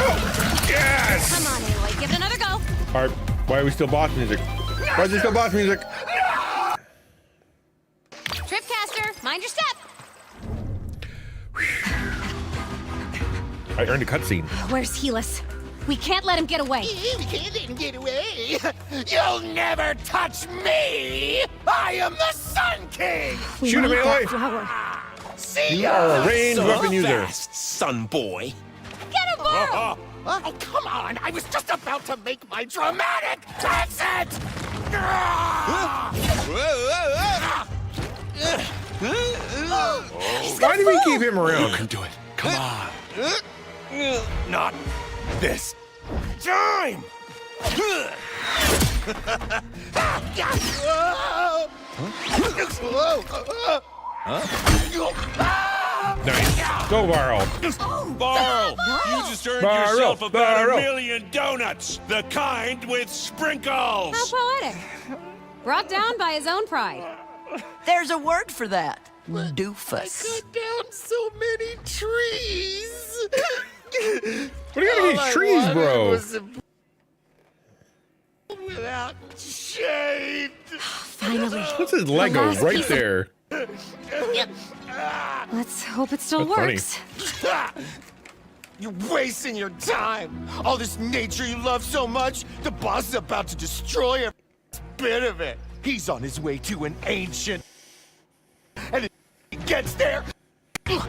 D: Yes!
G: Come on, Aloy, give it another go.
D: Alright, why are we still boss music? Why is there still boss music?
G: Tripcaster, mind your step.
D: I earned a cutscene.
G: Where's Helis? We can't let him get away.
J: You can't let him get away. You'll never touch me. I am the Sun King.
G: We
D: Shoot him,
G: need that
D: Aloy.
G: flower.
J: See
D: You
J: ya.
D: are a ranged weapon user.
H: Fast, son boy.
G: Get him, Burl!
J: Oh, come on. I was just about to make my dramatic exit.
D: Why do we keep him around?
H: You can do it. Come on.
J: Not this time.
D: Nice. Go, Varl.
H: Barl, you just earned
D: Barl,
H: yourself about
D: Barl.
H: 1,000,000 donuts. The kind with sprinkles.
G: How poetic. Brought down by his own pride.
I: There's a word for that. Doofus.
J: Cut down so many trees.
D: What are you gonna get trees, bro?
J: Without shade.
G: Finally.
D: What's his Lego
G: last
D: right
G: piece of-
D: there?
G: Let's hope it still
D: That's funny.
G: works.
J: You're wasting your time. All this nature you love so much, the boss is about to destroy every bit of it. He's on his way to an ancient. And if he gets there,
G: Aaron,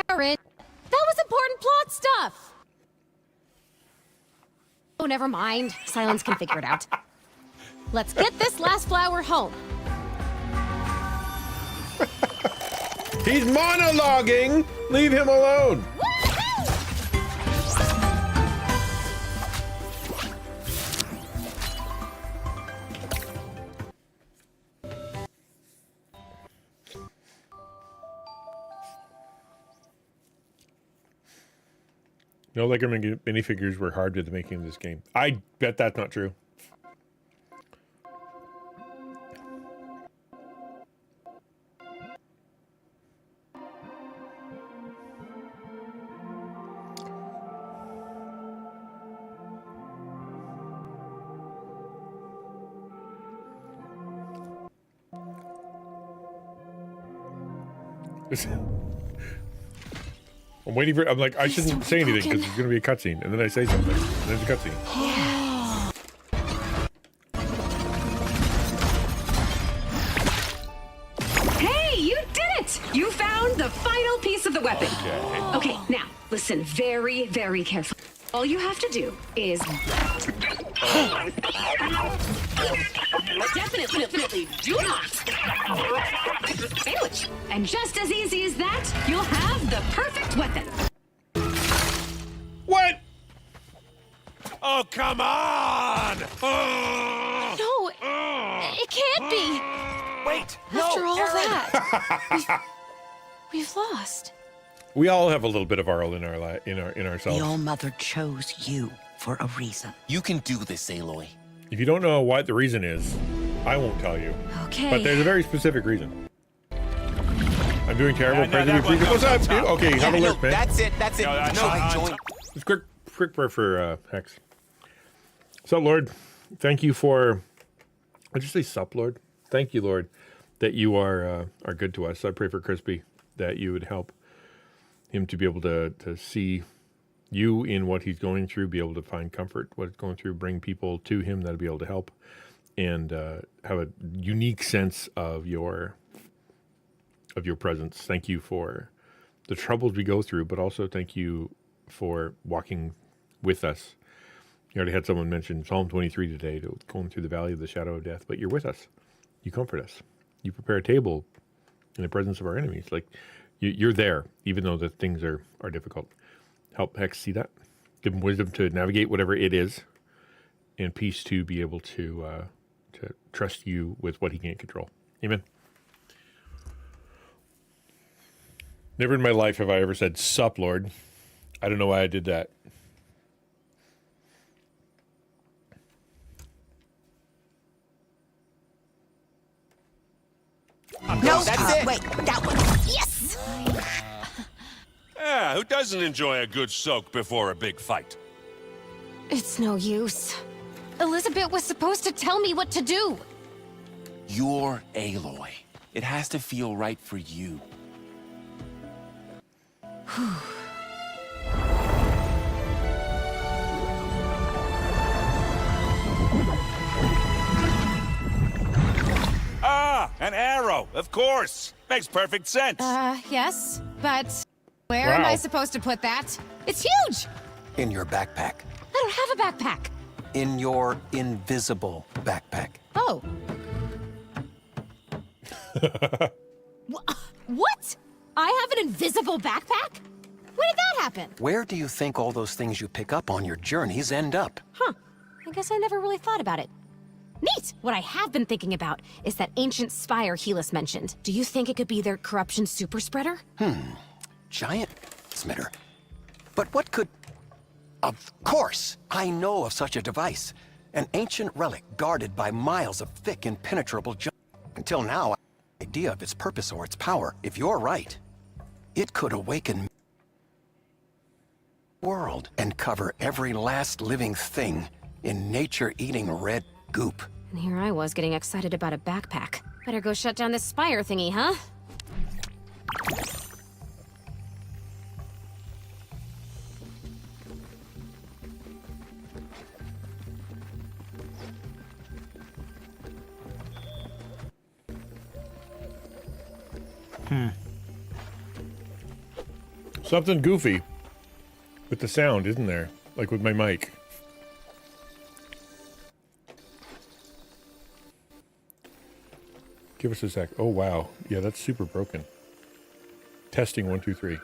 G: that was important plot stuff. Oh, never mind. Silence can figure it out. Let's get this last flower home.
D: He's monologuing. Leave him alone. No Lego minifigures were hard with the making of this game. I bet that's not true. I'm waiting for. I'm like, I shouldn't say anything because it's going to be a cutscene, and then I say something, and there's a cutscene.
K: Hey, you did it! You found the final piece of the weapon. Okay, now listen very, very carefully. All you have to do is definitely do not sandwich. And just as easy as that, you'll have the perfect weapon.
D: What?
H: Oh, come on!
G: No, it can't be.
J: wait.
G: After
J: no,
G: all
J: Aaron.
G: that, we've lost.
D: We all have a little bit of Arl in our in ourselves.
I: Your mother chose you for a reason.
E: You can do this, Aloy.
D: If you don't know what the reason is, I won't tell you.
G: Okay.
D: But there's a very specific reason. I'm doing terrible.
H: No, that one
D: What's up,
H: goes
D: dude?
H: on top.
D: Okay, have a look, man.
E: That's it. That's it.
H: No, that's
E: no,
H: on
E: join.
H: top.
D: Just quick prayer for Hex. So, Lord, thank you for. I'll just say, sup, Lord. Thank you, Lord, that you are good to us. I pray for Crispy that you would help him to be able to see you in what he's going through, be able to find comfort, what he's going through, bring people to him that'll be able to help, and have a unique sense of your presence. Thank you for the troubles we go through, but also thank you for walking with us. You already had someone mention Psalm 23 today, going through the valley of the shadow of death, but you're with us. You comfort us. You prepare a table in the presence of our enemies. Like, you're there, even though the things are difficult. Help Hex see that. Give him wisdom to navigate whatever it is, and peace to be able to to trust you with what he can't control. Amen. Never in my life have I ever said, "Sup, Lord." I don't know why I did that.
I: No, that's it. Wait, that one.
G: Yes!
H: Yeah, who doesn't enjoy a good soak before a big fight?
G: It's no use. Elizabeth was supposed to tell me what to do.
C: You're Aloy. It has to feel right for you.
H: Ah, an arrow, of course. Makes perfect sense.
G: Yes, but where am I supposed to put that? It's huge!
B: In your backpack.
G: I don't have a backpack.
B: In your invisible backpack.
G: Oh. What? I have an invisible backpack? When did that happen?
B: Where do you think all those things you pick up on your journeys end up?
G: Huh. I guess I never really thought about it. Neat! What I have been thinking about is that ancient spire Helis mentioned. Do you think it could be their corruption super spreader?
B: Giant smitter. But what could... Of course, I know of such a device. An ancient relic guarded by miles of thick, impenetrable junk. Until now, I have no idea of its purpose or its power. If you're right, it could awaken the world and cover every last living thing in nature-eating red goop.
G: And here I was getting excited about a backpack. Better go shut down this spire thingy, huh?
D: Something goofy with the sound, isn't there? Like with my mic. Give us a sec. Oh, wow. Yeah, that's super broken. Testing 1, 2, 3.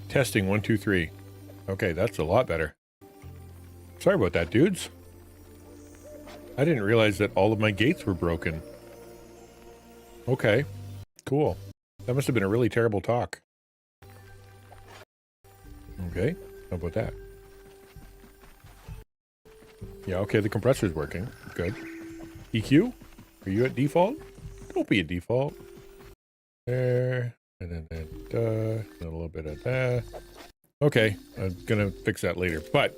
D: Testing 1, 2, 3. Okay, that's a lot better. Sorry about that, dudes. I didn't realize that all of my gates were broken. Okay, cool. That must have been a really terrible talk. Okay, how about that? Yeah, okay, the compressor's working. Good. EQ? Are you at default? Don't be at default. There. And then a little bit of that. Okay, I'm gonna fix that later. But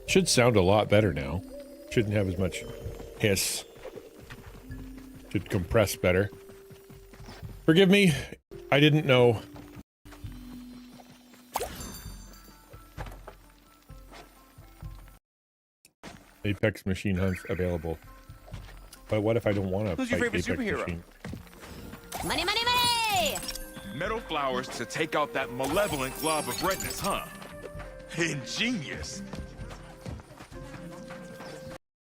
D: should sound a lot better now. Shouldn't have as much hiss. Should compress better. Forgive me, I didn't know. Apex machine hunts available. But what if I don't want to
C: Who's
D: fight
C: your favorite
D: Apex
C: superhero?
D: machine?
G: Money, money, money!
L: Metal flowers to take out that malevolent glob of redness, huh? Ingenious.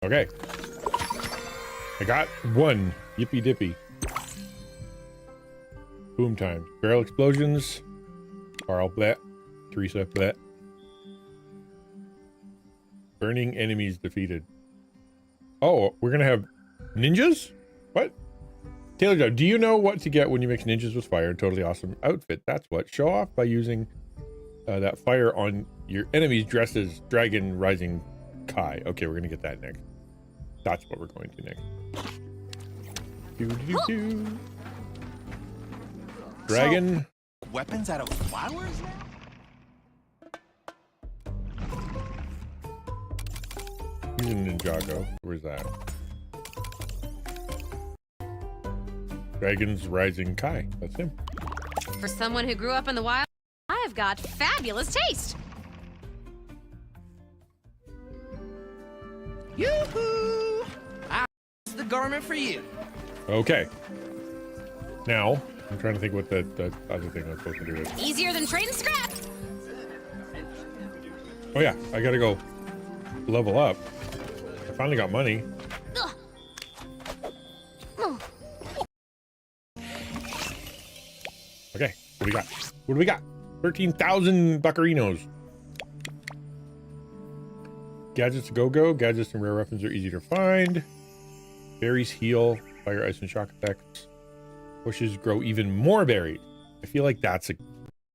D: Okay. I got one. Yippee dippy. Boom time. Barrel explosions. Carl Blatt. Teresa Blatt. Burning enemies defeated. Oh, we're gonna have ninjas? What? Taylor, do you know what to get when you mix ninjas with fire? Totally awesome outfit. That's what. Show off by using that fire on your enemies dressed as Dragon Rising Kai. Okay, we're gonna get that next. That's what we're going to next. Doo-doo-doo-doo. Dragon.
L: So, weapons out of flowers now?
D: He's a Ninjago. Where's that? Dragon's Rising Kai. That's him.
G: For someone who grew up in the wild, I've got fabulous taste.
E: Yoo-hoo! That's the garment for you.
D: Okay. Now, I'm trying to think what the other thing I'm supposed to do is.
G: Easier than trading scrap.
D: Oh yeah, I gotta go level up. I finally got money.
G: Ugh.
D: Okay, what do we got? What do we got? 13,000 buccarinos. Gadgets to go. Gadgets and rare weapons are easy to find. Berries heal, fire, ice, and shock effects. Bushes grow even more berries. I feel like that's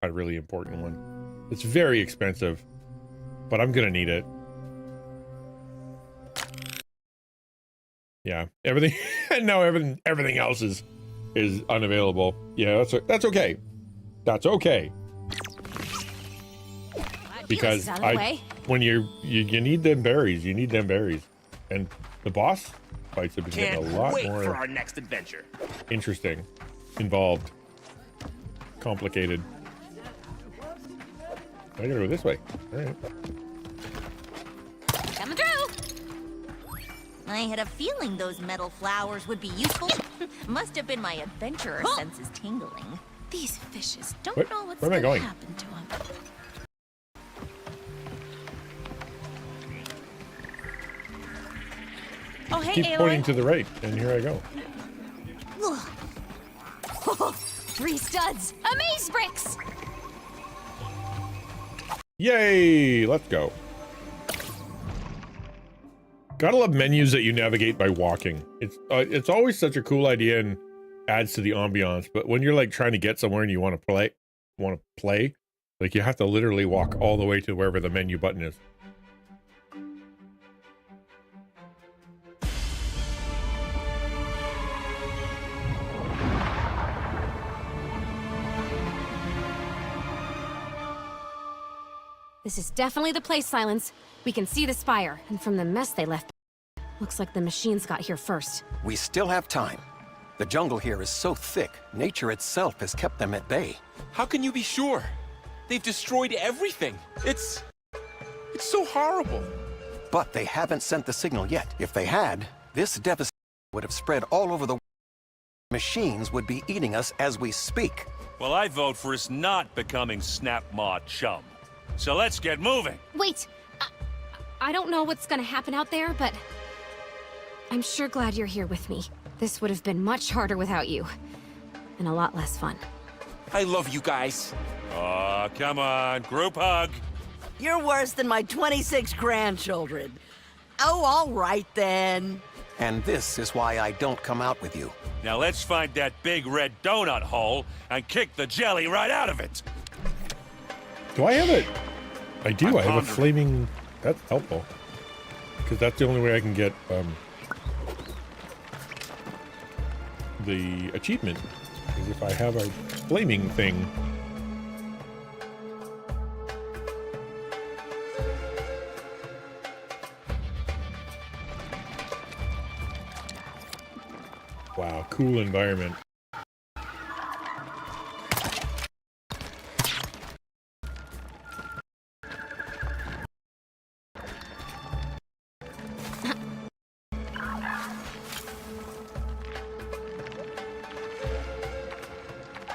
D: a really important one. It's very expensive, but I'm gonna need it. Yeah, everything. And now everything else is unavailable. Yeah, that's okay. That's okay. Because when you need them berries, you need them berries, and the boss fights have been getting a lot
C: wait
D: more
C: for our next adventure.
D: Interesting, involved, complicated. I gotta go this way. All right.
A: Coming through. I had a feeling those metal flowers would be useful. Must have been my adventurer senses tingling. These fishes don't know what's
D: Where am I going?
A: happen to them. Oh, hey,
D: Keep
A: Aloy.
D: pointing to the right, and here I go.
G: Oh, 3 studs. Amaze bricks.
D: Yay! Let's go. Gotta love menus that you navigate by walking. It's always such a cool idea and adds to the ambiance. But when you're like trying to get somewhere and you want to play, like you have to literally walk all the way to wherever the menu button is.
G: This is definitely the place, Silence. We can see the spire, and from the mess they left, looks like the machines got here first.
B: We still have time. The jungle here is so thick, nature itself has kept them at bay.
C: How can you be sure? They've destroyed everything. It's so horrible.
B: But they haven't sent the signal yet. If they had, this devastation would have spread all over the world. Machines would be eating us as we speak.
H: Well, I vote for us not becoming Snap Maw chum. So let's get moving.
G: Wait, I don't know what's gonna happen out there, but I'm sure glad you're here with me. This would have been much harder without you, and a lot less fun.
C: I love you guys.
H: Aw, come on, group hug.
I: You're worse than my 26 grandchildren. Oh, all right then.
B: And this is why I don't come out with you.
H: Now let's find that big red donut hole and kick the jelly right out of it.
D: Do I have it? I do. I have a flaming... That's helpful. Because that's the only way I can get the achievement. Is if I have a flaming thing. Wow, cool environment.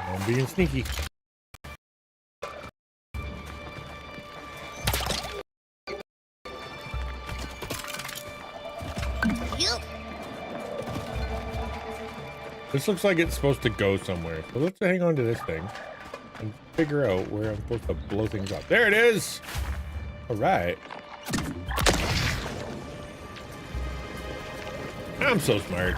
D: I'm being sneaky. This looks like it's supposed to go somewhere. So let's hang on to this thing and figure out where I'm supposed to blow things up. There it is! All right. I'm so smart.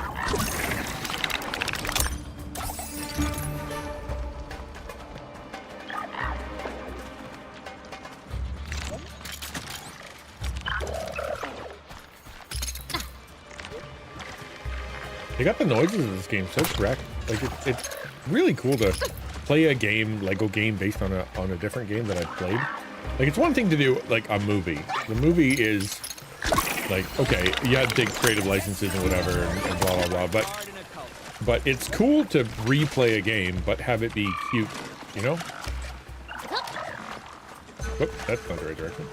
D: They got the noises in this game so correct. Like it's really cool to play a game, Lego game, based on a different game that I've played. Like it's one thing to do like a movie. The movie is like, okay, you have to take creative licenses and whatever and blah blah blah. But it's cool to replay a game, but have it be cute, you know? Whoop, that's not the right direction.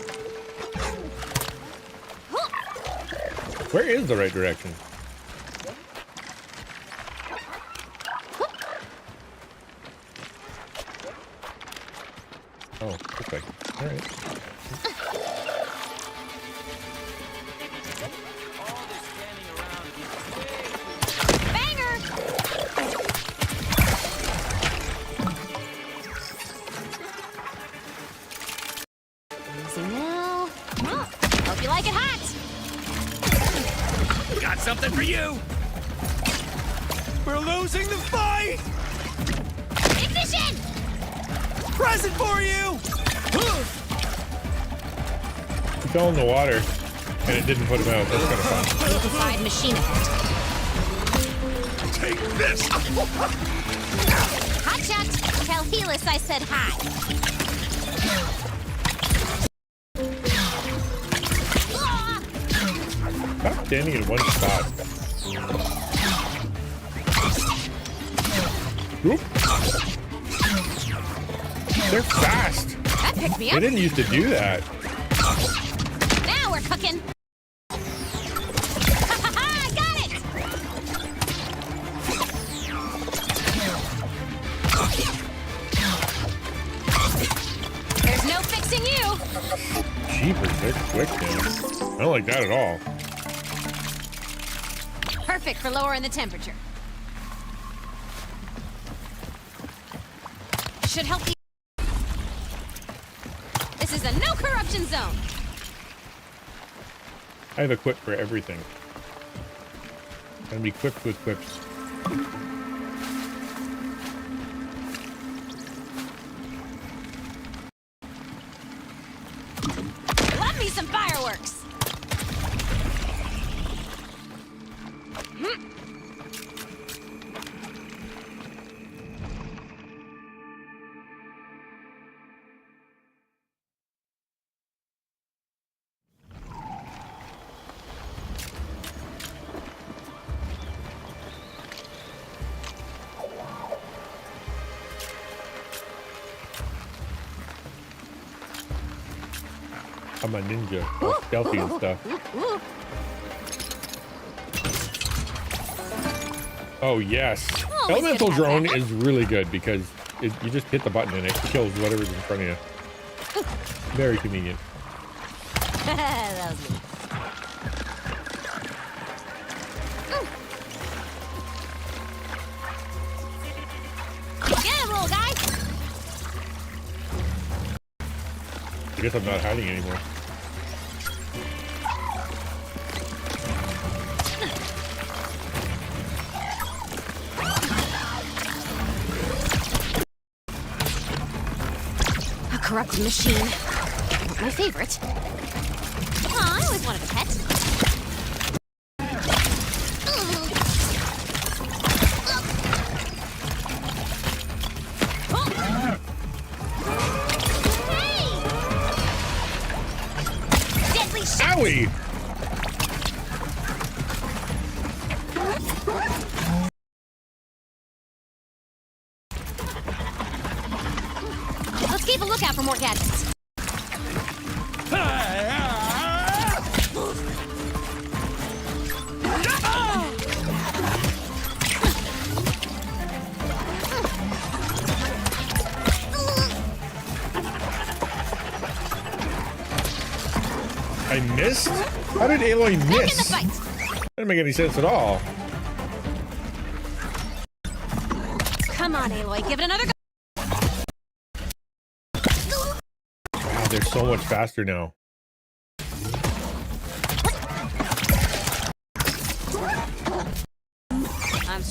D: Where is the right direction? Oh, this way. All right.
G: Banger! Easy now. Hope you like it hot.
H: Got something for you.
J: We're losing the fight!
G: Ignition!
J: Present for you!
D: He fell in the water, and it didn't put him out. That's kind of fun.
G: Liquefied machine ahead.
H: Take this.
G: Hot shot. Tell Helis I said hi.
D: Stop standing in one spot. Oop. They're fast.
G: That picked me
D: They
G: up.
D: didn't used to do that.
G: Now we're cooking. I got it. There's no fixing you.
D: Jeepers, they're quick now. I don't like that at all.
G: Perfect for lowering the temperature. Should help you. This is a no corruption zone.
D: I have a quip for everything. I'm equipped with quips.
G: Love me some fireworks.
D: I'm a ninja. All stealthy and stuff. Oh, yes.
G: Always
D: Elemental
G: good to have
D: drone
G: that.
D: is really good because you just hit the button and it kills whatever's in front of you. Very convenient.
G: That was me. Get him, little guy.
D: I guess I'm not hiding anymore.
G: A corrupted machine. My favorite. Aw, I always wanted a pet. Deadly shot.
D: Owie!
G: Let's keep a lookout for more gadgets.
D: I missed? How did Aloy
G: Back in the
D: miss?
G: fight.
D: That didn't make any sense at all.
G: Come on, Aloy, give it another go.
D: Wow, they're so much faster now.
G: I'm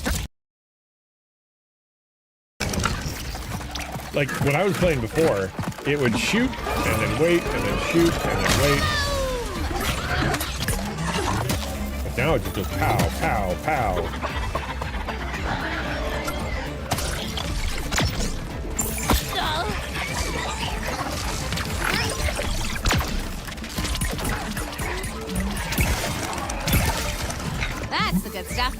D: Like, when I was playing before, it would shoot, and then wait, and then shoot, and then wait. But now it just goes pow, pow, pow.
G: That's the good stuff.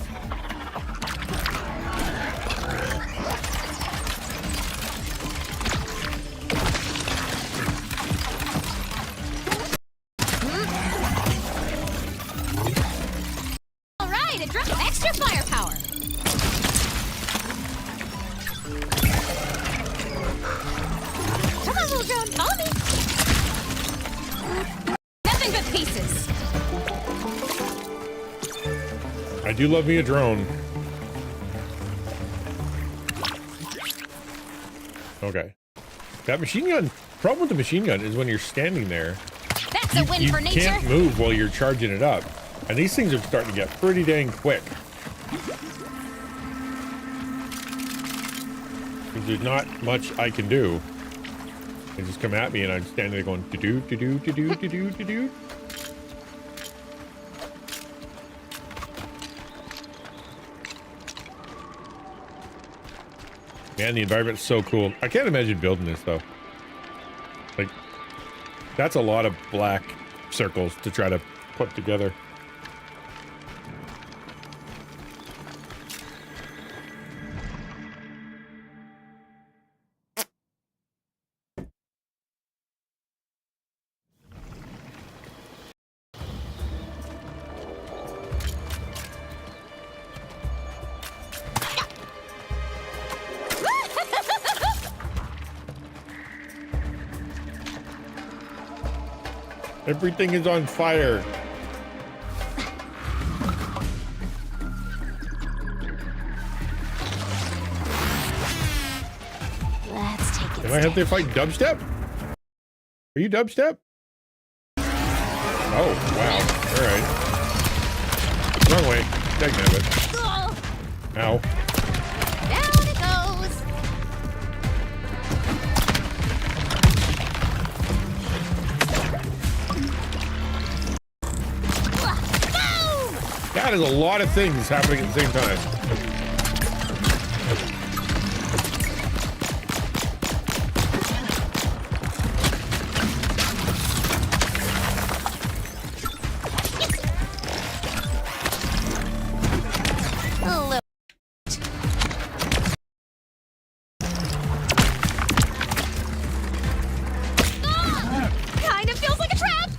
G: All right, it dropped extra firepower. Come on, little drone, follow me. Nothing but pieces.
D: I do love me a drone. Okay. That machine gun, problem with the machine gun is when you're standing there,
G: That's That's a win
D: you
G: for nature.
D: can't move while you're charging it up. And these things are starting to get pretty dang quick. There's not much I can do. They just come at me and I'm standing there going to-do, to-do, to-do, to-do, to-do. Man, the environment's so cool. I can't imagine building this though. Like, that's a lot of black circles to try to put together. Everything is on fire.
G: Let's take it.
D: Am I have to fight dubstep? Are you dubstep? Oh, wow. All right. Wrong way. Dagnabbit. Ow.
G: Down it goes. Boom!
D: That is a lot of things happening at the same time.
G: Kind of feels like a trap.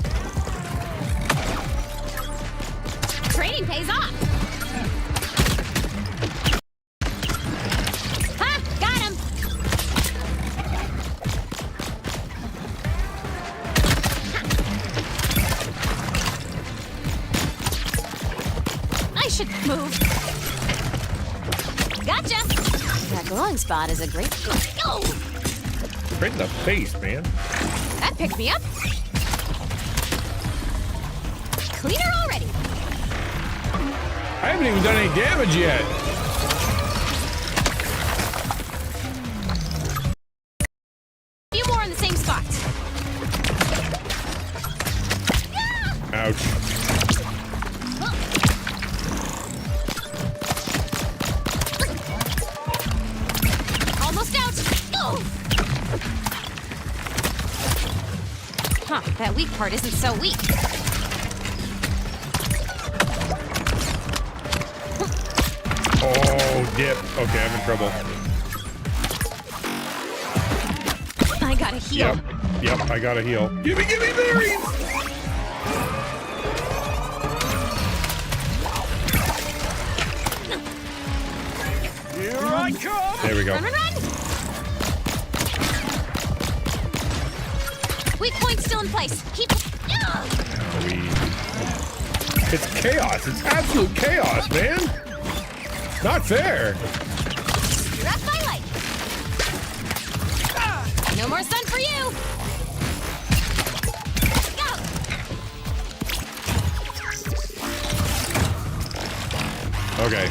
G: Training pays off. Ha! Got him. I should move. Gotcha. That glowing spot is a great. Oh!
D: Right in the face, man.
G: That picked me up. Cleaner already.
D: I haven't even done any damage yet.
G: A few more in the same spot.
D: Ouch.
G: Almost out. Oh. Huh, that weak part isn't so weak.
D: Oh, dip. Okay, I'm in trouble.
G: I gotta heal.
D: Yep, I gotta heal. Give me berries!
H: Here I come!
D: There we go.
G: Run, run, run! Weak point still in place. Keep.
D: It's chaos. It's absolute chaos, man. Not fair.
G: You're up my light. No more sun for you. Go.
D: Okay.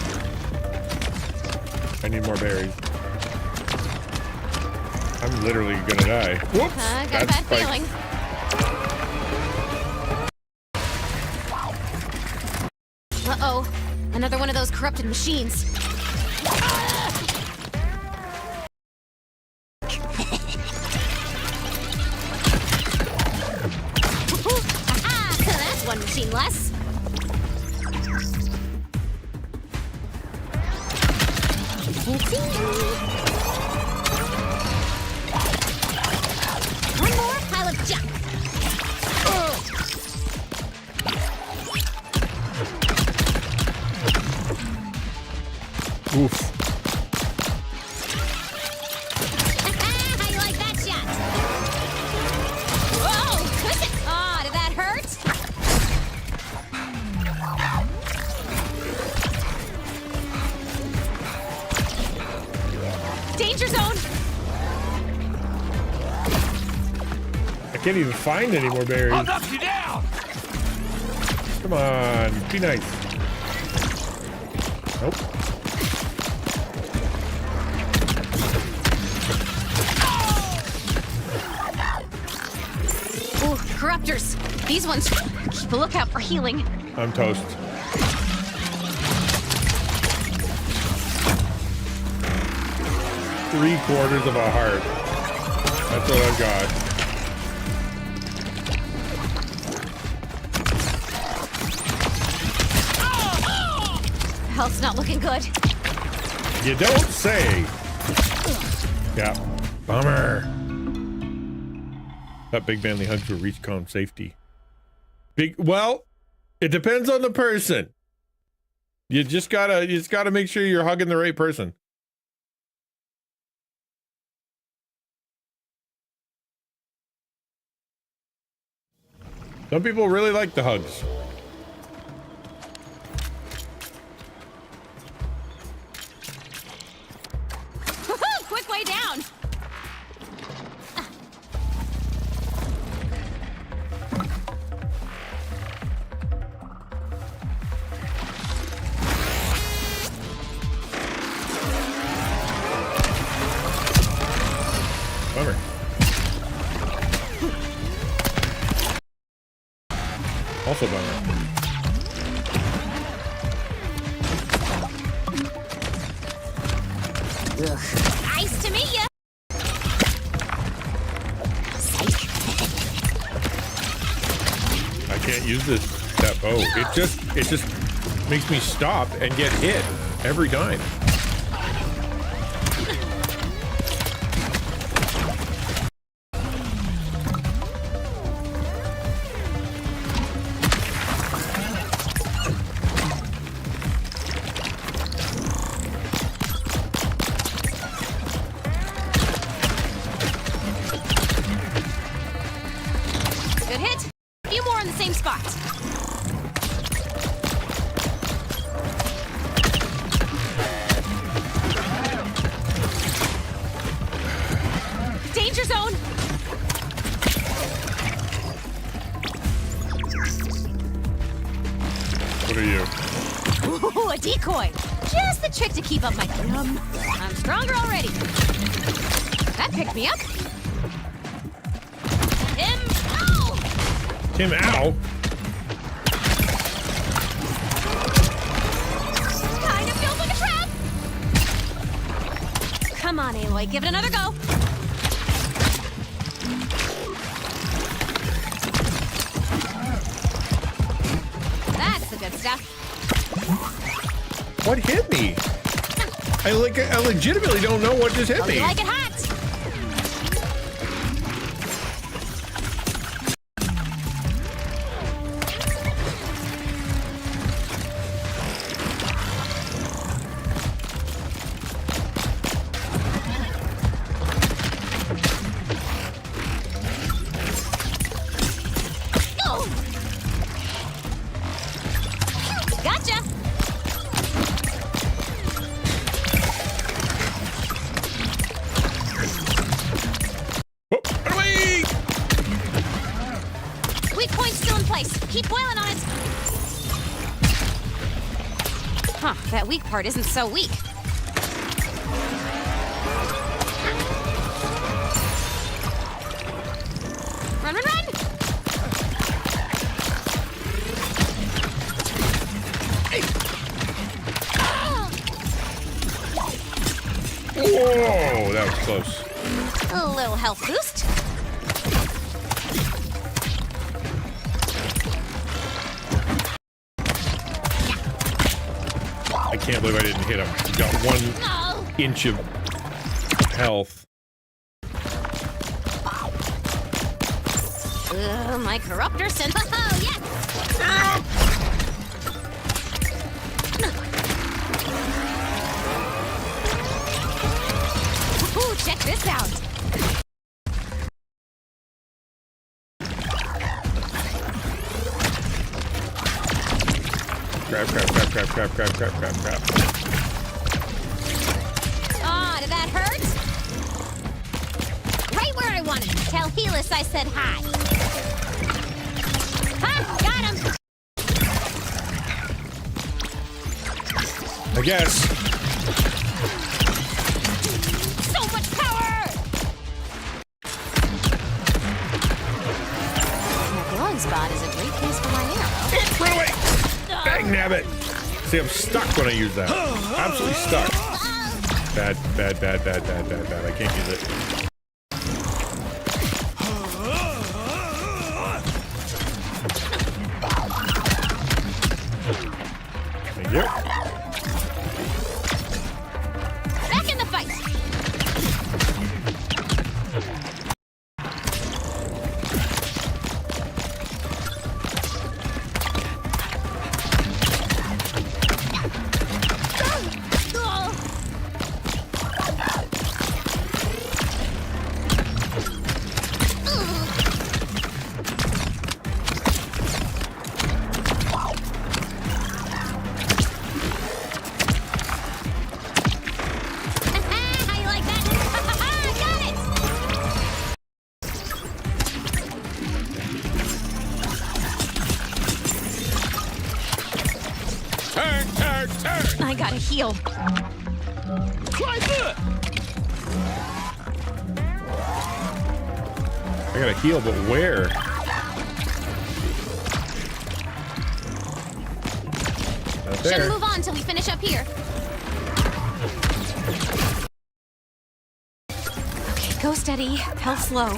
D: I need more berries. I'm literally gonna die. Whoops!
G: I got a bad feeling. Uh-oh. Another one of those corrupted machines. That's one machine less. One more pile of junk.
D: Oof.
G: How you like that shot? Whoa, twist it. Oh, did that hurt? Danger zone.
D: I can't even find any more berries.
H: I'll knock you down!
D: Come on, be nice. Nope.
G: Ooh, corruptors. These ones, keep a lookout for healing.
D: I'm toast. Three-quarters of a heart. That's what I've got.
G: Health's not looking good.
D: You don't say. Yeah. Bummer. That big manly hugs for ReachConf safety. Well, it depends on the person. You just gotta make sure you're hugging the right person. Some people really like the hugs.
G: Quick way down.
D: Bummer. Also bummer.
G: Nice to meet ya.
D: I can't use that bow. It just makes me stop and get hit every time.
G: Good hit. A few more in the same spot. Danger zone.
D: What are you?
G: Ooh, a decoy. Just the trick to keep up my yum. I'm stronger already. That picked me up.
D: Tim, ow!
G: Kind of feels like a trap. Come on, Aloy, give it another go. That's the good stuff.
D: What hit me? I legitimately don't know what just hit me.
G: You like it hot? Gotcha!
D: Away!
G: Weak point still in place. Keep boiling on it. Huh, that weak part isn't so weak. Run, run, run!
D: Whoa, that was close.
G: A little health boost.
D: I can't believe I didn't hit him. He got 1 inch of health.
G: My corruptor sent. Oh, yes! Ooh, check this out.
D: Crap.
G: Ah, did that hurt? Right where I everyone. Tell Helis I said hi. Ha! Got him!
D: I guess.
G: So much power! That glowing spot is a great place for my arrow.
D: Run away! Dang nabbit! See, I'm stuck when I use that. Absolutely stuck. Bad. I can't use it. Thank you.
G: Back in the fight! I gotta heal.
D: I gotta heal, but where? Not there.
G: Shouldn't move on till we finish up here. Okay, go steady. Health slow.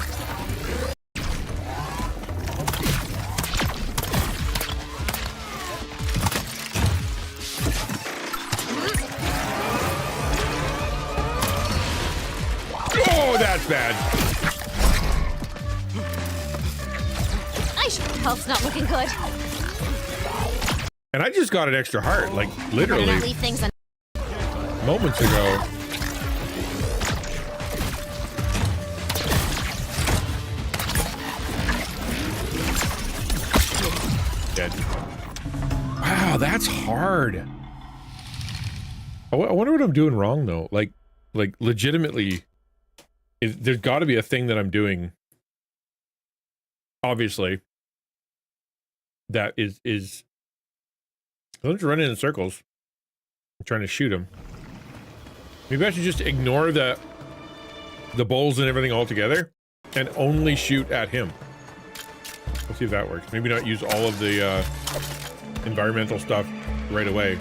D: Oh, that's bad.
G: Health's not looking good.
D: And I just got an extra heart, like literally
G: Leave things
D: moments ago. Dead. Wow, that's hard. I wonder what I'm doing wrong though. Like legitimately, there's got to be a thing that I'm doing. Obviously. That is I'm just running in circles. I'm trying to shoot him. Maybe I should just ignore the bowls and everything altogether and only shoot at him. Let's see if that works. Maybe not use all of the environmental stuff right away.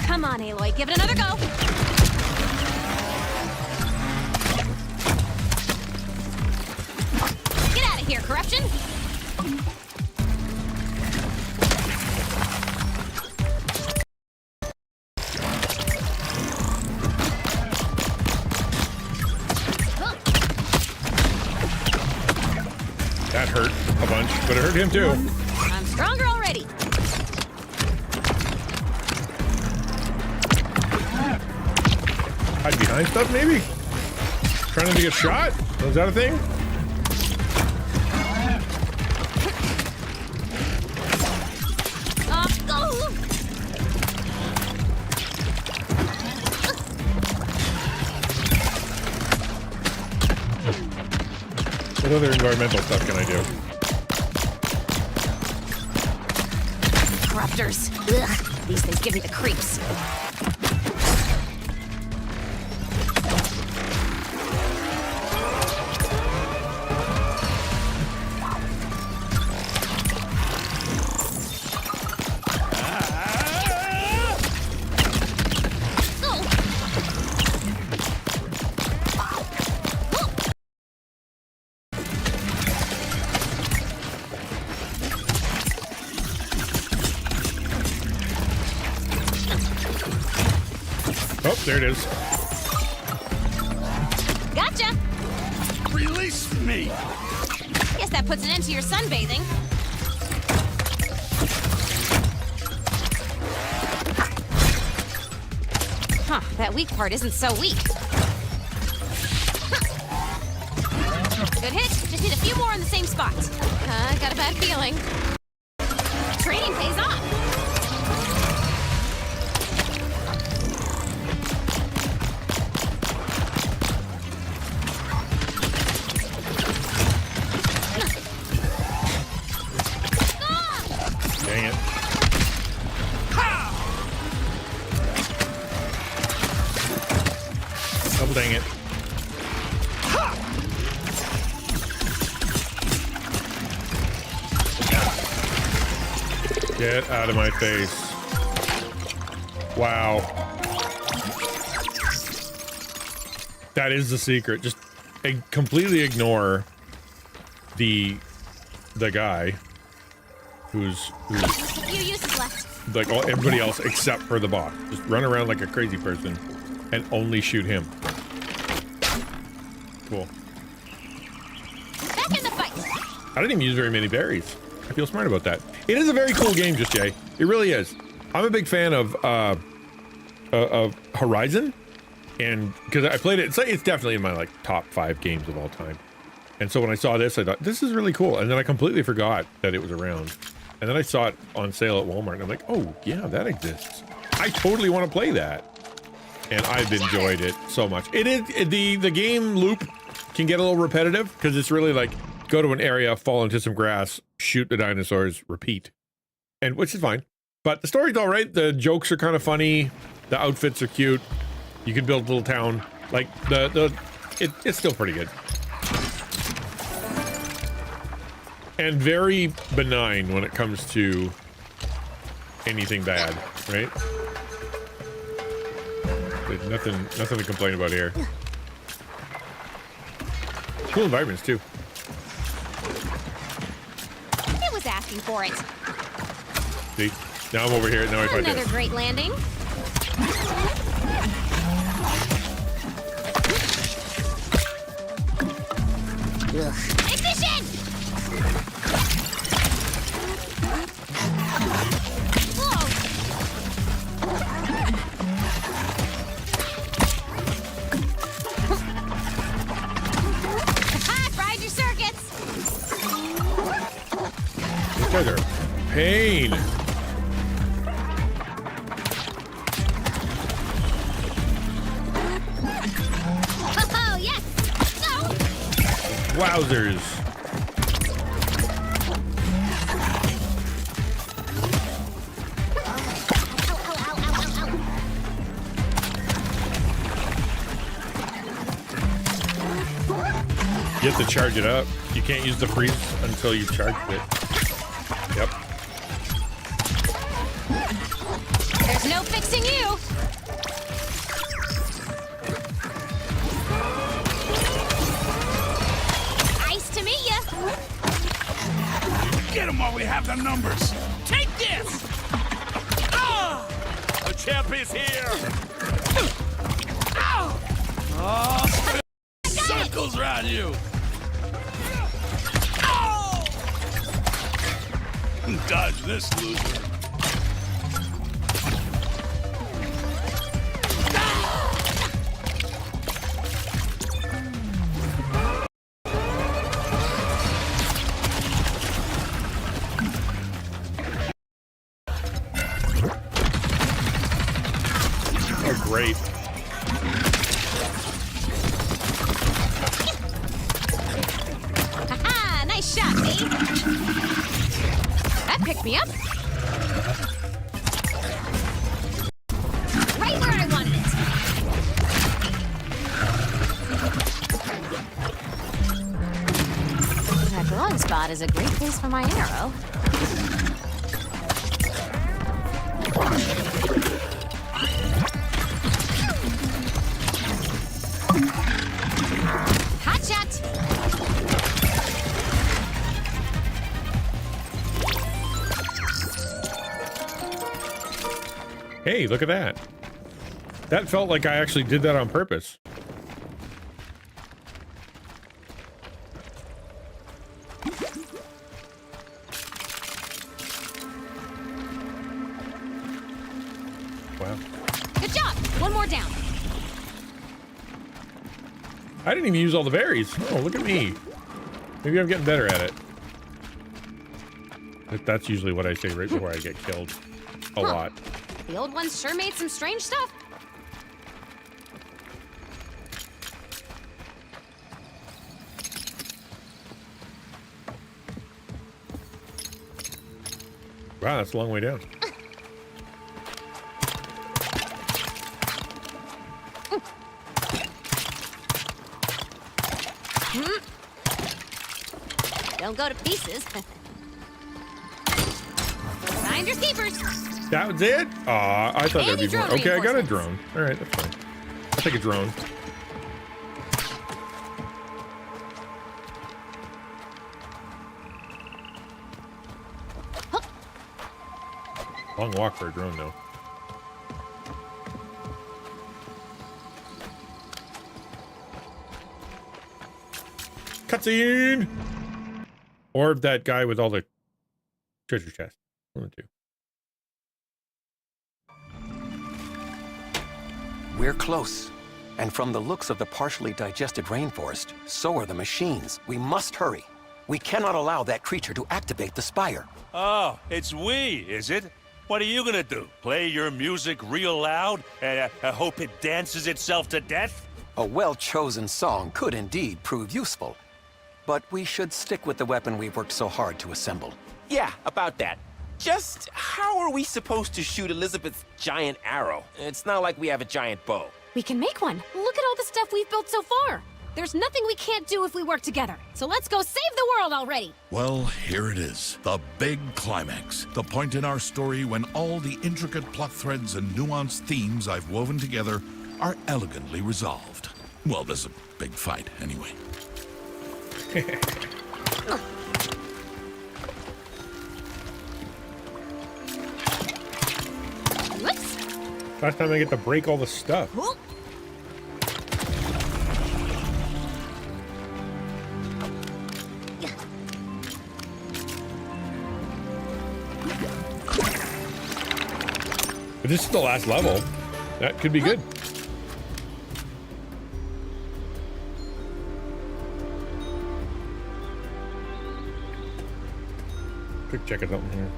G: Come on, Aloy, give it another go. Get out of here, corruption.
D: That hurt a bunch, but it hurt him too.
G: I'm stronger already.
D: Hide behind stuff, maybe? Trying to get shot? Was that a thing? What other environmental stuff can I do?
G: Corruptors. Ugh, these things give me the creeps.
D: Oh, there it is.
G: Gotcha.
H: me.
G: Guess that puts an end to your sunbathing. Huh, that weak part isn't so weak. Good hit. Just need a few more in the same spot. I got a bad feeling. Training pays off.
D: Dang it. Double dang it. Get out of my face. Wow. That is the secret. Just completely ignore the guy who's
G: Few uses left.
D: like everybody else except for the boss. Just run around like a crazy person and only shoot him. Cool.
G: Back in the fight.
D: I didn't even use very many berries. I feel smart about that. It is a very cool game, Just Jay. It really is. I'm a big fan of Horizon, and because I played it, it's definitely in my like top 5 games of all time. And so when I saw this, I thought this is really cool, and then I completely forgot that it was around. And then I saw it on sale at Walmart, and I'm like, oh yeah, that exists. I totally want to play that, and I've enjoyed it so much. It is the game loop can get a little repetitive because it's really like go to an area, fall into some grass, shoot the dinosaurs, repeat, and which is fine. But the story's all right. The jokes are kind of funny. The outfits are cute. You can build a little town. Like it's still pretty good. And very benign when it comes to anything bad, right? There's nothing to complain about here. Cool environments too.
G: It was asking for it.
D: See? Now I'm over here. Now I find
G: Another
D: this.
G: great landing. Ignition! Whoa! Fried your circuits!
D: These guys are a pain.
G: Oh, yes! No!
D: Wowzers. You have to charge it up. You can't use the freeze until you've charged it. Yep.
G: There's no fixing you! Nice to meet ya!
H: Get him while we have the numbers. Take this! Ah!
L: The champ is here!
H: Oh, circles around you! Dodge this loser.
D: Oh, great.
G: Haha, nice shot, me! That picked me up. Right where I wanted it. That glowing spot is a great place for my arrow. Hot shot!
D: Hey, look at that. That felt like I actually did that on purpose.
G: more down.
D: I didn't even use all the berries. Oh, look at me. Maybe I'm getting better at it. That's usually what I say right before I get killed. A lot.
G: The old ones sure made some strange stuff.
D: Wow, that's a long way down.
G: Don't go to pieces. Finders keepers.
D: That was it? Aw, I thought there'd be more.
G: Anti-drone
D: Okay, I got a
G: reinforcements.
D: drone. All right, that's fine. I'll take a drone. Long walk for a drone, though. Cutscene! Or that guy with all the treasure chests. One of the two.
B: We're close. And from the looks of the partially digested rainforest, so are the machines. We must hurry. We cannot allow that creature to activate the spire.
H: Oh, it's we, is it? What are you gonna do? Play your music real loud and hope it dances itself to death?
B: A well-chosen song could indeed prove useful. But we should stick with the weapon we've worked so hard to assemble.
C: Yeah, about that. Just how are we supposed to shoot Elizabeth's giant arrow? It's not like we have a giant bow.
G: We can make one. Look at all the stuff we've built so far. There's nothing we can't do if we work together. So let's go save the world already.
L: Well, here it is. The big climax. The point in our story when all the intricate plot threads and nuanced themes I've woven together are elegantly resolved. Well, there's a big fight, anyway.
G: Whoops.
D: Last time I get to break all the stuff.
G: Whoop.
D: But this is the last level. That could be good. Quick check of something here.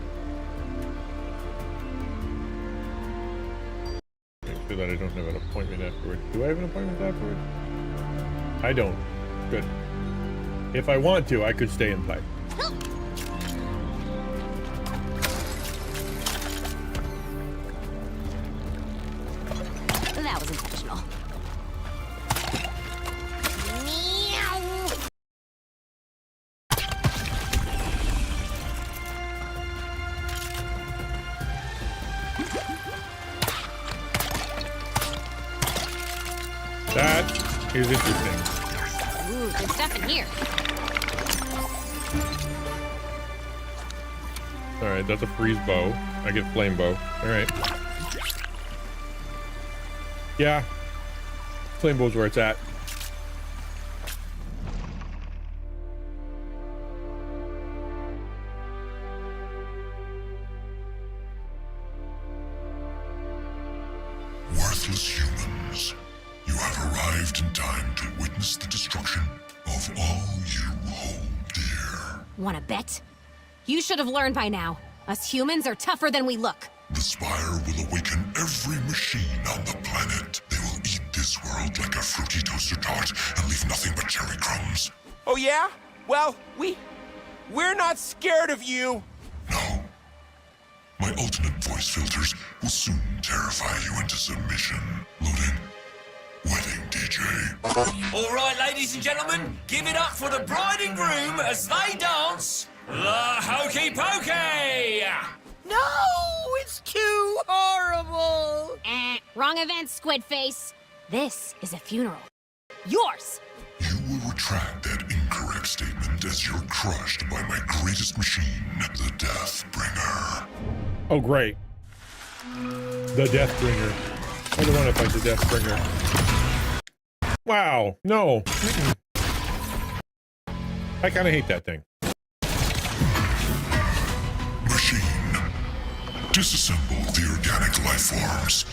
D: Make sure that I don't have an appointment afterward. Do I have an appointment afterward? I don't. Good. If I want to, I could stay and play.
G: That was intentional.
D: That is interesting.
G: Ooh, good stuff in here.
D: Alright, that's a freeze bow. I get flame bow. Alright. Yeah. Flame bow's where it's at.
L: Worthless humans, you have arrived in time to witness the destruction of all you hold dear.
G: Wanna bet? You should have learned by now. Us humans are tougher than we look.
L: The Spire will awaken every machine on the planet. They will eat this world like a fruity toaster tart and leave nothing but cherry crumbs.
C: Oh yeah? Well, we're not scared of you.
L: No. My ultimate voice filters will soon terrify you into submission. Loading. Wedding DJ.
E: All right, ladies and gentlemen, give it up for the bride and groom as they dance La Hokey Pokey!
I: No, it's too horrible.
G: Wrong event, Squid Face. This is a funeral. Yours.
L: You will retract that incorrect statement as you're crushed by my greatest machine, the Deathbringer.
D: Oh, great. The Deathbringer. I don't want to fight the Deathbringer. Wow. No. I kind of hate that thing.
L: Machine. Disassemble the organic life forms.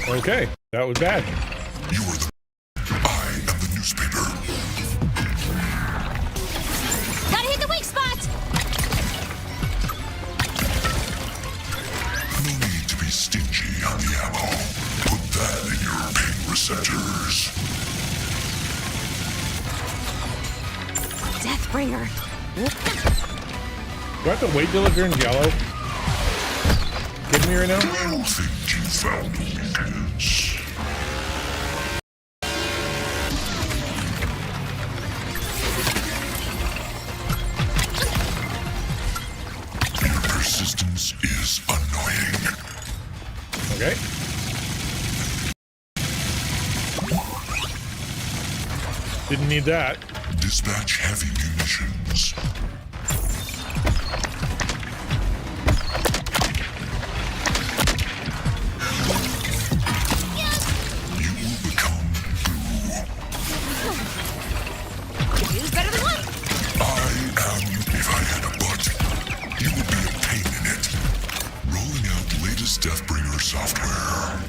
D: Okay, that was bad.
L: You are the... I am the newspaper.
G: Gotta hit the weak spot!
L: No need to be stingy on the ammo. Put that in your pain receptors.
G: Deathbringer.
D: Do I have to wait till it turns yellow? Kidding me right now?
L: You think you found a weakness? Your persistence is annoying.
D: Okay. Didn't need that.
L: Dispatch heavy munitions. You will become blue.
G: Two's better than one.
L: If I had a butt, you would be a pain in it. Rolling out latest Deathbringer software.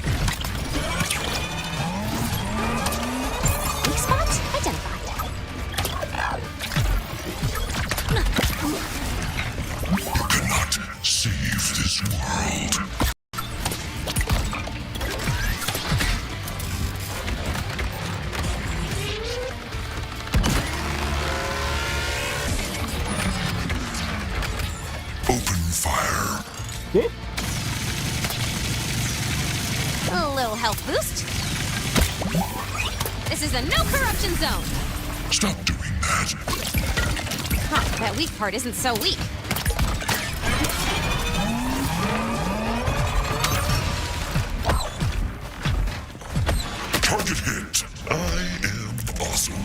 G: Weak spot identified.
L: You cannot save this world. Open fire.
D: Whoop.
G: A little health boost. This is a no corruption zone.
L: Stop doing that.
G: Huh, that weak part isn't so weak.
L: Target hit. I am awesome.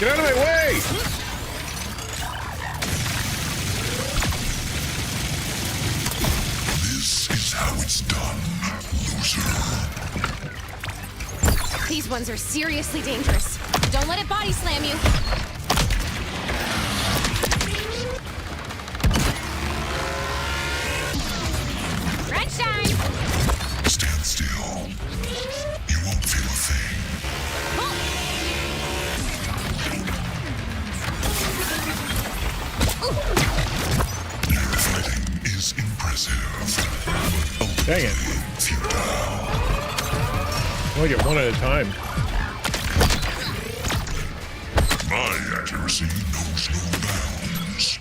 D: Get out of my way!
L: This is how it's done, loser.
G: These ones are seriously dangerous. Don't let it body slam you. Crunch time!
L: Stand still. You won't feel a thing. Your fighting is impressive, but
D: Dang it.
L: futile.
D: Only get one at a time.
L: My accuracy knows no bounds.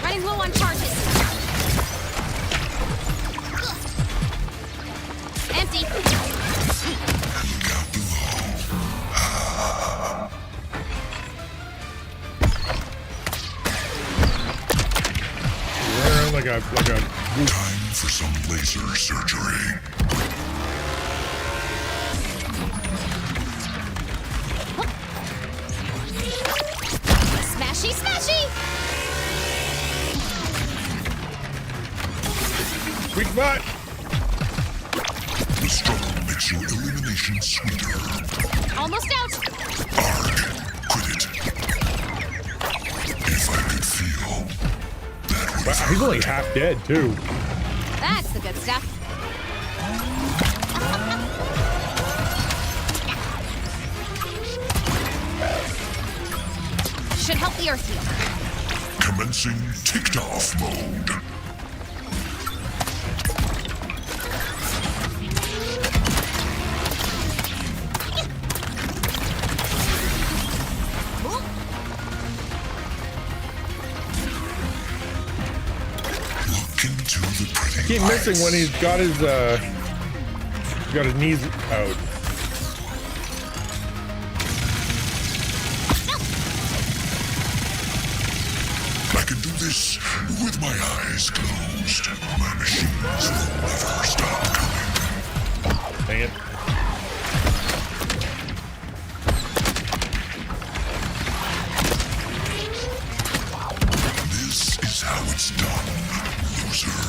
G: Running low on charges. Empty.
L: Look out below.
D: Run around like a
L: Time for some laser surgery.
G: Smashy, smashy!
D: weak spot.
L: The struggle makes your elimination sweeter.
G: Almost out.
L: Arg, quit it. If I could feel, that would
D: Wow, he's only half dead too.
G: That's the good stuff. Should help the earth heal.
L: Commencing ticked off mode. Look into the pretty
D: I keep missing when he's got his knees out.
L: I can do this with my eyes closed. My machines will never stop coming.
D: Dang it.
L: This is how it's done, loser.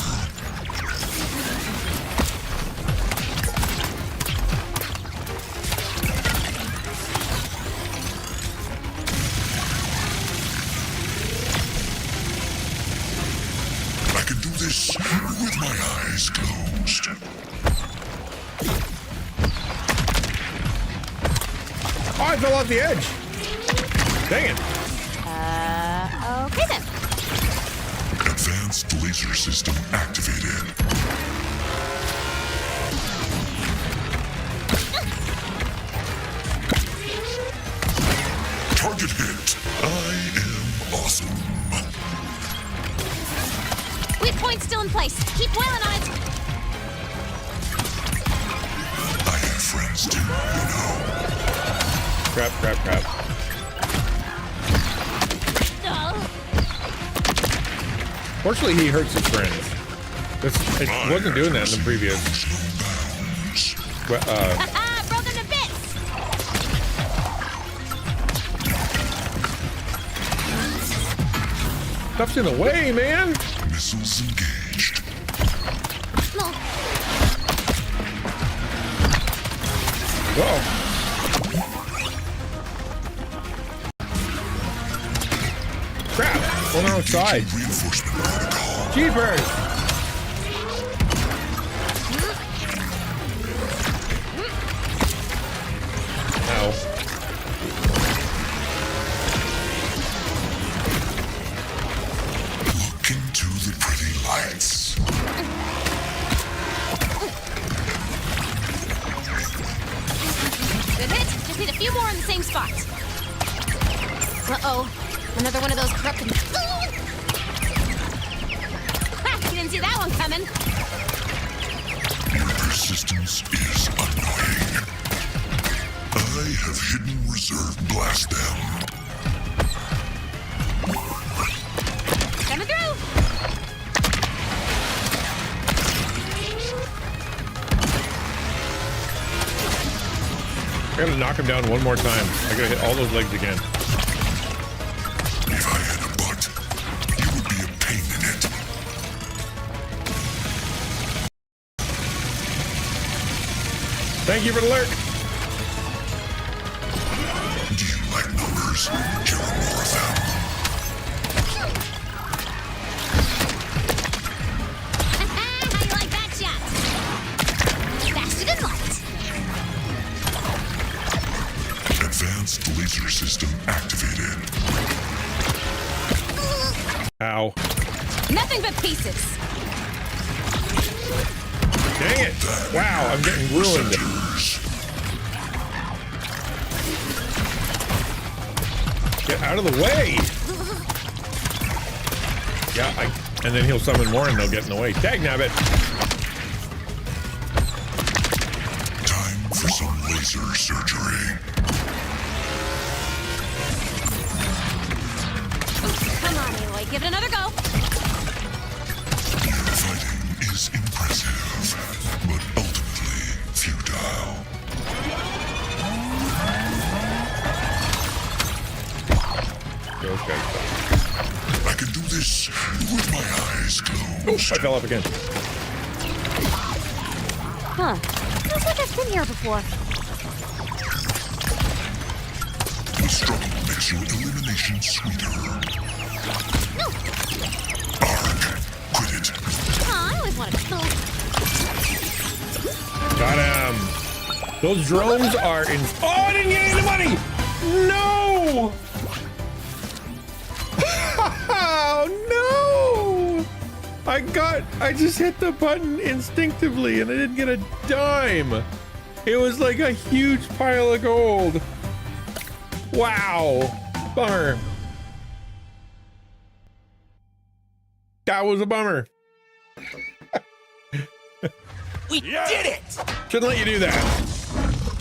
L: this with my eyes closed.
D: Oh, I fell off the edge. Dang it.
G: Okay then.
L: Advanced laser system activated. Target hit. I am awesome.
G: Weak point still in place. Keep wailing on it.
L: I have friends too, you know.
D: Crap, crap, crap. Fortunately, he hurts his friends. It wasn't doing that in the previous.
G: Broke them to bits.
D: Stuff's in the way, man.
L: Missiles engaged.
D: Whoa. Crap! On our side.
L: Reinforcement protocol.
D: Jeepers! Ow.
L: Look into the pretty lights.
G: Good hit. Just need a few more in the same spot. Uh-oh. Another one of those corrupted... Ha! You didn't see that one coming.
L: Your persistence is annoying. I have hidden reserve blast them.
G: Coming through.
D: I gotta knock him down one more time. I gotta hit all those legs again.
L: If I had a butt, you would be a pain in it.
D: Thank you for the lurk.
L: Do you like numbers? Here are more of them.
G: How you like that shot? Faster than light.
L: Advanced laser system activated.
D: Ow.
G: Nothing but pieces.
D: Dang it. Wow, I'm getting ruined. Get out of the way. Yeah, and then he'll summon more and they'll get in the way. Dagnabbit.
L: Time for some laser surgery.
G: Come on, Aloy. Give it another go.
L: Your fighting is impressive, but ultimately futile.
D: Okay.
L: I can do this with my eyes closed.
D: Oh, I fell off again.
G: Huh. Feels like I've been here before.
L: The struggle makes your elimination sweeter.
G: No.
L: Arg, quit it.
G: I always wanted to kill.
D: Got him. Those drones are in. Oh, I didn't get any money. No. Oh no! I just hit the button instinctively and I didn't get a dime. It was like a huge pile of gold. Wow. Bummer. That was a bummer.
C: We did it!
D: Shouldn't let you do that.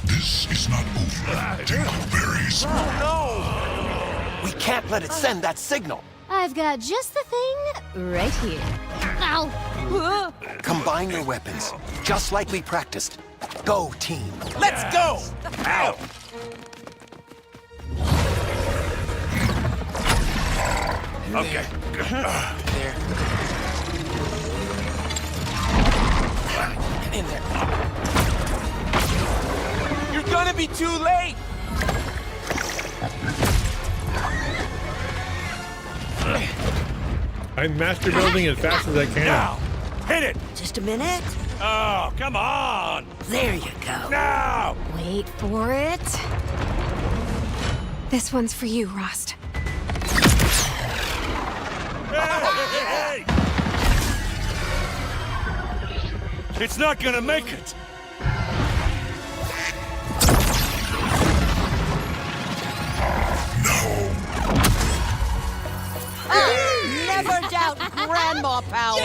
L: This is not over. Dingleberries.
B: No! We can't let it send that signal.
G: I've got just the thing right here. Ow!
B: Combine your weapons, just like we practiced. Go, team.
C: Let's go! Ow!
J: Okay.
C: There. In there. You're gonna be too late!
D: I I'm master building as fast as I can.
H: Now, hit it.
I: Just a minute.
H: Oh, come on.
I: There you go.
H: Now.
G: Wait for it. This one's for you, Rost.
H: Hey! It's not gonna make it.
I: Never doubt grandma power.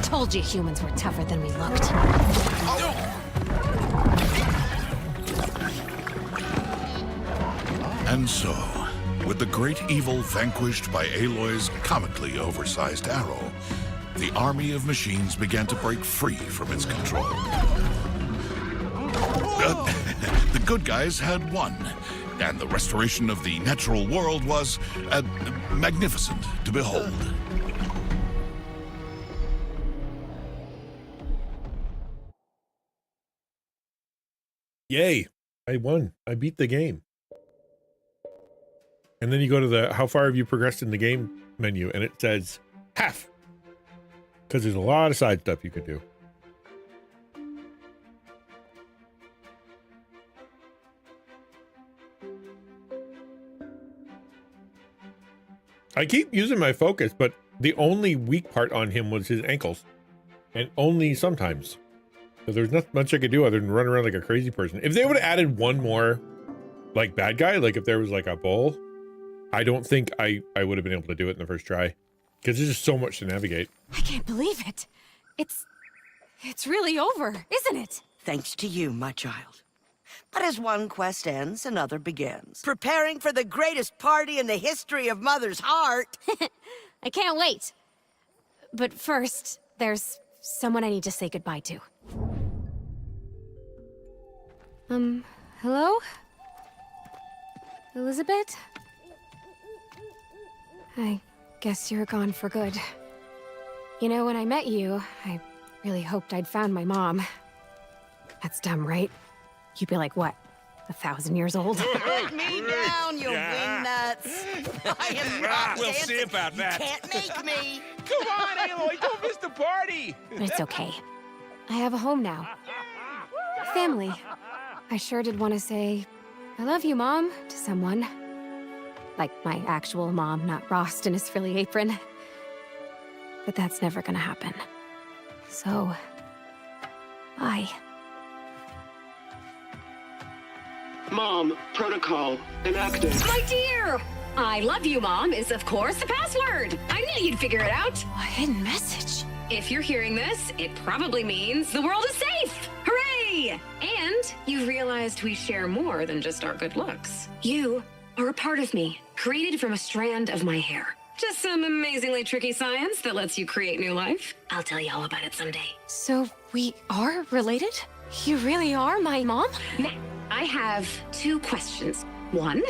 G: Told you humans were tougher than we looked.
L: And so, with the great evil vanquished by Aloy's comically oversized arrow, the army of machines began to break free from its control. The good guys had won, and the restoration of the natural world was magnificent to behold.
D: Yay! I won. I beat the game. And then you go to the how far have you progressed in the game menu, and it says half. Because there's a lot of side stuff you can do. I keep using my focus, but the only weak part on him was his ankles. And only sometimes. So there's not much I could do other than run around like a crazy person. If they would have added one more, like, bad guy, like if there was like a bull, I don't think I would have been able to do it in the first try. Because there's just so much to navigate.
G: I can't believe it. It's really over, isn't it?
I: Thanks to you, my child. But as one quest ends, another begins. Preparing for the greatest party in the history of Mother's heart.
G: I can't wait. But first, there's someone I need to say goodbye to. Hello? Elizabeth? I guess you're gone for good. You know, when I met you, I really hoped I'd found my mom. That's dumb, right? You'd be like, what, 1,000 years old?
I: Put me down, you wingnuts. I am not
H: We'll
I: dancing.
H: see about that.
I: You can't make me.
C: Come on, Aloy, don't miss the party.
G: But it's okay. I have a home now. Family. I sure did want to say, I love you, Mom, to someone. Like my actual mom, not Rost in his frilly apron. But that's never gonna happen. So, bye.
M: Mom, protocol enacted.
K: My dear! I love you, Mom, is of course the password. I knew you'd figure it out.
G: A hidden message.
K: If you're hearing this, it probably means the world is safe. Hooray! And you realized we share more than just our good looks. You are a part of me, created from a strand of my hair. Just some amazingly tricky science that lets you create new life. I'll tell you all about it someday.
G: So we are related? You really are my mom?
K: Now, I have 2 questions. 1,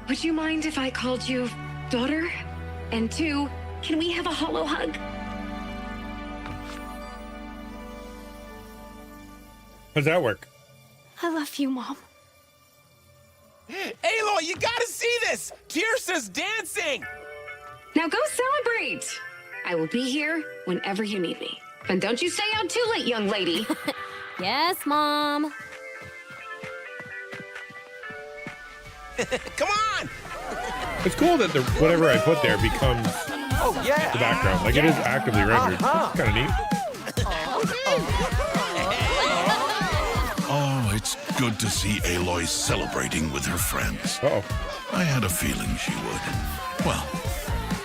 K: would you mind if I called you daughter? And 2, can we have a hollow hug?
D: How's that work?
G: I love you, Mom.
C: Aloy, you gotta see this. Tirsa's dancing.
K: Now go celebrate. I will be here whenever you need me. And don't you stay out too late, young lady.
G: Yes, Mom.
C: Come on.
D: It's cool that whatever I put there becomes
C: Oh, yeah.
D: the background. Like, it is actively rendered. That's kind of neat.
L: Oh, it's good to see Aloy celebrating with her friends.
D: Uh-oh.
L: I had a feeling she would. Well,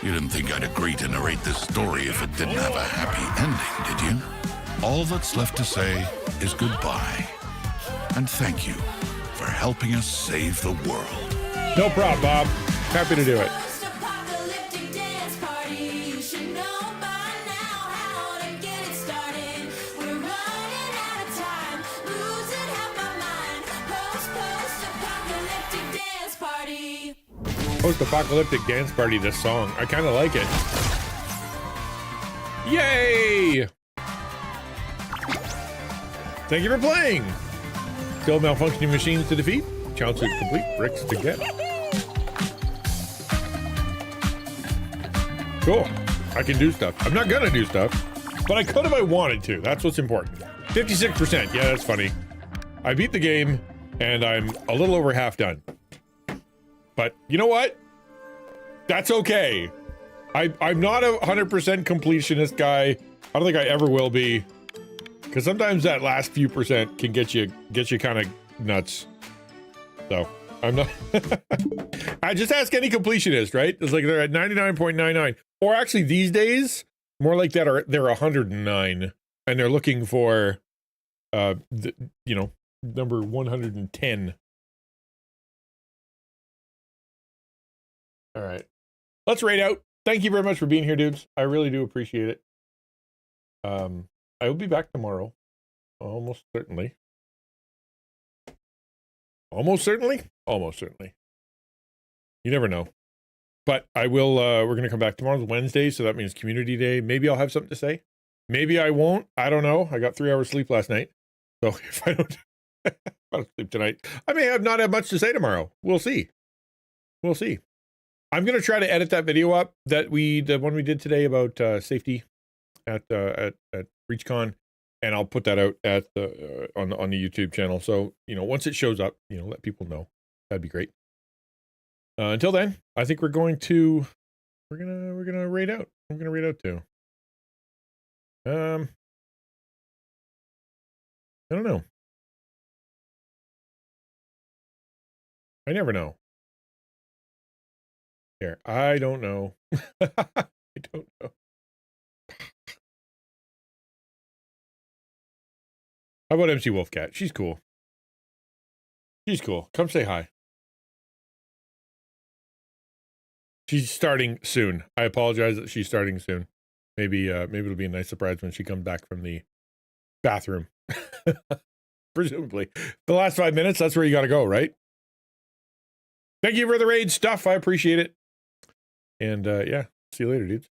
L: you didn't think I'd agree to narrate this story if it didn't have a happy ending, did you? All that's left to say is goodbye. And thank you for helping us save the world.
D: No problem, Bob. Happy to do it. Post-apocalyptic dance party, this song. I kind of like it. Yay! Thank you for playing. Still malfunctioning machines to defeat. Challenge to complete, bricks to get. Cool. I can do stuff. I'm not gonna do stuff, but I could if I wanted to. That's what's important. 56%. Yeah, that's funny. I beat the game, and I'm a little over half done. But you know what? That's okay. I'm not a 100% completionist guy. I don't think I ever will be. Because sometimes that last few percent can get you kind of nuts. So, I'm not... I just ask any completionist, right? It's like they're at 99.99. Or actually, these days, more like that, they're 109. And they're looking for, number 110. All right. Let's rate out. Thank you very much for being here, dudes. I really do appreciate it. I will be back tomorrow. Almost certainly. Almost certainly? Almost certainly. You never know. But I will, we're going to come back tomorrow's Wednesday, so that means Community Day. Maybe I'll have something to say. Maybe I won't. I don't know. I got 3 hours sleep last night. So if I don't sleep tonight, I may not have much to say tomorrow. We'll see. We'll see. I'm going to try to edit that video up the one we did today about safety at ReachCon, and I'll put that out at on the YouTube channel. So, once it shows up, let people know. That'd be great. Until then, I think we're gonna raid out. I'm gonna raid out too. I don't know. I never know. Here, I don't know. I don't know. How about MC Wolfcat? She's cool. She's cool. Come say hi. She's starting soon. I apologize that she's starting soon. Maybe it'll be a nice surprise when she comes back from the bathroom. Presumably. The last 5 minutes, that's where you got to go, right? Thank you for the raid stuff. I appreciate it. And yeah, see you later, dudes.